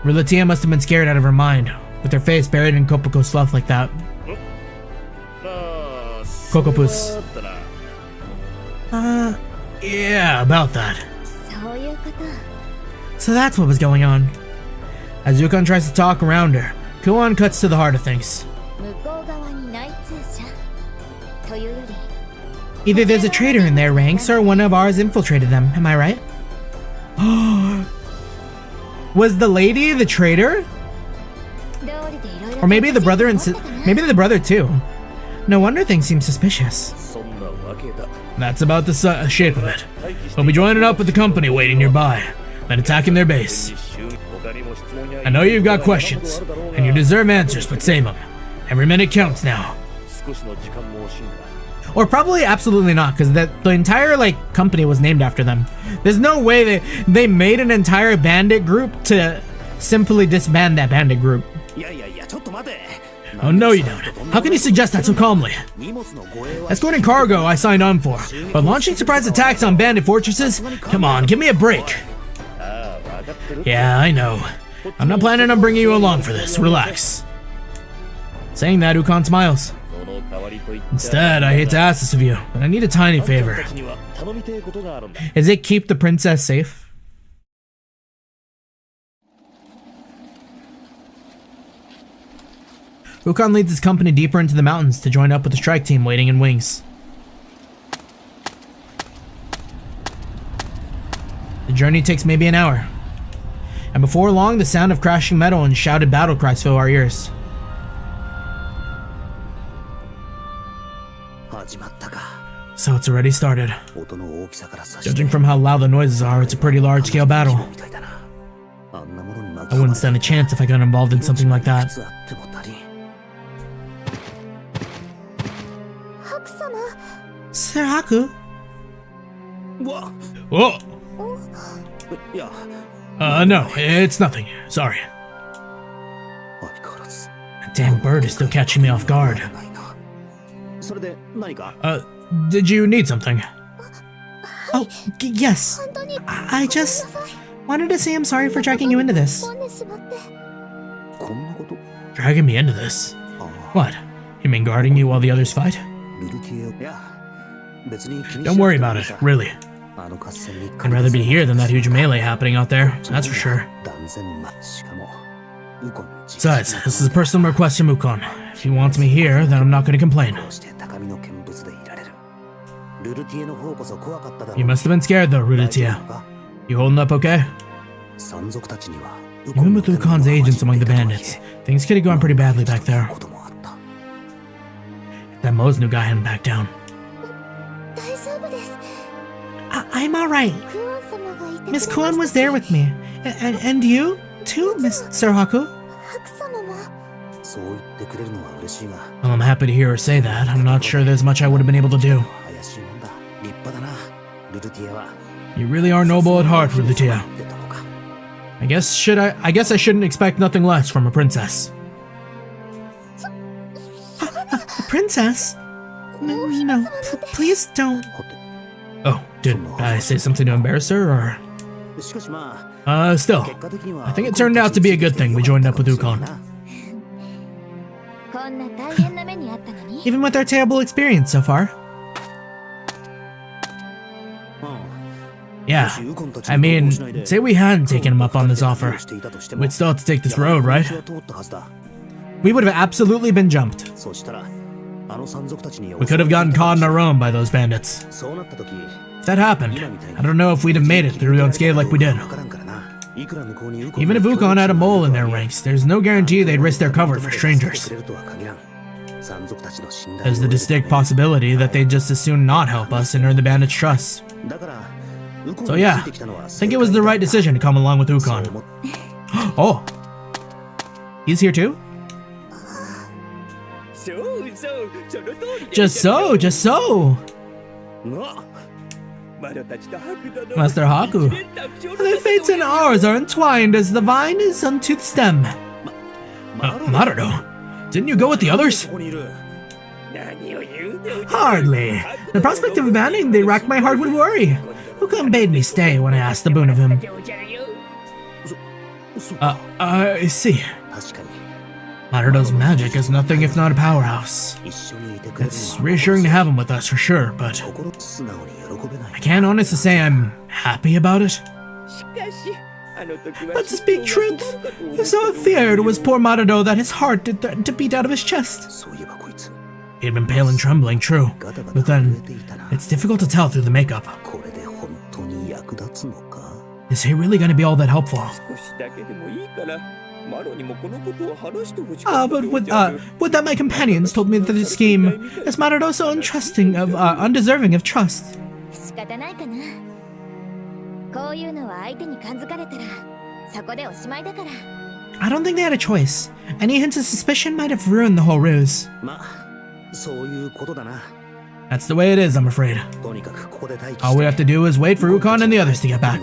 Rilatia must have been scared out of her mind, with her face buried in Kopoko's fluff like that. ああ Kokopus. そうだったな Yeah, about that. そういうこと。 So that's what was going on. As Ukon tries to talk around her, Kuon cuts to the heart of things. 向こう側に内通者というより Either there's a traitor in their ranks or one of ours infiltrated them, am I right? Was the lady the traitor? 道理でいろいろ Or maybe the brother and maybe the brother too. No wonder things seem suspicious. そんなわけだ That's about the shape of it. We'll be joining up with the company waiting nearby, then attacking their base. 他にも質問や I know you've got questions, and you deserve answers, but save them. Every minute counts now. 少しの時間も惜しいんだ Or probably absolutely not, because the entire company was named after them. There's no way they made an entire bandit group to simply disband that bandit group. いやいやいやちょっと待て Oh no you don't. How can you suggest that so calmly? 荷物の護衛は Escorting cargo I signed on for, but launching surprise attacks on bandit fortresses? Come on, give me a break. ああ分かってる Yeah, I know. I'm not planning on bringing you along for this. Relax. Saying that, Ukon smiles. その代わりと言って Instead, I hate to ask this of you, but I need a tiny あんた favor. たちには頼みてえことがあるんだ Is it keep the princess safe? Ukon leads his company deeper into the mountains to join up with the strike team waiting in wings. The journey takes maybe an hour. And before long, the sound of crashing metal and shouted battle cries fill our ears. 始まったか So it's already started. 音の大きさから察して Judging from how loud the noises are, it's a pretty large-scale battle. みたいだなあんなものに巻き I 込ま wouldn't れ stand a chance if I got involved in something like い that. くつあっても足りん白様 Sir Haku? うわ Whoa! いや No, it's nothing. Sorry. 相変わらず That damn bird is still catching me off guard. ないなそれで何か Did you need something? Oh, yes. I just wanted to say I'm sorry for dragging you into this. 本にしまって こんなこと Dragging me into this? ああ What? You mean guarding you while the others fight? ルルティエいや別に気にし Don't な worry くても about いい it, さ really. あの合戦に I'd rather be here than that huge melee happening out there, that's for sure. 断然しかもウコン Besides, this is a personal request from Ukon. If he wants me here, then I'm not gonna complain. こうして高みの見物でいられるルルティエの方こそ怖かっただろう You must have been scared though, 大丈 Ruditia. 夫か You holding up okay? 山賊たちには Even with Ukon's agents among the bandits, things could have gone pretty badly back there. こともあった That Mosnu guy hadn't backed down. 大丈夫です I'm alright. クオン様がいてくれま Miss した Kuan was there with me. And you? Too, Miss Sir Haku? 白様もそう言ってくれるのは嬉しいが Well, I'm happy to hear her say that. I'm not sure there's much I would have been able to do. 怪しいもんだ立派だなルルティエは You really are noble at heart, Ruditia. ってとこか I guess I shouldn't expect nothing less from a princess. A princess? No, please don't. はて Oh, did I say something to embarrass her, or? しかしま Still, 結果的には I think it turned out to be a good thing we joined up with Ukon. こんな大変な目にあったのに Even with our terrible experience so far. うん Yeah, I mean, say we hadn't taken him up on this offer. We'd still have to take this road, right? We would have absolutely been jumped. We could have gotten caught in our own by those bandits. If that happened, I don't know if we'd have made it through unscathed like we did. Even if Ukon had a mole in their ranks, there's no guarantee they'd risk their cover for strangers. There's the distinct possibility that they'd just as soon not help us and earn the bandits' trust. So yeah, I think it was the right decision to come along with Ukon. Oh! He's here too? Just so, just so! Master Haku, their fates and ours are entwined as the vine is unto the stem. Marudo, didn't you go with the others? Hardly. The prospect of abandoning they racked my heart with worry. Ukon bade me stay when I asked the boon of him. I see. Marudo's magic is nothing if not a powerhouse. It's reassuring to have him with us for sure, but I can't honestly say I'm happy about it. But to speak truth, I so feared it was poor Marudo that his heart did threaten to beat out of his chest. He'd been pale and trembling, true, but then it's difficult to tell through the makeup. Is he really going to be all that helpful? But would that my companions told me that this scheme is Marudo so untrusting of, undeserving of trust. I don't think they had a choice. Any hint of suspicion might have ruined the whole ruse. That's the way it is, I'm afraid. All we have to do is wait for Ukon and the others to get back.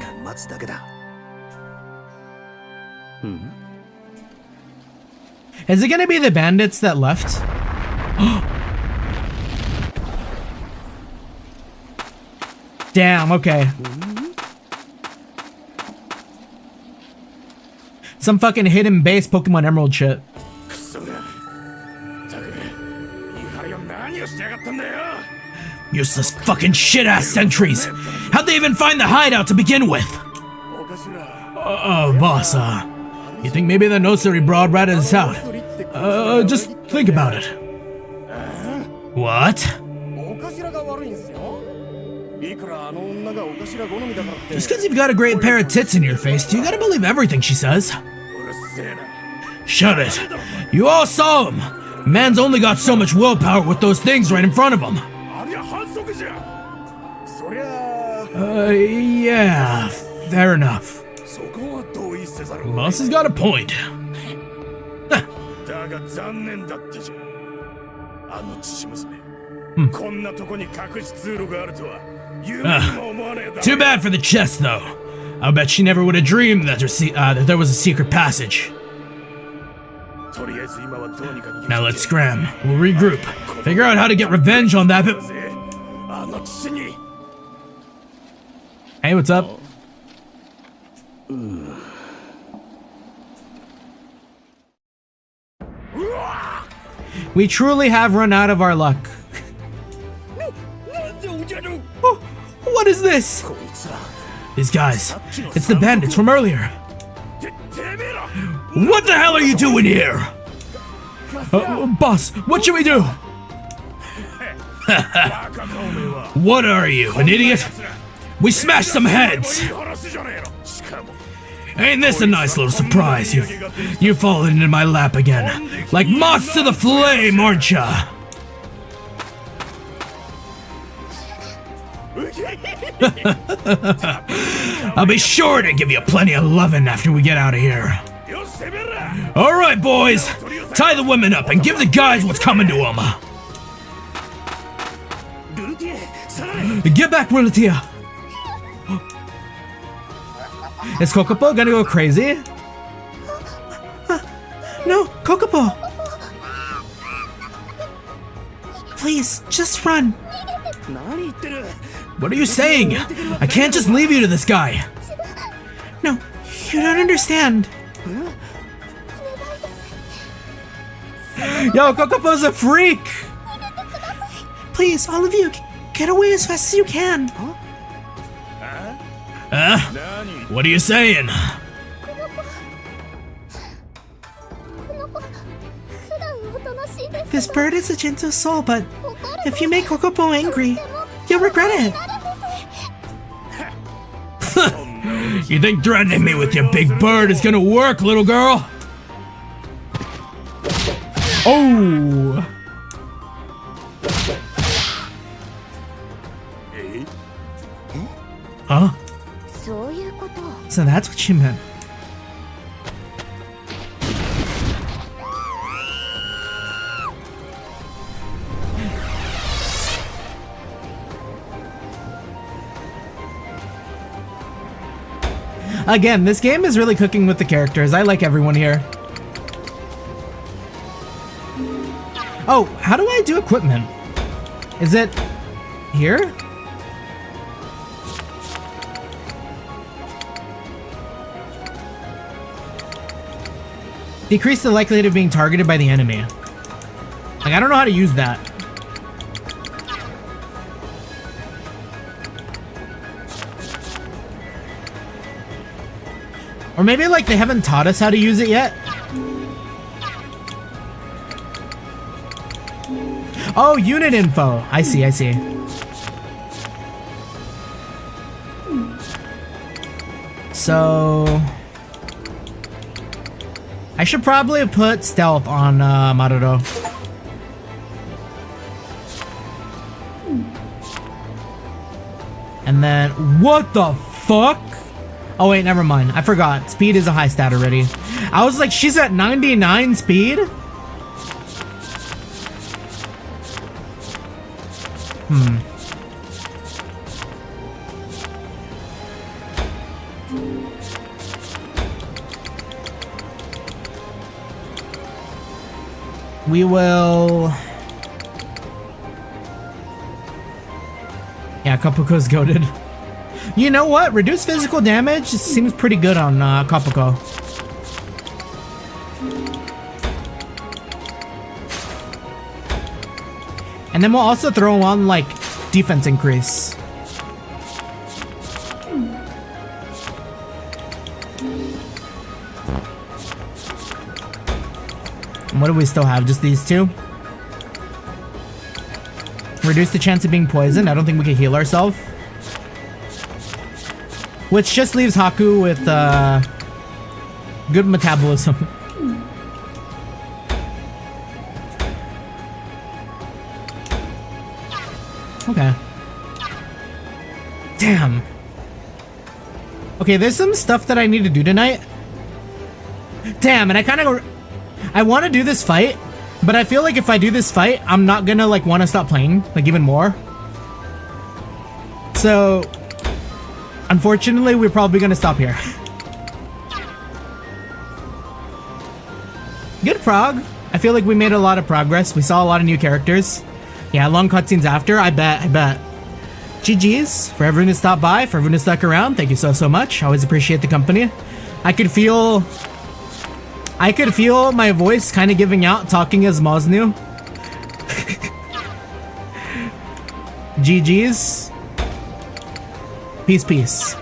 Is it gonna be the bandits that left? Damn, okay. Some fucking hidden base Pokemon Emerald shit. Useless fucking shit-ass sentries! How'd they even find the hideout to begin with? Boss, you think maybe the Nosuri broad ratted us out? Just think about it. What? Just because you've got a great pair of tits in your face, you gotta believe everything she says. Shut it. You all saw him. Man's only got so much willpower with those things right in front of him. Yeah, fair enough. Boss has got a point. Too bad for the chest, though. I bet she never would have dreamed that there was a secret passage. Now let's scram. We'll regroup. Figure out how to get revenge on that. Hey, what's up? We truly have run out of our luck. Oh, what is this? These guys. It's the bandits from earlier. What the hell are you doing here? Boss, what should we do? What are you, an idiot? We smashed some heads. Ain't this a nice little surprise? You've fallen into my lap again. Like moths to the flame, aren't ya? I'll be sure to give you plenty of lovin' after we get out of here. Alright, boys. Tie the women up and give the guys what's coming to them. Get back, Rilatia. Is Kokopo gonna go crazy? No, Kokopo! Please, just run. What are you saying? I can't just leave you to this guy. No, you don't understand. Yo, Kokopo's a freak! Please, all of you, get away as fast as you can. What are you saying? この子普段おとなしいです This bird is a gentle soul, but if you make Kokopo angry, you'll regret it. You think threatening me with your big bird is gonna work, little girl? Oh! Huh? そういうこと So that's what she meant. Again, this game is really cooking with the characters. I like everyone here. Oh, how do I do equipment? Is it here? Decrease the likelihood of being targeted by the enemy. Like, I don't know how to use that. Or maybe, like, they haven't taught us how to use it yet. Oh, unit info. I see, I see. So... I should probably put stealth on Marudo. And then, what the fuck? Oh wait, never mind. I forgot. Speed is a high stat already. I was like, she's at 99 speed? We will... Yeah, Kapuko's goated. You know what? Reduced physical damage seems pretty good on Kapuko. And then we'll also throw on, like, defense increase. And what do we still have? Just these two? Reduce the chance of being poisoned. I don't think we can heal ourselves. Which just leaves Haku with good metabolism. Okay. Damn. Okay, there's some stuff that I need to do tonight. Damn, and I want to do this fight, but I feel like if I do this fight, I'm not gonna like want to stop playing, like even more. So, unfortunately, we're probably gonna stop here. Good prog. I feel like we made a lot of progress. We saw a lot of new characters. Yeah, long cutscenes after. I bet. GG's for everyone who stopped by, for everyone who stuck around. Thank you so much. I always appreciate the company. I could feel my voice kind of giving out talking as Mosnu. GG's. Peace.